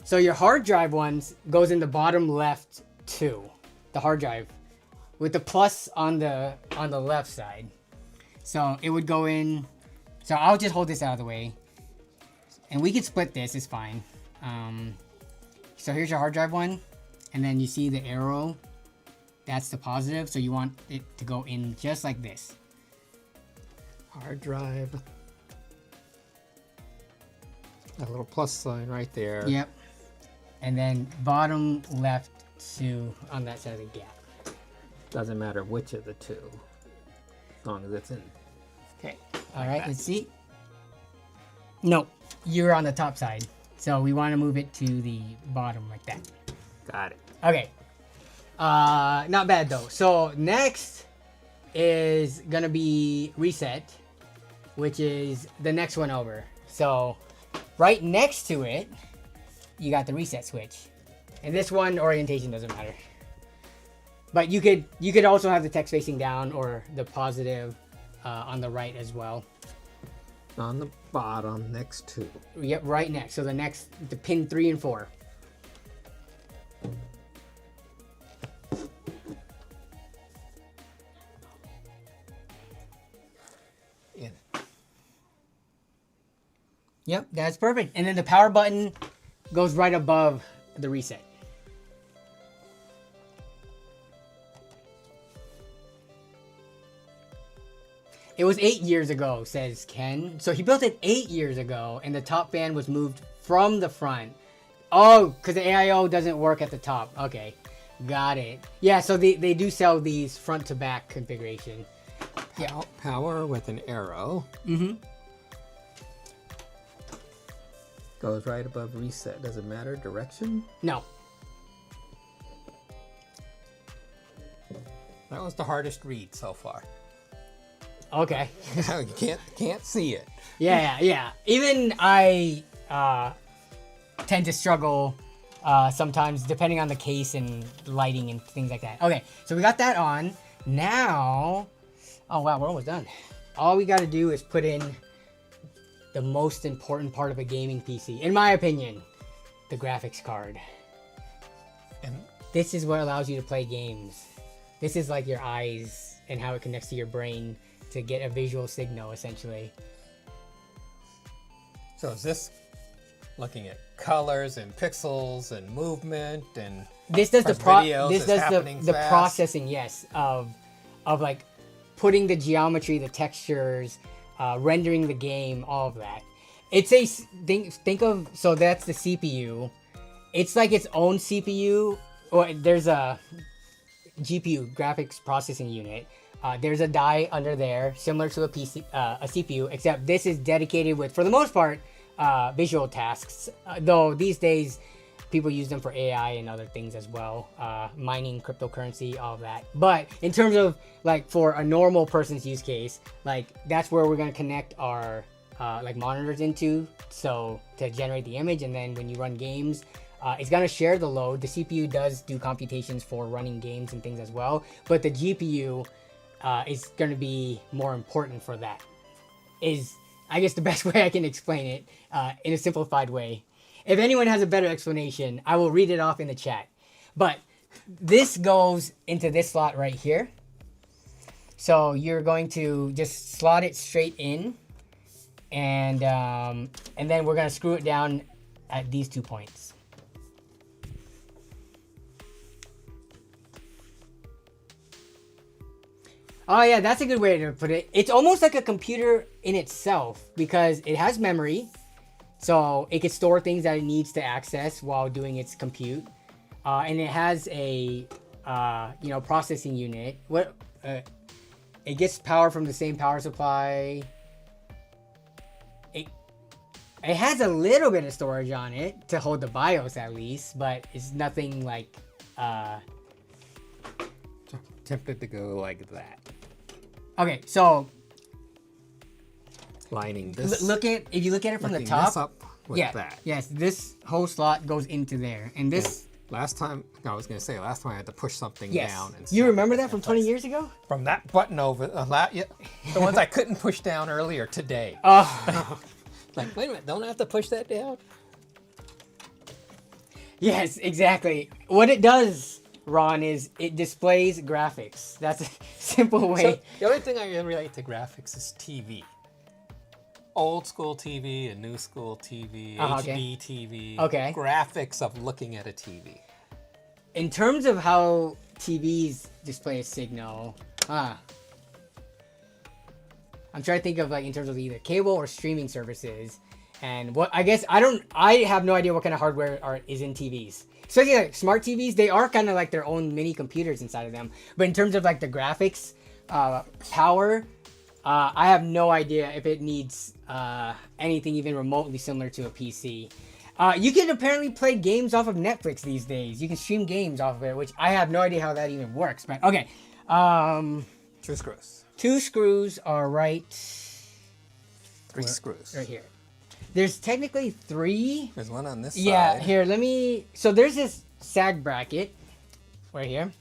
So your hard drive ones goes in the bottom left 2, the hard drive, with the plus on the left side. So it would go in, so I'll just hold this out of the way. And we can split this, it's fine. So here's your hard drive one. And then you see the arrow. That's the positive. So you want it to go in just like this. Hard drive. That little plus sign right there. Yep. And then bottom left 2 on that side of the gap. Doesn't matter which of the 2. As long as it's in. Okay. All right, let's see. No, you're on the top side. So we want to move it to the bottom like that. Got it. Okay. Not bad though. So next is gonna be reset, which is the next one over. So right next to it, you got the reset switch. And this one, orientation doesn't matter. But you could also have the text facing down or the positive on the right as well. On the bottom next to. Yep, right next. So the pin 3 and 4. In. Yep, that's perfect. And then the power button goes right above the reset. It was 8 years ago, says Ken. So he built it 8 years ago, and the top fan was moved from the front. Oh, because the AIO doesn't work at the top. Okay, got it. Yeah, so they do sell these front to back configuration. Yeah. Power with an arrow. Mm-hmm. Goes right above reset. Does it matter direction? No. That was the hardest read so far. Okay. You can't see it. Yeah. Even I tend to struggle sometimes depending on the case and lighting and things like that. Okay, so we got that on. Now, oh wow, we're almost done. All we got to do is put in the most important part of a gaming PC, in my opinion, the graphics card. And this is what allows you to play games. This is like your eyes and how it connects to your brain to get a visual signal, essentially. so is this looking at colors and pixels and movement and This does videos, this it's does happening the fast? processing, yes, of like putting the geometry, the textures, rendering the game, all of that. It's a think of, so that's the CPU. It's like its own CPU, or there's a GPU, graphics processing unit. There's a die under there, similar to a CPU, except this is dedicated with, for the most part, visual tasks. Though these days, people use them for AI and other things as well, mining, cryptocurrency, all of that. But in terms of like for a normal person's use case, like that's where we're gonna connect our like monitors into, so to generate the image, and then when you run games, it's gonna share the load. The CPU does do computations for running games and things as well, but the GPU is gonna be more important for that. Is, I guess, the best way I can explain it in a simplified way. If anyone has a better explanation, I will read it off in the chat. But this goes into this slot right here. So you're going to just slot it straight in, and then we're gonna screw it down at these 2 points. Oh yeah, that's a good way to put it. It's almost like a computer in itself because it has memory. So it can store things that it needs to access while doing its compute, and it has a processing unit. It gets power from the same power supply. It has a little bit of storage on it to hold the BIOS at least, but it's nothing like. Tempted to go like that. Okay, so. Lining this. If you look at it from the top. This up with that. Yes, this whole slot goes into there, and this. Last time I had to push something down. And you remember that from 20 years ago? From that button over the ones I couldn't push down earlier today. Oh. Like, wait a minute, don't I have to push that down? Yes, exactly. What it does, Ron, is it displays graphics. That's a simple way. So the only thing I can relate to graphics is TV. Old school TV and new school TV, HD TV. Okay. Graphics of looking at a TV. In terms of how TVs display a signal, I'm trying to think of like in terms of either cable or streaming services, and what I have no idea what kind of hardware is in TVs. Especially like smart TVs, they are kind of like their own mini computers inside of them. But in terms of like the graphics, power, I have no idea if it needs anything even remotely similar to a PC. You can apparently play games off of Netflix these days. You can stream games off of it, which I have no idea how that even works. But okay, 2 screws. 2 screws are right. 3 screws. Right here. There's technically 3. There's one on this side. Yeah, here, so there's this sag bracket right here.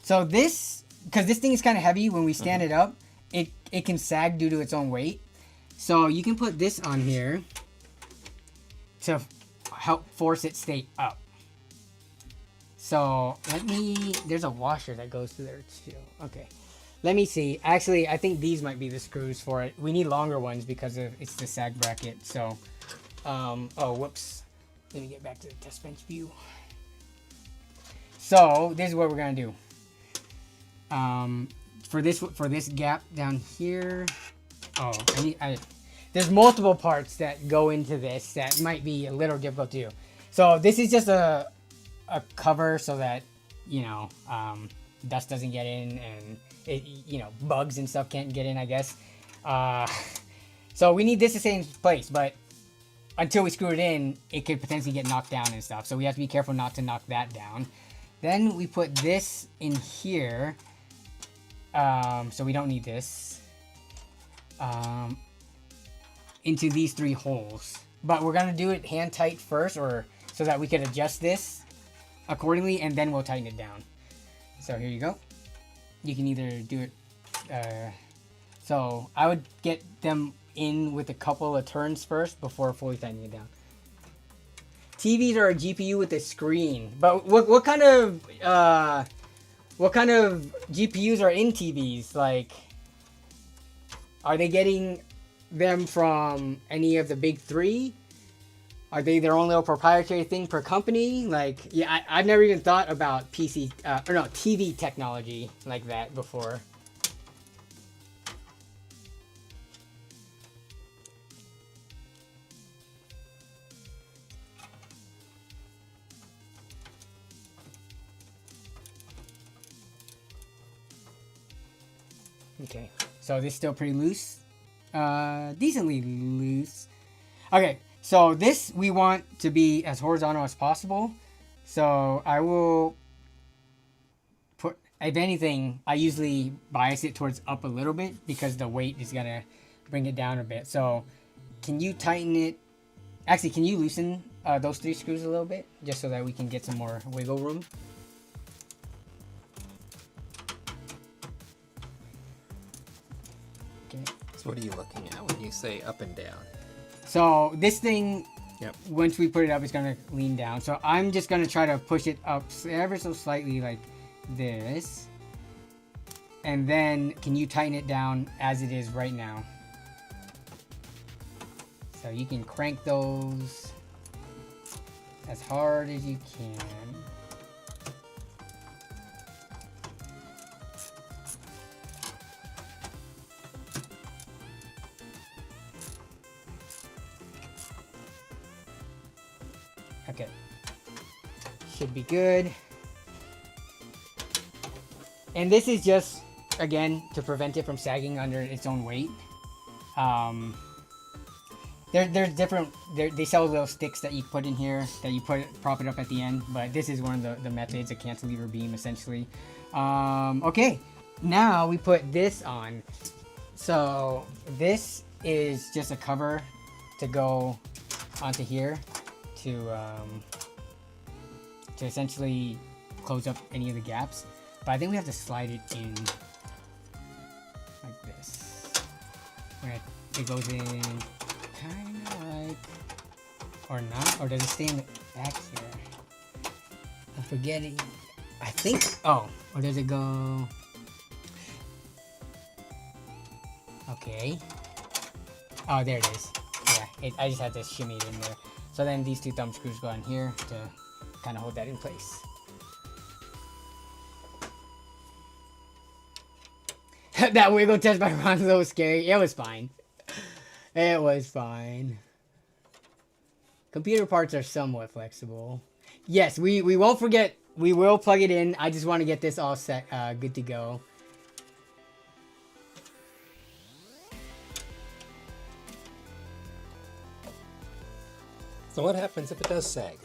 So this, because this thing is kind of heavy, when we stand it up, it can sag due to its own weight. So you can put this on here to help force it stay up. So there's a washer that goes through there too. Okay. Let me see. Actually, I think these might be the screws for it. We need longer ones because it's the sag bracket. So, oh, whoops. Let me get back to the test bench view. So this is what we're gonna do. For this gap down here. Oh, there's multiple parts that go into this that might be a little difficult to do. So this is just a cover so that dust doesn't get in and bugs and stuff can't get in, I guess. So we need this to stay in place, but until we screw it in, it could potentially get knocked down and stuff. So we have to be careful not to knock that down. Then we put this in here. So we don't need this. into these 3 holes. But we're gonna do it hand tight first, or so that we can adjust this accordingly, and then we'll tighten it down. So here you go. You can either do it. So I would get them in with a couple of turns first before fully tightening it down. TVs are a GPU with a screen, but what kind of GPUs are in TVs? Like, are they getting them from any of the big 3? Are they their own little proprietary thing per company? Like, yeah, I've never even thought about TV technology like that before. Okay, so this is still pretty loose. Decently loose. Okay, so this we want to be as horizontal as possible. So I will put, if anything, I usually bias it towards up a little bit because the weight is gonna bring it down a bit. So can you tighten it? Actually, can you loosen those 3 screws a little bit just so that we can get some more wiggle room? Okay. So what are you looking at when you say up and down? So this thing, Yep. once we put it up, it's going to lean down. So I'm just going to try to push it up ever so slightly like this. And then can you tighten it down as it is right now? So you can crank those as hard as you can. Okay, should be good. And this is just, again, to prevent it from sagging under its own weight. There's different, they sell little sticks that you put in here that you prop it up at the end, but this is one of the methods, a cantilever beam essentially. Okay, now we put this on. So this is just a cover to go onto here to essentially close up any of the gaps. But I think we have to slide it in like this. It goes in kind of like, or not, or does it stay in the back here? I'm forgetting. I think, oh, or does it go? Okay. Oh, there it is. Yeah, I just had to shimmy it in there. So then these 2 thumb screws go on here to kind of hold that in place. That wiggle test by Ron's a little scary. It was fine. It was fine. Computer parts are somewhat flexible. Yes, we won't forget. We will plug it in. I just want to get this all set, good to go. So what happens if it does sag?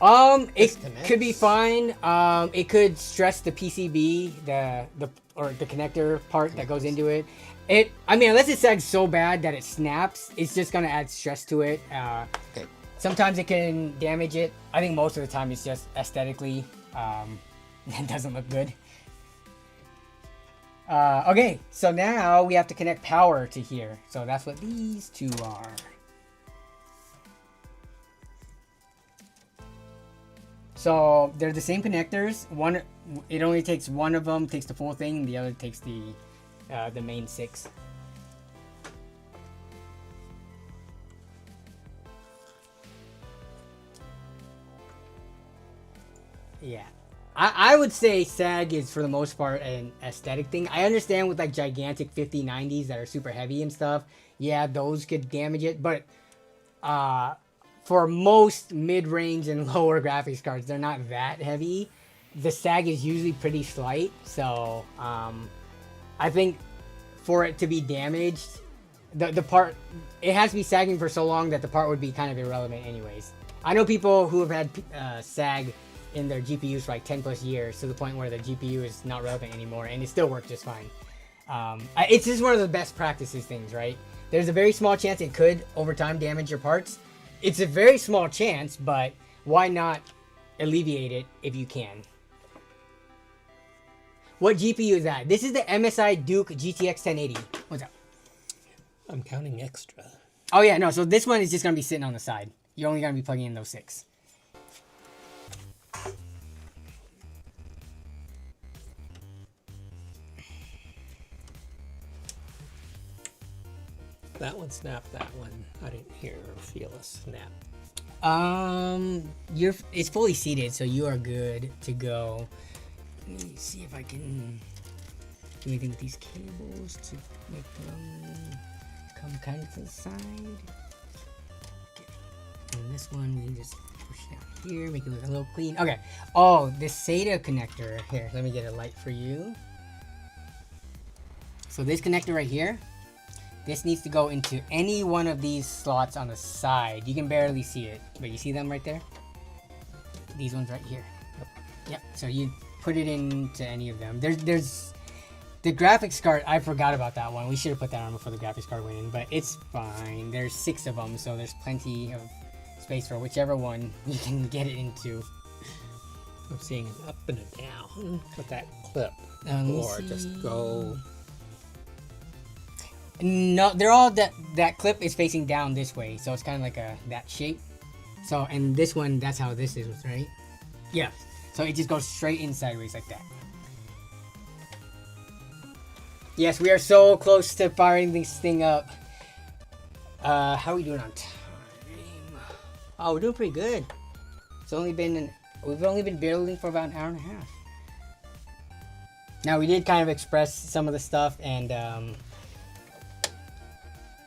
It could be fine. It could stress the PCB, the connector part that goes into it. I mean, unless it sags so bad that it snaps, it's just gonna add stress to it. Okay. Sometimes it can damage it. I think most of the time it's just aesthetically, it doesn't look good. Okay, so now we have to connect power to here. So that's what these 2 are. So they're the same connectors. One, it only takes one of them takes the full thing, and the other takes the main 6. Yeah, I would say sag is for the most part an aesthetic thing. I understand with like gigantic 5090s that are super heavy and stuff. Yeah, those could damage it, but for most mid-range and lower graphics cards, they're not that heavy. The sag is usually pretty slight, so I think for it to be damaged, the part, it has to be sagging for so long that the part would be kind of irrelevant anyways. I know people who have had sag in their GPUs for like 10 plus years to the point where the GPU is not relevant anymore and it still works just fine. It's just one of the best practices things, right? There's a very small chance it could over time damage your parts. It's a very small chance, but why not alleviate it if you can? What GPU is that? This is the MSI Duke GTX 1080. What's up? I'm counting extra. Oh yeah, no, so this one is just gonna be sitting on the side. You're only gonna be plugging in those 6. That one snapped, that one I didn't hear or feel a snap. It's fully seated, so you are good to go. Let me see if I can do anything with these cables to make them come kind of to the side. Okay. And this one we can just push down here, make it look a little clean. Okay. Oh, this SATA connector. Here, let me get a light for you. So this connector right here, this needs to go into any one of these slots on the side. You can barely see it, but you see them right there? These ones right here. Yep. So you put it into any of them. There's the graphics card. I forgot about that one. We should have put that on before the graphics card went in, but it's fine. There's 6 of them, so there's plenty of space for whichever one you can get it into. I'm seeing an up and a down with that clip. Or just go. No, they're all that clip is facing down this way, so it's kind of like that shape. So, and this one, that's how this is, right? Yeah. So it just goes straight in sideways like that. Yes, we are so close to firing this thing up. How are we doing on time? Oh, we're doing pretty good. We've only been building for about an hour and a half. Now we did kind of express some of the stuff and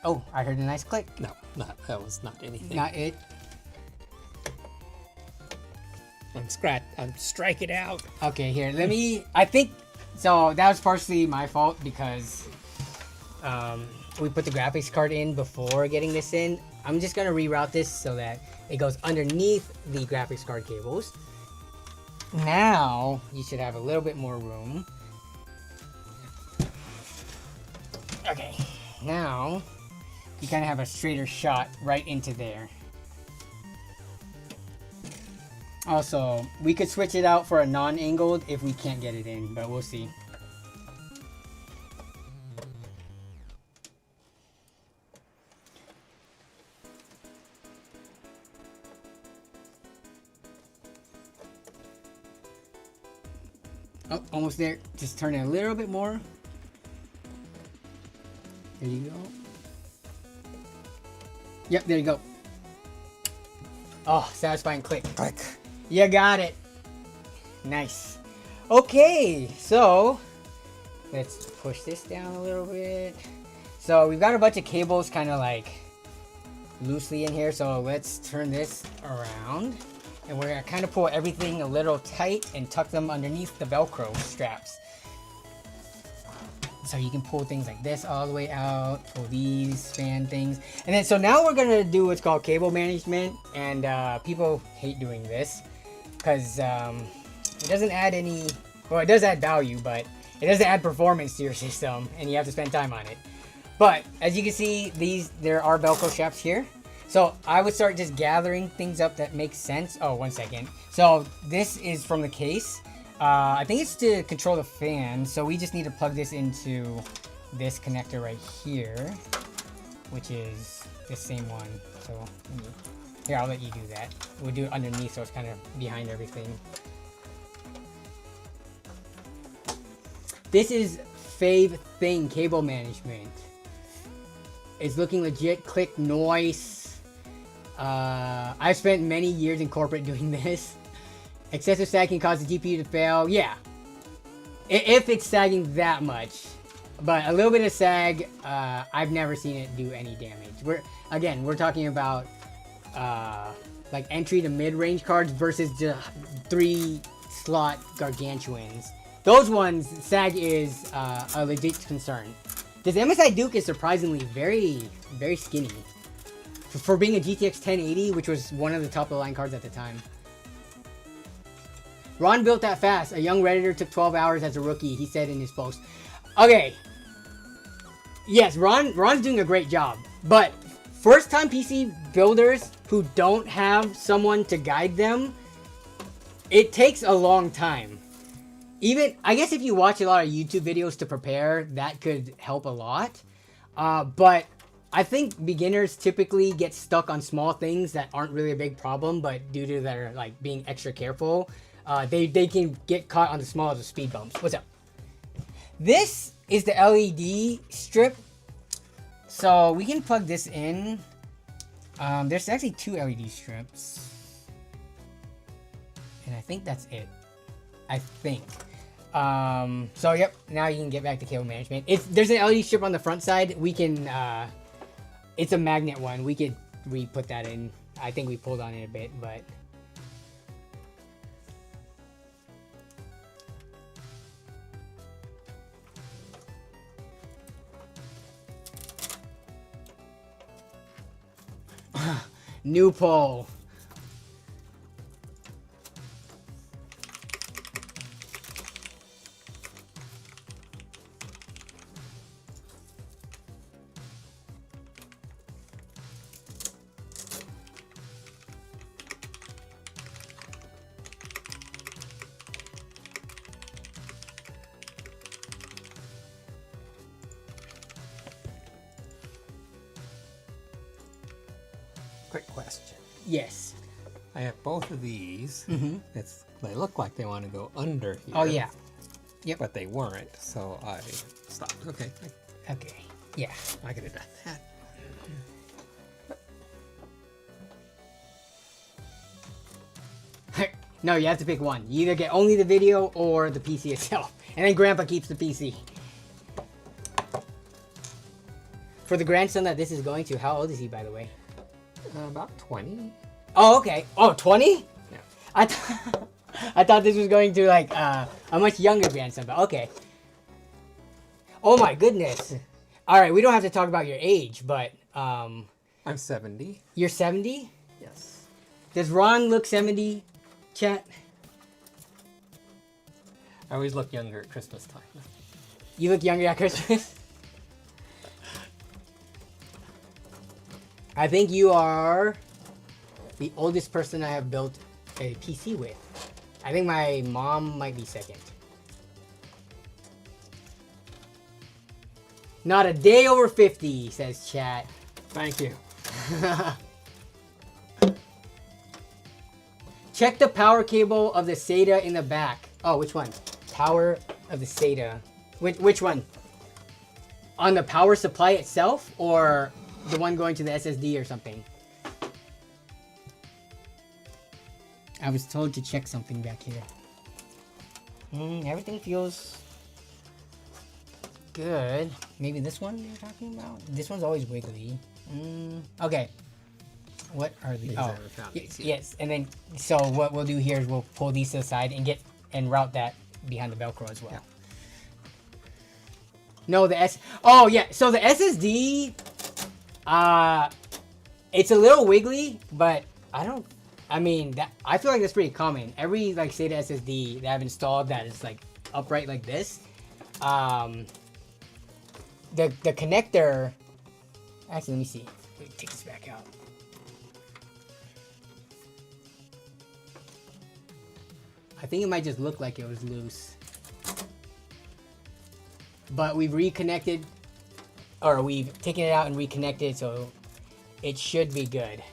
oh, I heard a nice click. No, that was not anything. Not it. I'm strike it out. Okay, here, I think, so that was partially my fault because we put the graphics card in before getting this in. I'm just gonna reroute this so that it goes underneath the graphics card cables. Now, you should have a little bit more room. Okay, now, you kind of have a straighter shot right into there. Also, we could switch it out for a non-angled if we can't get it in, but we'll see. Oh, almost there. Just turn it a little bit more. There you go. Yep, there you go. Oh, satisfying click. Click. You got it. Nice. Okay, so let's push this down a little bit. So we've got a bunch of cables kind of like loosely in here. So let's turn this around. And we're gonna kind of pull everything a little tight and tuck them underneath the Velcro straps. So you can pull things like this all the way out, pull these fan things. And then, so now we're gonna do what's called cable management. And people hate doing this because it doesn't add any, well, it does add value, but it doesn't add performance to your system and you have to spend time on it. But as you can see, there are Velcro straps here. So I would start just gathering things up that make sense. Oh, 1 second. So this is from the case. I think it's to control the fan. So we just need to plug this into this connector right here, which is the same one. So here, I'll let you do that. We'll do it underneath so it's kind of behind everything. This is Fave Thing cable management. It's looking legit. Click noise. I've spent many years in corporate doing this. Excessive sag can cause the GPU to fail. Yeah. If it's sagging that much. But a little bit of sag, I've never seen it do any damage. We're talking about like entry to mid-range cards versus the 3-slot gargantuans. Those ones, sag is a legit concern. This MSI Duke is surprisingly very, very skinny. For being a GTX 1080, which was one of the top-of-the-line cards at the time. Ron built that fast. A young Redditor took 12 hours as a rookie, he said in his post. Okay, Yes, Ron's doing a great job. But first-time PC builders who don't have someone to guide them, it takes a long time. Even, I guess if you watch a lot of YouTube videos to prepare, that could help a lot. But I think beginners typically get stuck on small things that aren't really a big problem, but due to their like being extra careful, they can get caught on the smallest of speed bumps. What's up? This is the LED strip. So we can plug this in. There's actually 2 LED strips. And I think that's it. I think. So yep, now you can get back to cable management. There's an LED strip on the front side. We can, it's a magnet one. We could re-put that in. I think we pulled on it a bit, but. New pole. Quick question. Yes. I have both of these. Mm-hmm. They look like they want to go under here. Oh yeah. Yep. But they weren't, so I stopped. Okay. Okay. Yeah. I could have done that. No, you have to pick one. You either get only the video or the PC itself. And then Grandpa keeps the PC. For the grandson that this is going to, how old is he, by the way? About 20. Oh, okay. Oh, 20? Yeah. I thought this was going to, like, a much younger grandson, but okay. Oh, my goodness. All right, we don't have to talk about your age, but... I'm 70. You're 70? Yes. Does Ron look 70, chat? I always look younger at Christmas time. You look younger at Christmas? I think you are the oldest person I have built a PC with. I think my mom might be second. Not a day over 50, says chat. Thank you. Check the power cable of the SATA in the back. Oh, which one? Power of the SATA. Which one? On the power supply itself, or the one going to the SSD or something? I was told to check something back here. Everything feels good. Maybe this one you're talking about? This one's always wiggly. Okay. What are these? Oh, yes. And then, so what we'll do here is we'll pull these to the side and route that behind the Velcro as well. Yeah. No, oh yeah. So the SSD, it's a little wiggly, but I feel like that's pretty common. Every like SATA SSD that I've installed that is like upright like this, the connector. Actually, let me see. Let me take this back out. I think it might just look like it was loose, but we've reconnected, or we've taken it out and reconnected, so it should be good.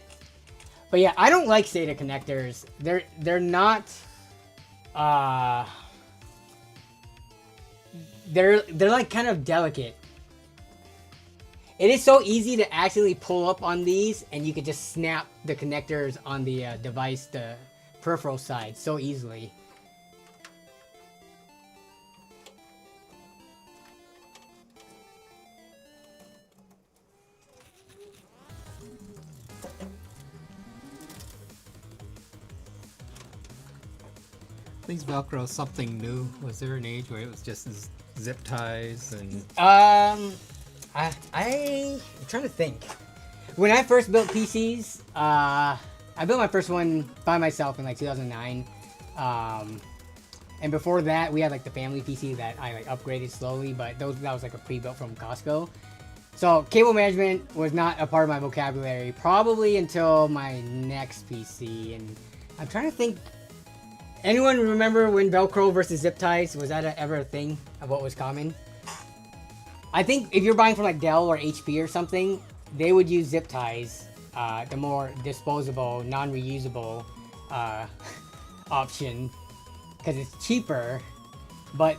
But yeah, I don't like SATA connectors. They're not. They're like kind of delicate. It is so easy to accidentally pull up on these, and you could just snap the connectors on the device, the peripheral side, so easily. These Velcro something new. Was there an age where it was just zip ties and? I'm trying to think. When I first built PCs, I built my first one by myself in like 2009. And before that, we had like the family PC that I like upgraded slowly, but that was like a pre-built from Costco. So cable management was not a part of my vocabulary probably until my next PC, and I'm trying to think. Anyone remember when Velcro versus zip ties, was that ever a thing of what was common? I think if you're buying from like Dell or HP or something, they would use zip ties, the more disposable, non-reusable option, because it's cheaper. But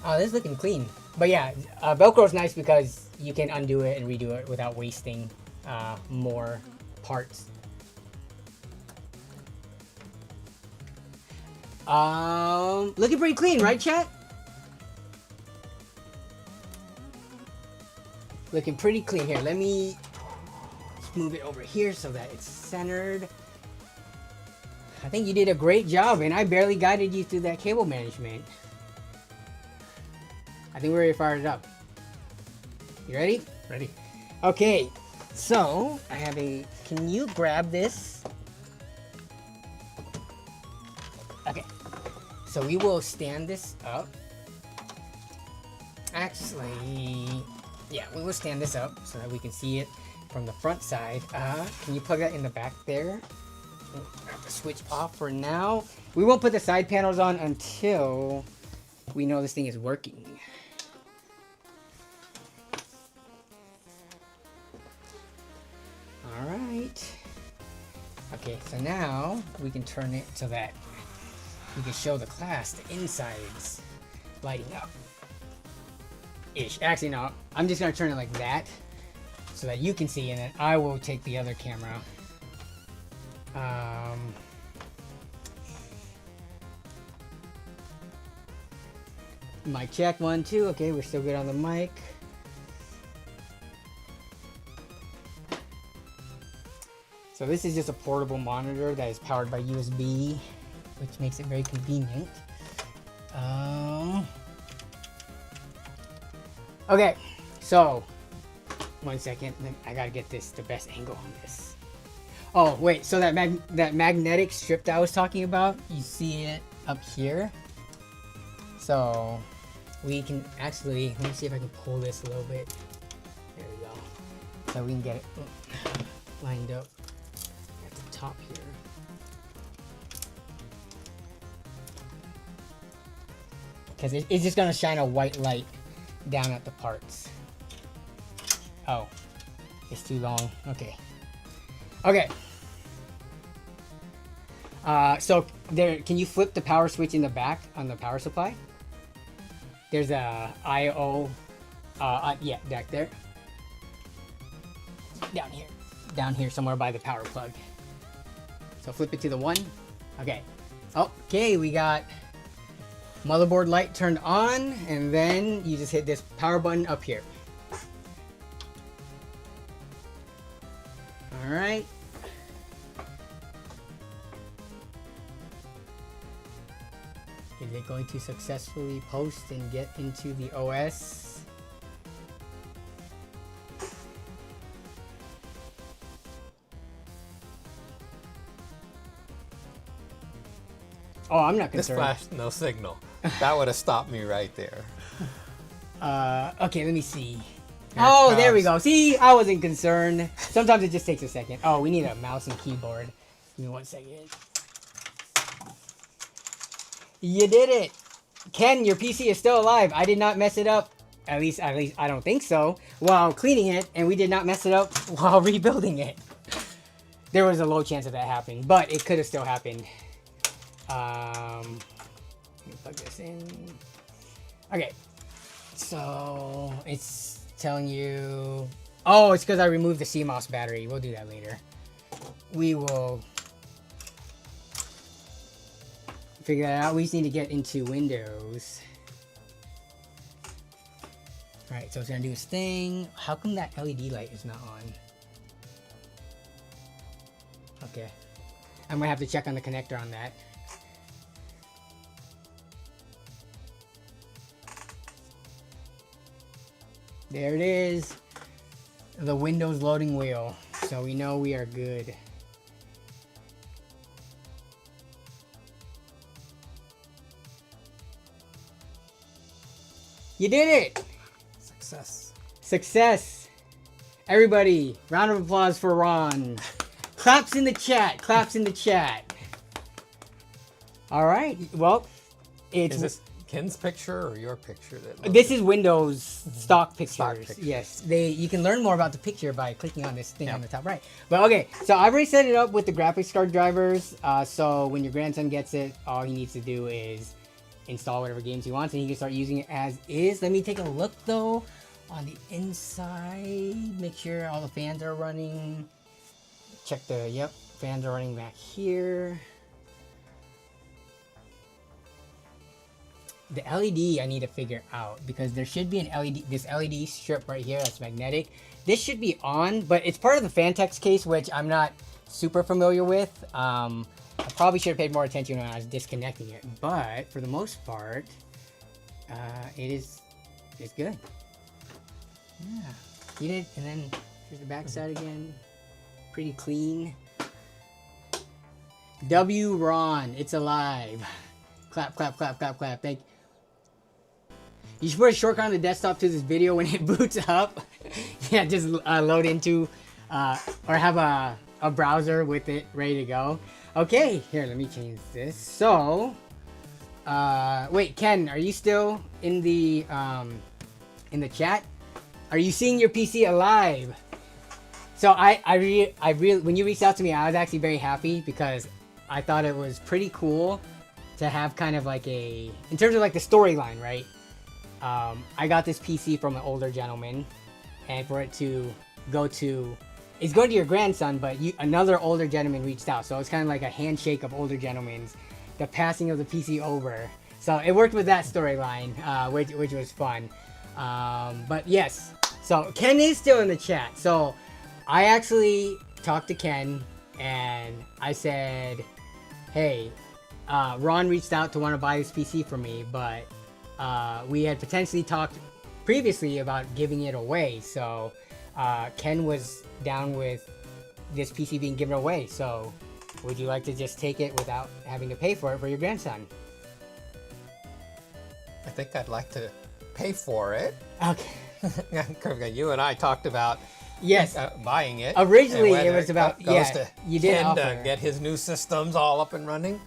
oh, this is looking clean. But yeah, Velcro is nice because you can undo it and redo it without wasting more parts. Looking pretty clean, right, chat? Looking pretty clean. Here, let me move it over here so that it's centered. I think you did a great job, and I barely guided you through that cable management. I think we're ready to fire it up. You ready? Ready. Okay, so I have a, can you grab this? Okay, so we will stand this up. Actually, yeah, we will stand this up so that we can see it from the front side. Can you plug that in the back there? I have to switch off for now. We won't put the side panels on until we know this thing is working. Alright. Okay, so now we can turn it so that we can show the class the insides lighting up. Ish. Actually, no. I'm just going to turn it like that so that you can see, and then I will take the other camera. Mic check, 1, 2. Okay, we're still good on the mic. So this is just a portable monitor that is powered by USB, which makes it very convenient. Okay, so 1 second. I gotta get this the best angle on this. Oh wait, so that magnetic strip that I was talking about, you see it up here. So we can actually, let me see if I can pull this a little bit. There we go. So we can get it lined up at the top here. Because it's just gonna shine a white light down at the parts. Oh, it's too long. Okay. Okay. So there, can you flip the power switch in the back on the power supply? There's a I/O, yeah, back there. Down here somewhere by the power plug. So flip it to the 1. Okay. Okay, we got motherboard light turned on, and then you just hit this power button up here. All right. Is it going to successfully post and get into the OS? Oh, I'm not concerned. This flashed no signal. That would have stopped me right there. Okay, let me see. Oh, there we go. See, I wasn't concerned. Sometimes it just takes a second. Oh, we need a mouse and keyboard. Give me 1 second. You did it. Ken, your PC is still alive. I did not mess it up. At least I don't think so. While cleaning it, and we did not mess it up while rebuilding it. There was a low chance of that happening, but it could have still happened. Let me plug this in. Okay. So it's telling you. Oh, it's because I removed the CMOS battery. We'll do that later. We will figure that out. We just need to get into Windows. Alright, so it's gonna do its thing. How come that LED light is not on? Okay. I'm gonna have to check on the connector on that. There it is. The Windows loading wheel. So we know we are good. You did it! Success. Success. Everybody, round of applause for Ron. Claps in the chat. Claps in the chat. All right. Well, Is this Ken's picture or your picture? This is Windows stock pictures. Stock pictures. Yes, you can learn more about the picture by clicking on this thing on the top right. But okay, so I've already set it up with the graphics card drivers. So when your grandson gets it, all he needs to do is install whatever games he wants, and he can start using it as is. Let me take a look though on the inside. Make sure all the fans are running. Check the fans are running back here. The LED I need to figure out because there should be an LED, this LED strip right here that's magnetic. This should be on, but it's part of the Fantex case, which I'm not super familiar with. I probably should have paid more attention when I was disconnecting it, but for the most part, it's good. Yeah, heat it, and then here's the back side again. Pretty clean. W Ron, it's alive. Clap, clap, clap, clap, clap. Thank you. You should put a shortcut on the desktop to this video when it boots up. Yeah, just load into or have a browser with it ready to go. Okay, here, let me change this. So, wait, Ken, are you still in the chat? Are you seeing your PC alive? So I really, when you reached out to me, I was actually very happy because I thought it was pretty cool to have kind of like in terms of like the storyline, right? I got this PC from an older gentleman, and for it to go to, it's going to your grandson, but another older gentleman reached out, so it's kind of like a handshake of older gentlemen's, the passing of the PC over. So it worked with that storyline, which was fun. But yes, so Ken is still in the chat. So I actually talked to Ken, and I said, hey, Ron reached out to want to buy this PC for me, but we had potentially talked previously about giving it away. So Ken was down with this PC being given away. So would you like to just take it without having to pay for it for your grandson? I think I'd like to pay for it. Okay. You and I talked about buying it. Originally, it was about you did offer. Get his new systems all up and running.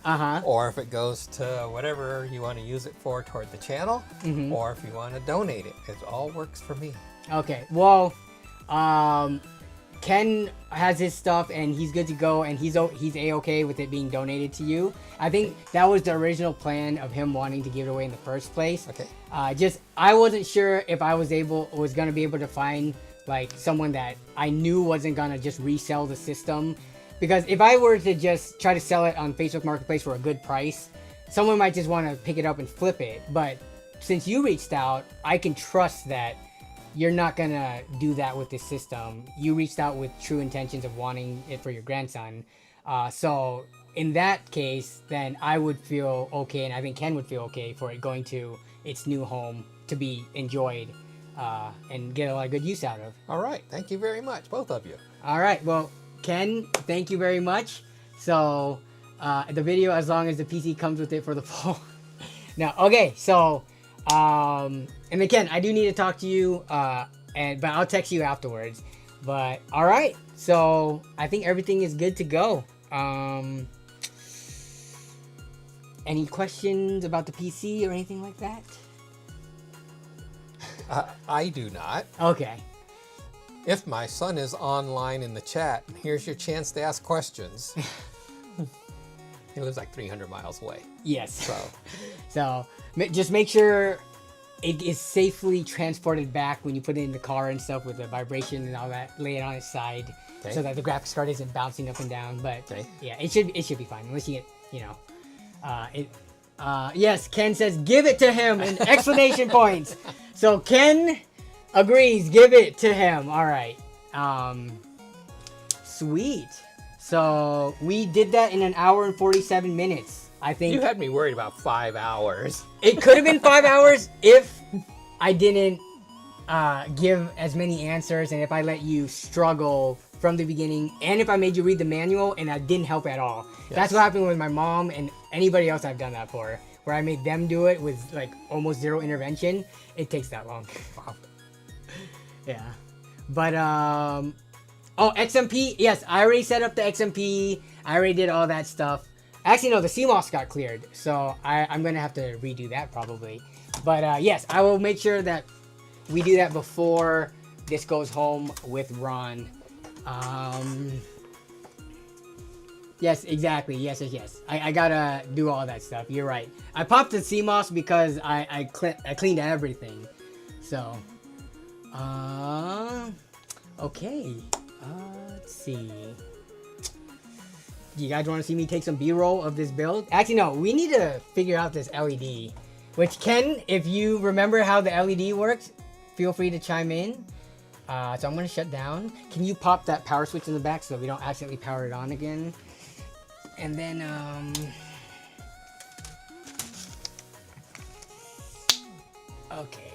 Or if it goes to whatever you want to use it for toward the channel, or if you want to donate it. It all works for me. Okay. Well, Ken has his stuff and he's good to go, and he's a-okay with it being donated to you. I think that was the original plan of him wanting to give it away in the first place. Okay. I wasn't sure if I was going to be able to find like someone that I knew wasn't gonna just resell the system, because if I were to just try to sell it on Facebook Marketplace for a good price, someone might just want to pick it up and flip it. But since you reached out, I can trust that you're not gonna do that with this system. You reached out with true intentions of wanting it for your grandson. So in that case, then I would feel okay, and I think Ken would feel okay for it going to its new home to be enjoyed. And get a lot of good use out of. All right. Thank you very much, both of you. All right. Well, Ken, thank you very much. So, the video, as long as the PC comes with it for the fall. Now, okay. So, and then Ken, I do need to talk to you, but I'll text you afterwards. But, all right. So, I think everything is good to go. Any questions about the PC or anything like that? I do not. Okay. If my son is online in the chat, here's your chance to ask questions. He lives like 300 miles away. Yes. So just make sure it is safely transported back when you put it in the car and stuff, with the vibration and all that. Lay it on its side so that the graphics card isn't bouncing up and down. But yeah, it should be fine unless you get, yes, Ken says give it to him in exclamation points. So Ken agrees, give it to him. All right. Sweet. So we did that in 1 hour and 47 minutes. I think you had me worried about 5 hours. It could have been 5 hours if I didn't give as many answers, and if I let you struggle from the beginning, and if I made you read the manual and I didn't help at all. Yes. That's what happened with my mom and anybody else I've done that for, where I made them do it with like almost zero intervention. It takes that long. Wow. Yeah. But oh, XMP. Yes, I already set up the XMP. I already did all that stuff. Actually, no, the CMOS got cleared, so I'm gonna have to redo that probably. But yes, I will make sure that we do that before this goes home with Ron. Yes, exactly. Yes. I gotta do all that stuff. You're right. I popped the CMOS because I cleaned everything. So, okay. Let's see. You guys want to see me take some B-roll of this build? Actually, no. We need to figure out this LED. Which, Ken, if you remember how the LED works, feel free to chime in. So I'm going to shut down. Can you pop that power switch in the back so we don't accidentally power it on again? And then, okay.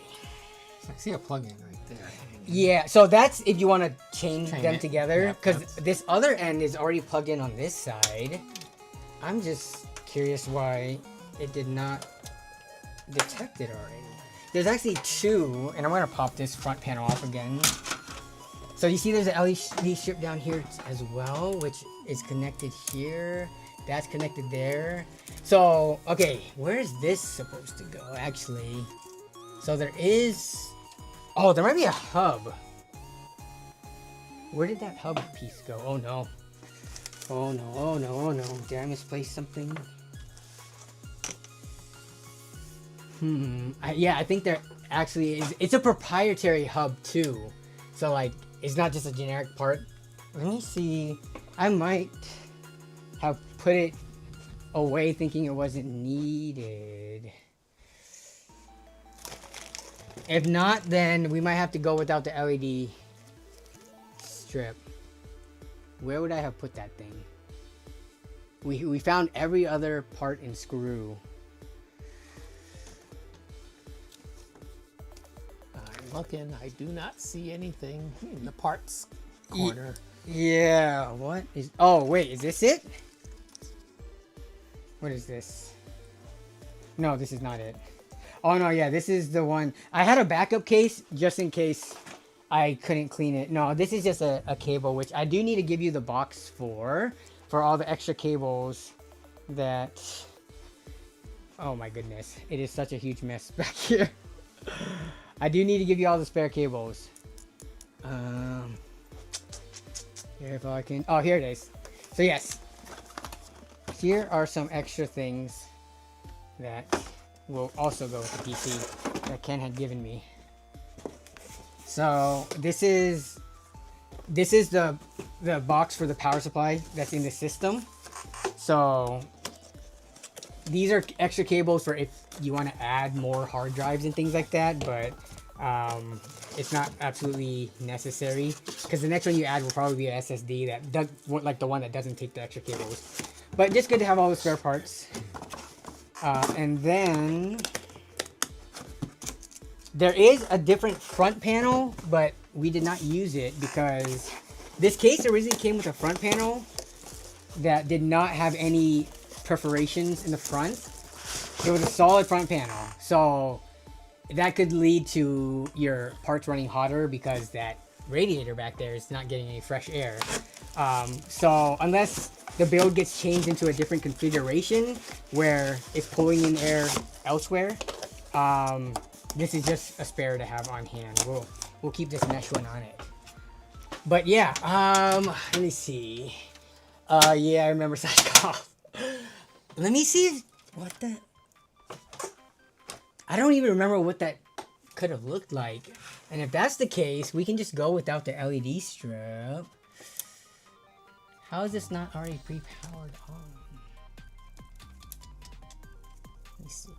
I see a plug-in right there. Yeah, so that's if you want to chain them together. Because Yep. this other end is already plugged in on this side. I'm just curious why it did not detect it already. There's actually two, and I'm going to pop this front panel off again. So you see there's an LED strip down here as well, which is connected here. That's connected there. So, okay, where is this supposed to go, actually? So there is... Oh, there might be a hub. Where did that hub piece go? Oh, no. Oh, no, oh, no, oh, no. Did I misplace something? Yeah, I think there actually is. It's a proprietary hub, too. So, like, it's not just a generic part. Let me see. I might have put it away thinking it wasn't needed. If not, then we might have to go without the LED strip. Where would I have put that thing? We found every other part in screw. I'm looking. I do not see anything in the parts corner. Yeah, what is... Oh, wait, is this it? What is this? No, this is not it. Oh, no, yeah, this is the one. I had a backup case just in case I couldn't clean it. No, this is just a cable, which I do need to give you the box for all the extra cables that... Oh, my goodness. It is such a huge mess back here. I do need to give you all the spare cables. Here, if I can... Oh, here it is. So, yes. Here are some extra things that will also go with the PC that Ken had given me. So, this is the box for the power supply that's in the system. So, these are extra cables for if you want to add more hard drives and things like that, but it's not absolutely necessary because the next one you add will probably be an SSD that does, like the one that doesn't take the extra cables. But just good to have all the spare parts. And then there is a different front panel, but we did not use it because this case originally came with a front panel that did not have any perforations in the front. It was a solid front panel. So that could lead to your parts running hotter because that radiator back there is not getting any fresh air. So unless the build gets changed into a different configuration where it's pulling in air elsewhere, this is just a spare to have on hand. We'll keep this mesh one on it. But yeah, let me see. Yeah, I remember Sashkov. Let me see if, what the... I don't even remember what that could have looked like. And if that's the case, we can just go without the LED strip. How is this not already pre-powered on? Let me see.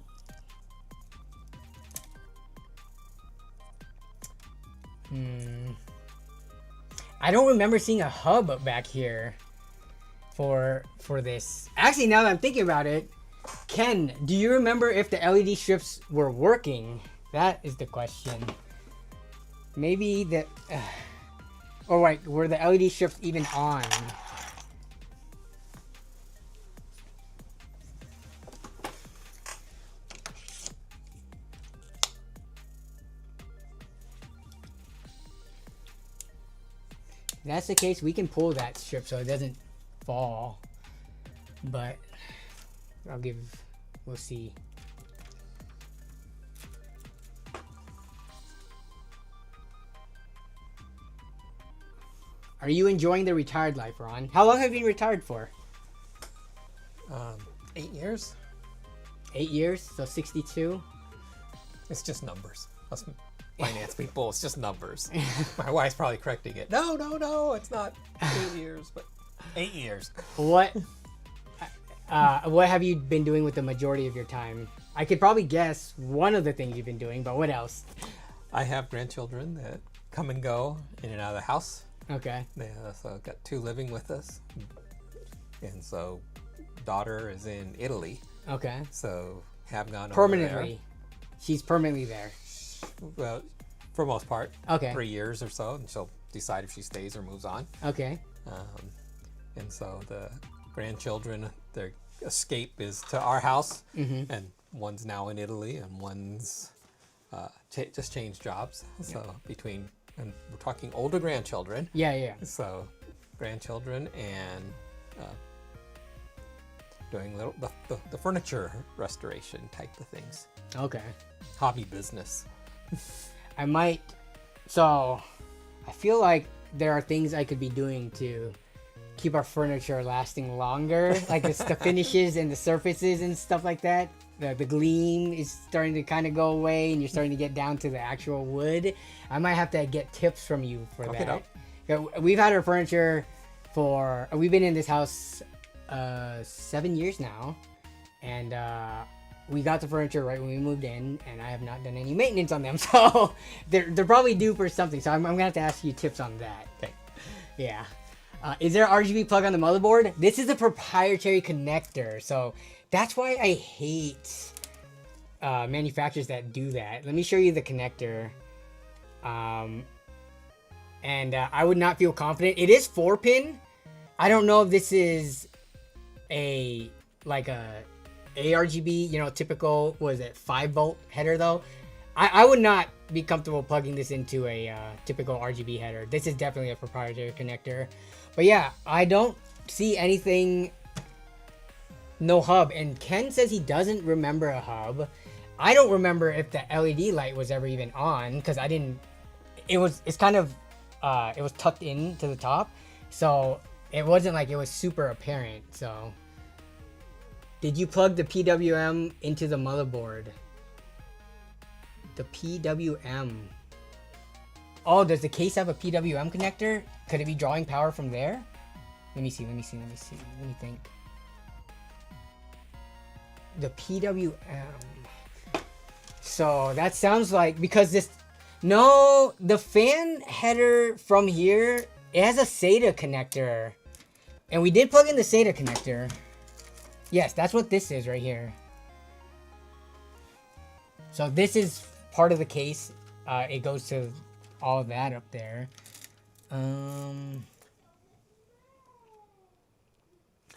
I don't remember seeing a hub back here for this. Actually, now that I'm thinking about it, Ken, do you remember if the LED strips were working? That is the question. Maybe the... oh, wait, were the LED strips even on? that's the case, we can pull that strip so it doesn't fall. But we'll see. Are you enjoying the retired life, Ron? How long have you been retired for? 8 years. 8 years, so 62. It's just numbers. Us finance people, it's just numbers. My wife's probably correcting it. No, it's not 8 years, but 8 years. What have you been doing with the majority of your time? I could probably guess one of the things you've been doing, but what else? I have grandchildren that come and go in and out of the house. Okay. Yeah, so I've got 2 living with us. And so daughter is in Italy. Okay. So have gone permanently. over there. She's permanently there. Well, for most part. Okay. 3 years or so, and she'll decide if she stays or moves on. Okay. And so the grandchildren, their escape is to our house, and one's now in Italy, and one's just changed jobs. So and we're talking older grandchildren. Yeah. So grandchildren and doing the furniture restoration type of things. Okay. Hobby business. So I feel like there are things I could be doing to keep our furniture lasting longer, like the finishes and the surfaces and stuff like that. The gleam is starting to kind of go away, and you're starting to get down to the actual wood. I might have to get tips from you for that. Yeah, we've had our furniture we've been in this house 7 years now, and we got the furniture right when we moved in, and I have not done any maintenance on them, so they're probably due for something. So I'm gonna have to ask you tips on that. Okay. Yeah. Is there an RGB plug on the motherboard? This is a proprietary connector, so that's why I hate manufacturers that do that. Let me show you the connector. I would not feel confident. It is 4-pin. I don't know if this is a ARGB, typical, 5-volt header though. I would not be comfortable plugging this into a typical RGB header. This is definitely a proprietary connector. But yeah, I don't see anything, no hub. And Ken says he doesn't remember a hub. I don't remember if the LED light was ever even on, because it was tucked in to the top. So it wasn't like it was super apparent. So did you plug the PWM into the motherboard? The PWM. Oh, does the case have a PWM connector? Could it be drawing power from there? Let me see. Let me think. The PWM. So that sounds like, because the fan header from here, it has a SATA connector. And we did plug in the SATA connector. Yes, that's what this is right here. So this is part of the case. It goes to all of that up there.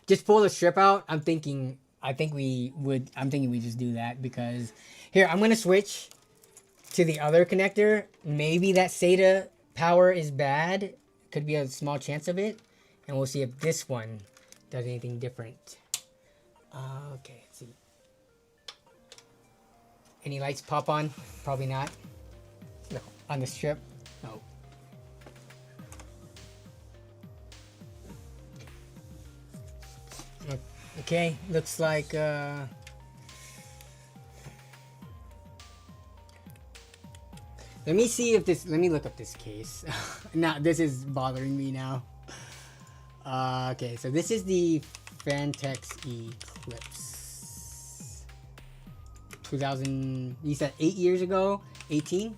Just pull the strip out. I'm thinking we just do that, because here, I'm going to switch to the other connector. Maybe that SATA power is bad. Could be a small chance of it. And we'll see if this one does anything different. Okay, let's see. Any lights pop on? Probably not. No. On the strip? No. Okay, looks like let me see if let me look up this case. Now, this is bothering me now. Okay, so this is the Fantex Eclipse. 2000, you said 8 years ago? 18?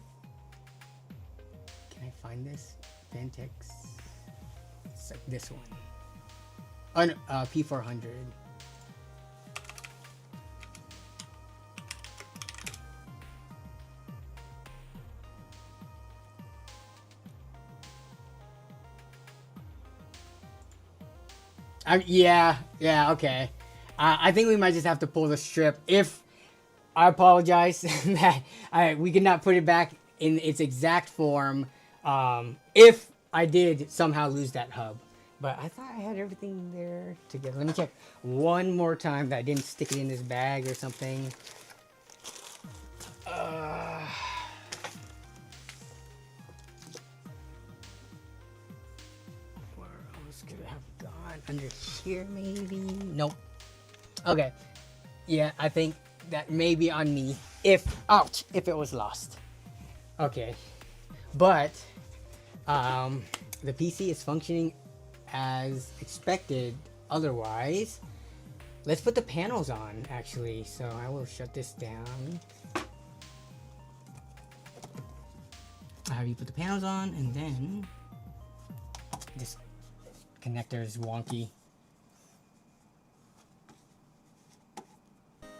Can I find this? Fantex. It's like this one. Oh no, P400. Yeah, okay. I think we might just have to pull the strip. I apologize that we could not put it back in its exact form. If I did somehow lose that hub. But I thought I had everything there together. Let me check one more time that I didn't stick it in this bag or something. Where else could it have gone? Under here, maybe? Nope. Okay. Yeah, I think that may be on me. If it was lost. Okay. But, the PC is functioning as expected otherwise. Let's put the panels on, actually. So I will shut this down. I'll have you put the panels on, and then this connector is wonky.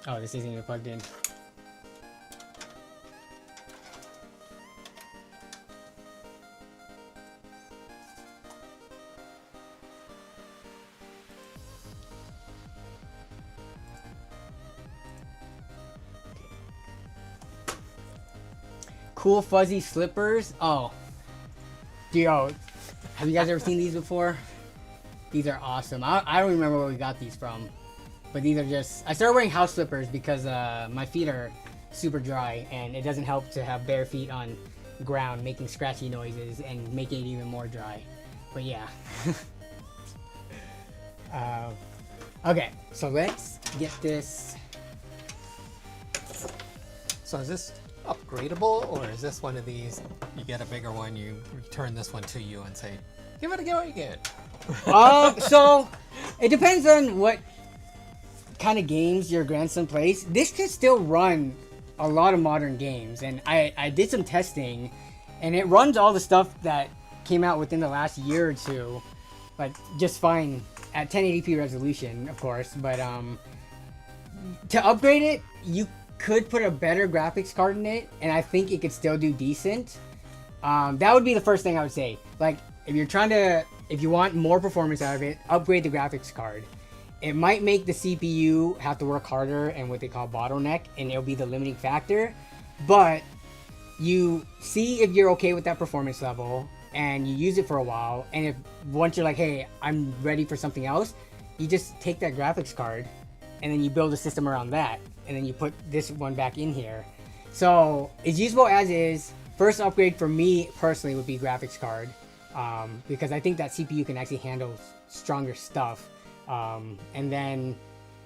Oh, this isn't even plugged in. Cool fuzzy slippers. Oh, yo, have you guys ever seen these before? These are awesome. I don't remember where we got these from, but these are just. I started wearing house slippers because my feet are super dry, and it doesn't help to have bare feet on ground making scratchy noises and making it even more dry. But yeah. Okay, so let's get this. So is this upgradable, or is this one of these, you get a bigger one, you return this one to you and say, give it a go again? So it depends on what kind of games your grandson plays. This can still run a lot of modern games, and I did some testing, and it runs all the stuff that came out within the last year or two, like just fine at 1080p resolution, of course. But to upgrade it, you could put a better graphics card in it, and I think it could still do decent. That would be the first thing I would say. Like, if you want more performance out of it, upgrade the graphics card. It might make the CPU have to work harder and what they call bottleneck, and it'll be the limiting factor. But you see if you're okay with that performance level, and you use it for a while, and if once you're like, hey, I'm ready for something else, you just take that graphics card, and then you build a system around that, and then you put this one back in here. So it's usable as is. First upgrade for me personally would be graphics card, because I think that CPU can actually handle stronger stuff. And then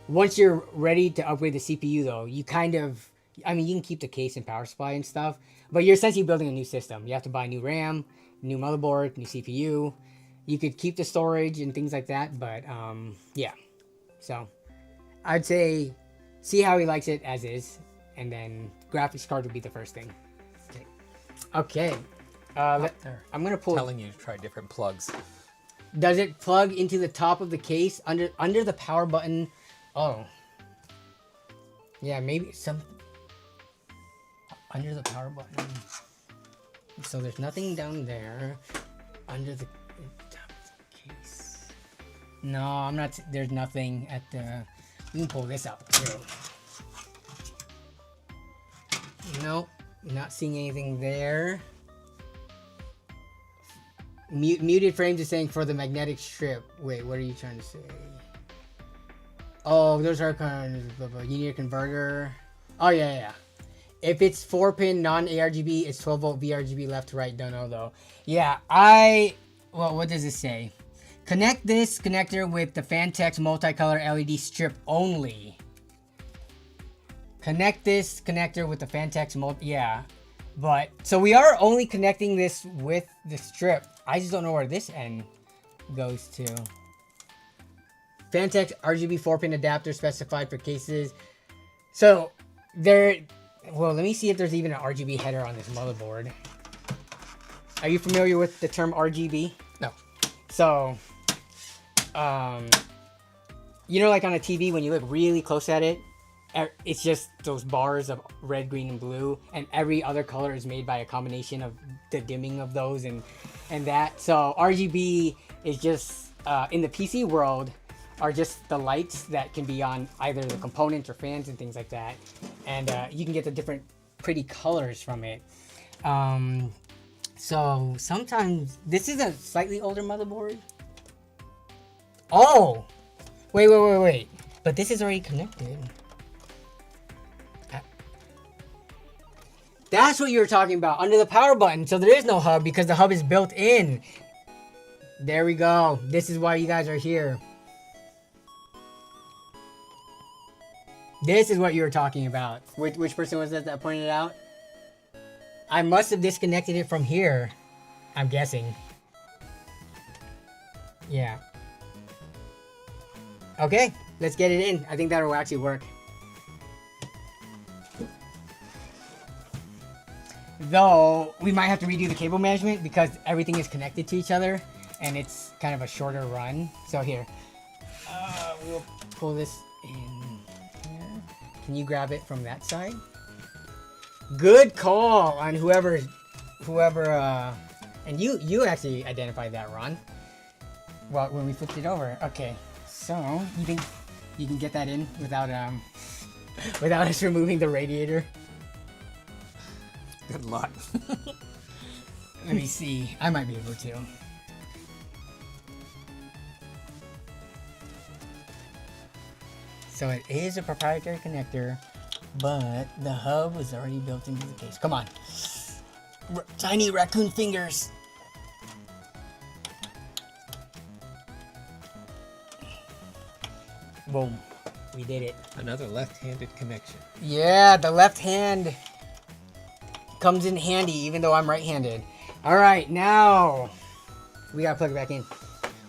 once you're ready to upgrade the CPU though, you kind of, I mean, you can keep the case and power supply and stuff, but you're essentially building a new system. You have to buy new RAM, new motherboard, new CPU. You could keep the storage and things like that, but yeah. So I'd say see how he likes it as is, and then graphics card would be the first thing. Okay. I'm gonna pull. Telling you to try different plugs. Does it plug into the top of the case under the power button? Oh. Yeah, maybe some under the power button. So there's nothing down there under the top of the case. No, I'm not. There's nothing at the. We can pull this out too. Nope, not seeing anything there. Muted frames is saying for the magnetic strip. Wait, what are you trying to say? Oh, those are kind of, you need a converter. Oh yeah. If it's 4-pin non-ARGB, it's 12-volt VRGB left to right. Don't know though. Yeah, well, what does it say? Connect this connector with the Fantex multicolor LED strip only. Connect this connector with the Fantex yeah. But, so we are only connecting this with the strip. I just don't know where this end goes to. Fantex RGB 4-pin adapter specified for cases. So, well, let me see if there's even an RGB header on this motherboard. Are you familiar with the term RGB? No. So, you know, like on a TV, when you look really close at it, it's just those bars of red, green, and blue, and every other color is made by a combination of the dimming of those and that. So RGB is just in the PC world are just the lights that can be on either the components or fans and things like that, and you can get the different pretty colors from it. So sometimes this is a slightly older motherboard. Oh, wait. But this is already connected. That's what you were talking about under the power button. So there is no hub because the hub is built in. There we go. This is why you guys are here. This is what you were talking about. Which person was that pointed it out? I must have disconnected it from here. I'm guessing. Yeah. Okay, let's get it in. I think that'll actually work. Though, we might have to redo the cable management because everything is connected to each other and it's kind of a shorter run. So here, we'll pull this in here. Can you grab it from that side? Good call on whoever, and you actually identified that, Ron. Well, when we flipped it over. Okay, so you think you can get that in without without us removing the radiator? Good luck. Let me see. I might be able to. So it is a proprietary connector, but the hub was already built into the case. Come on. Tiny raccoon fingers. Boom. We did it. Another left-handed connection. Yeah, the left hand comes in handy even though I'm right-handed. All right, now we gotta plug it back in.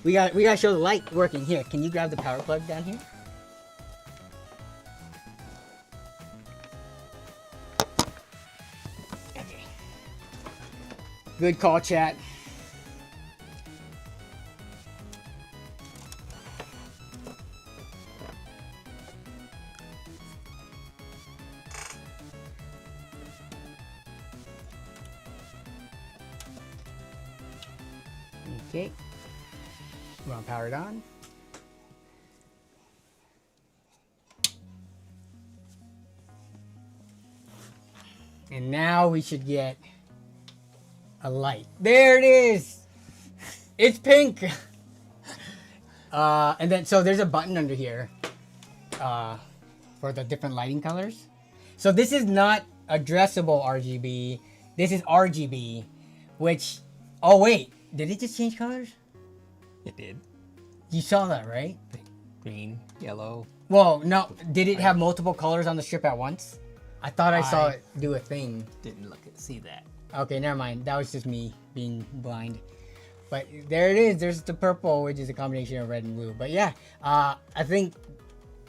We gotta show the light working. Here, can you grab the power plug down here? Okay. Good call, chat. Okay, we're gonna power it on. And now we should get a light. There it is! It's pink! And then, so there's a button under here for the different lighting colors. So this is not addressable RGB. This is RGB, which, oh wait. Did it just change colors? It did. You saw that, right? Green, yellow. Well, no. Did it have multiple colors on the strip at once? I thought I saw it do a thing. Didn't see that. Okay, never mind. That was just me being blind. But there it is. There's the purple, which is a combination of red and blue. But yeah, I think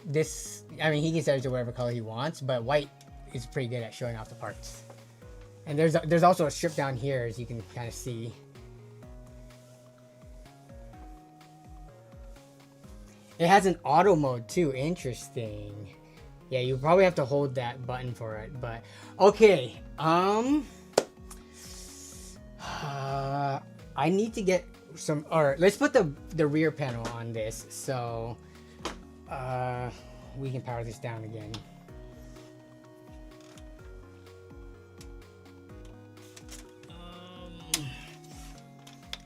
this, I mean, he can set it to whatever color he wants, but white is pretty good at showing off the parts. And there's also a strip down here, as you can kind of see. It has an auto mode too. Interesting. Yeah, you probably have to hold that button for it, but okay. I need to get some, or let's put the rear panel on this so we can power this down again.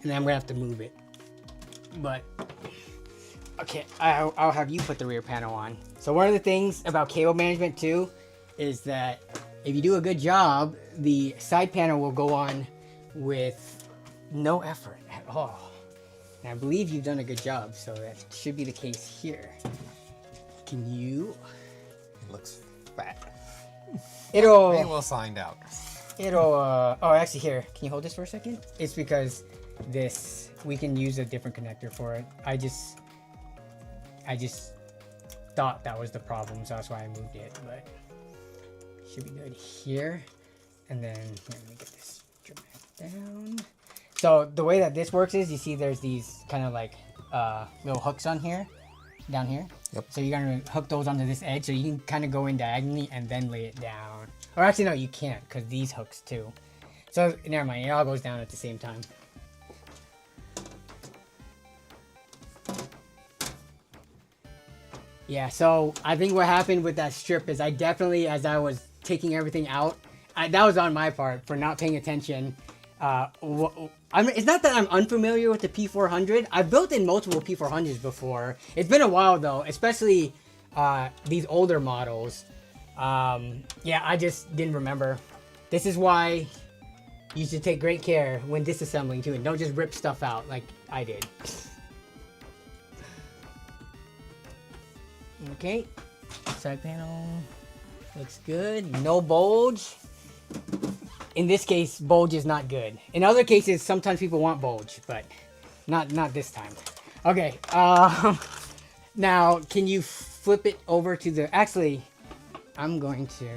And then I'm gonna have to move it, but okay, I'll have you put the rear panel on. So one of the things about cable management too is that if you do a good job, the side panel will go on with no effort at all. And I believe you've done a good job, so that should be the case here. Can you? It looks fat. It'll. Maybe we'll find out. It'll. Oh, actually, here. Can you hold this for a second? It's because this, we can use a different connector for it. I just thought that was the problem, so that's why I moved it, but should be good here. And then let me get this down. So the way that this works is, you see there's these kind of like little hooks on here, down here. Yep. So you're gonna hook those onto this edge, so you can kind of go in diagonally and then lay it down. Or actually, no, you can't, because these hooks too. So never mind, it all goes down at the same time. Yeah, so I think what happened with that strip is I definitely, as I was taking everything out, that was on my part for not paying attention. It's not that I'm unfamiliar with the P400. I've built in multiple P400s before. It's been a while though, especially these older models. Yeah, I just didn't remember. This is why you should take great care when disassembling too, and don't just rip stuff out like I did. Okay, side panel looks good. No bulge. In this case, bulge is not good. In other cases, sometimes people want bulge, but not this time. Okay, now can you flip it over to the, actually, I'm going to,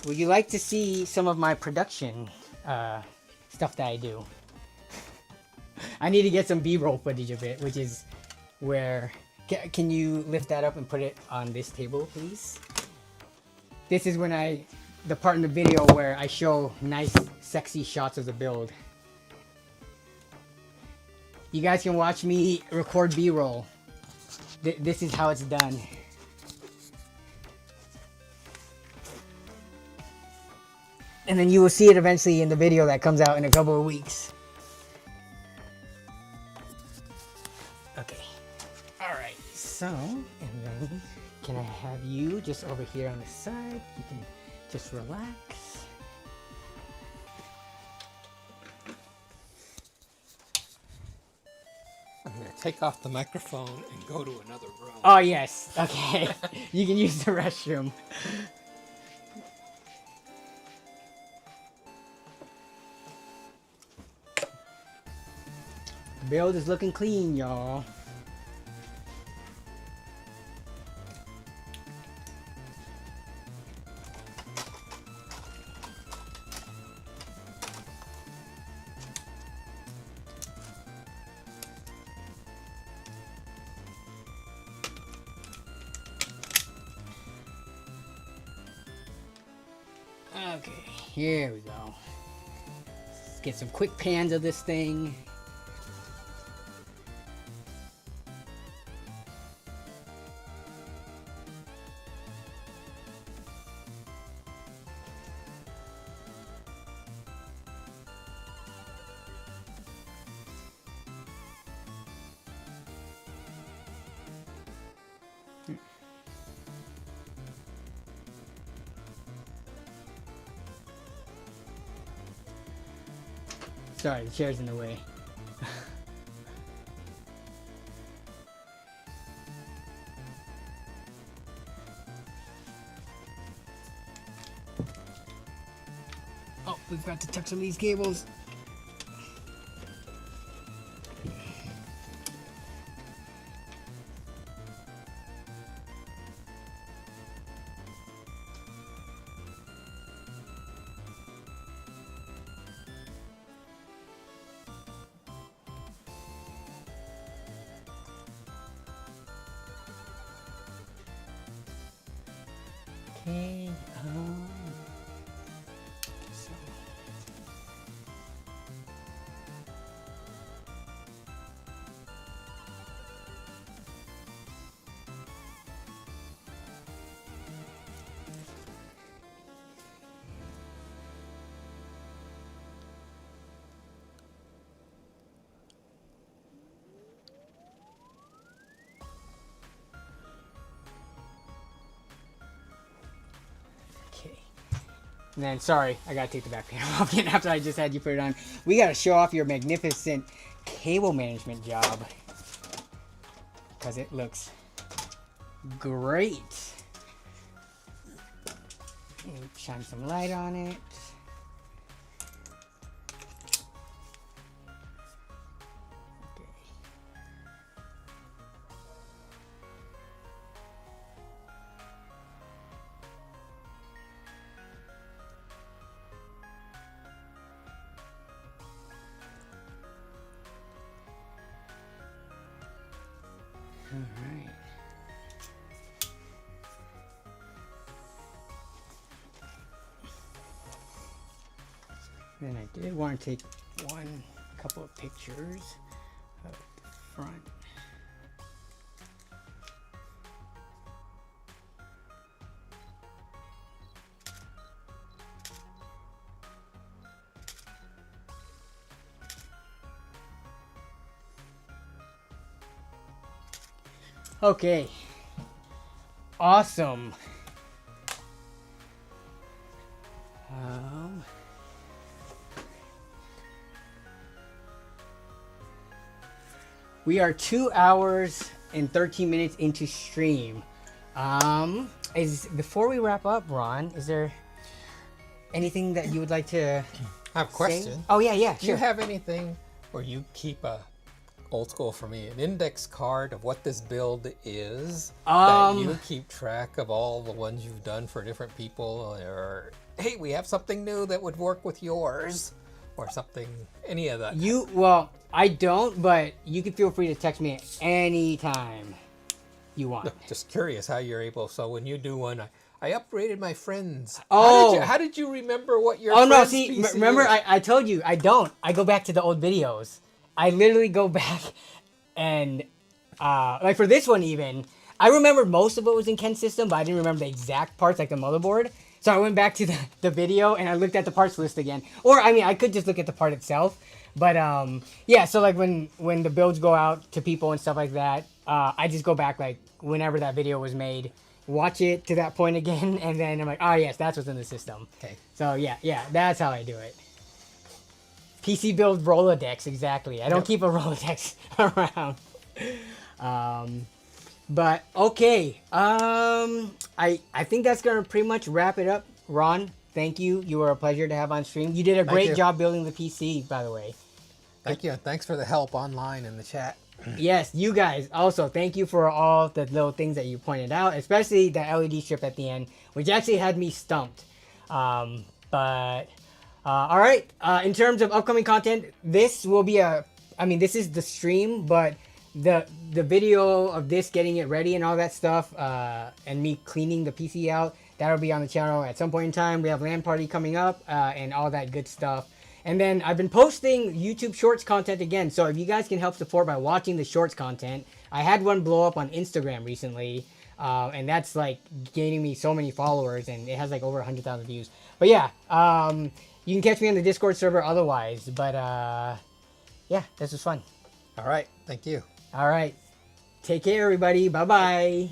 would you like to see some of my production stuff that I do? I need to get some B-roll footage of it, which is where, can you lift that up and put it on this table, please? This is when the part in the video where I show nice, sexy shots of the build. You guys can watch me record B-roll. This is how it's done. And then you will see it eventually in the video that comes out in a couple of weeks. Okay. Alright, so, and then can I have you just over here on the side? You can just relax. I'm going to take off the microphone and go to another room. Oh, yes. Okay. You can use the restroom. Build is looking clean, y'all. Okay, here we go. Let's get some quick pans of this thing. Sorry, the chair's in the way. Oh, we've got to touch some of these cables. Okay, so. And then, sorry, I gotta take the back panel off again after I just had you put it on. We gotta show off your magnificent cable management job. Because it looks great. Shine some light on it. Alright. Then I did want to take a couple of pictures of the front. Okay. Awesome. We are 2 hours and 13 minutes into stream. Before we wrap up, Ron, is there anything that you would like to I have a question. Oh yeah, Do you sure. have anything where you keep a old school for me, an index card of what this build is, that you keep track of all the ones you've done for different people, or hey, we have something new that would work with yours, or something, any of that? Well, I don't, but you can feel free to text me at any time you want. Just curious how you're able. So when you do one, I upgraded my friends. Oh. How did you remember what your? Oh no! friend's See, PC remember is? I told you I don't. I go back to the old videos. I literally go back and like for this one even, I remember most of what was in Ken's system, but I didn't remember the exact parts like the motherboard. So I went back to the video and I looked at the parts list again. Or I mean, I could just look at the part itself. But yeah, so like when the builds go out to people and stuff like that, I just go back like whenever that video was made, watch it to that point again, and then I'm like, oh yes, that's what's in the system. Okay. So yeah, that's how I do it. PC build Rolodex, exactly. I don't keep a Rolodex around. But okay. I think that's gonna pretty much wrap it up. Ron, thank you. You were a pleasure to have on stream. You did a great job building the PC, by the way. Thank you. Thanks for the help online in the chat. Yes, you guys also thank you for all the little things that you pointed out, especially the LED strip at the end, which actually had me stumped. All right. In terms of upcoming content, this will be this is the stream, but the video of this getting it ready and all that stuff, and me cleaning the PC out, that'll be on the channel at some point in time. We have LAN party coming up, and all that good stuff. And then I've been posting YouTube Shorts content again, so if you guys can help support by watching the Shorts content, I had one blow up on Instagram recently, and that's like gaining me so many followers, and it has like over 100,000 views. But yeah, you can catch me on the Discord server otherwise. But yeah, this was fun. All right. Thank you. All right, take care, everybody. Bye bye.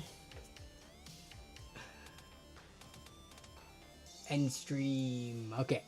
End stream. Okay.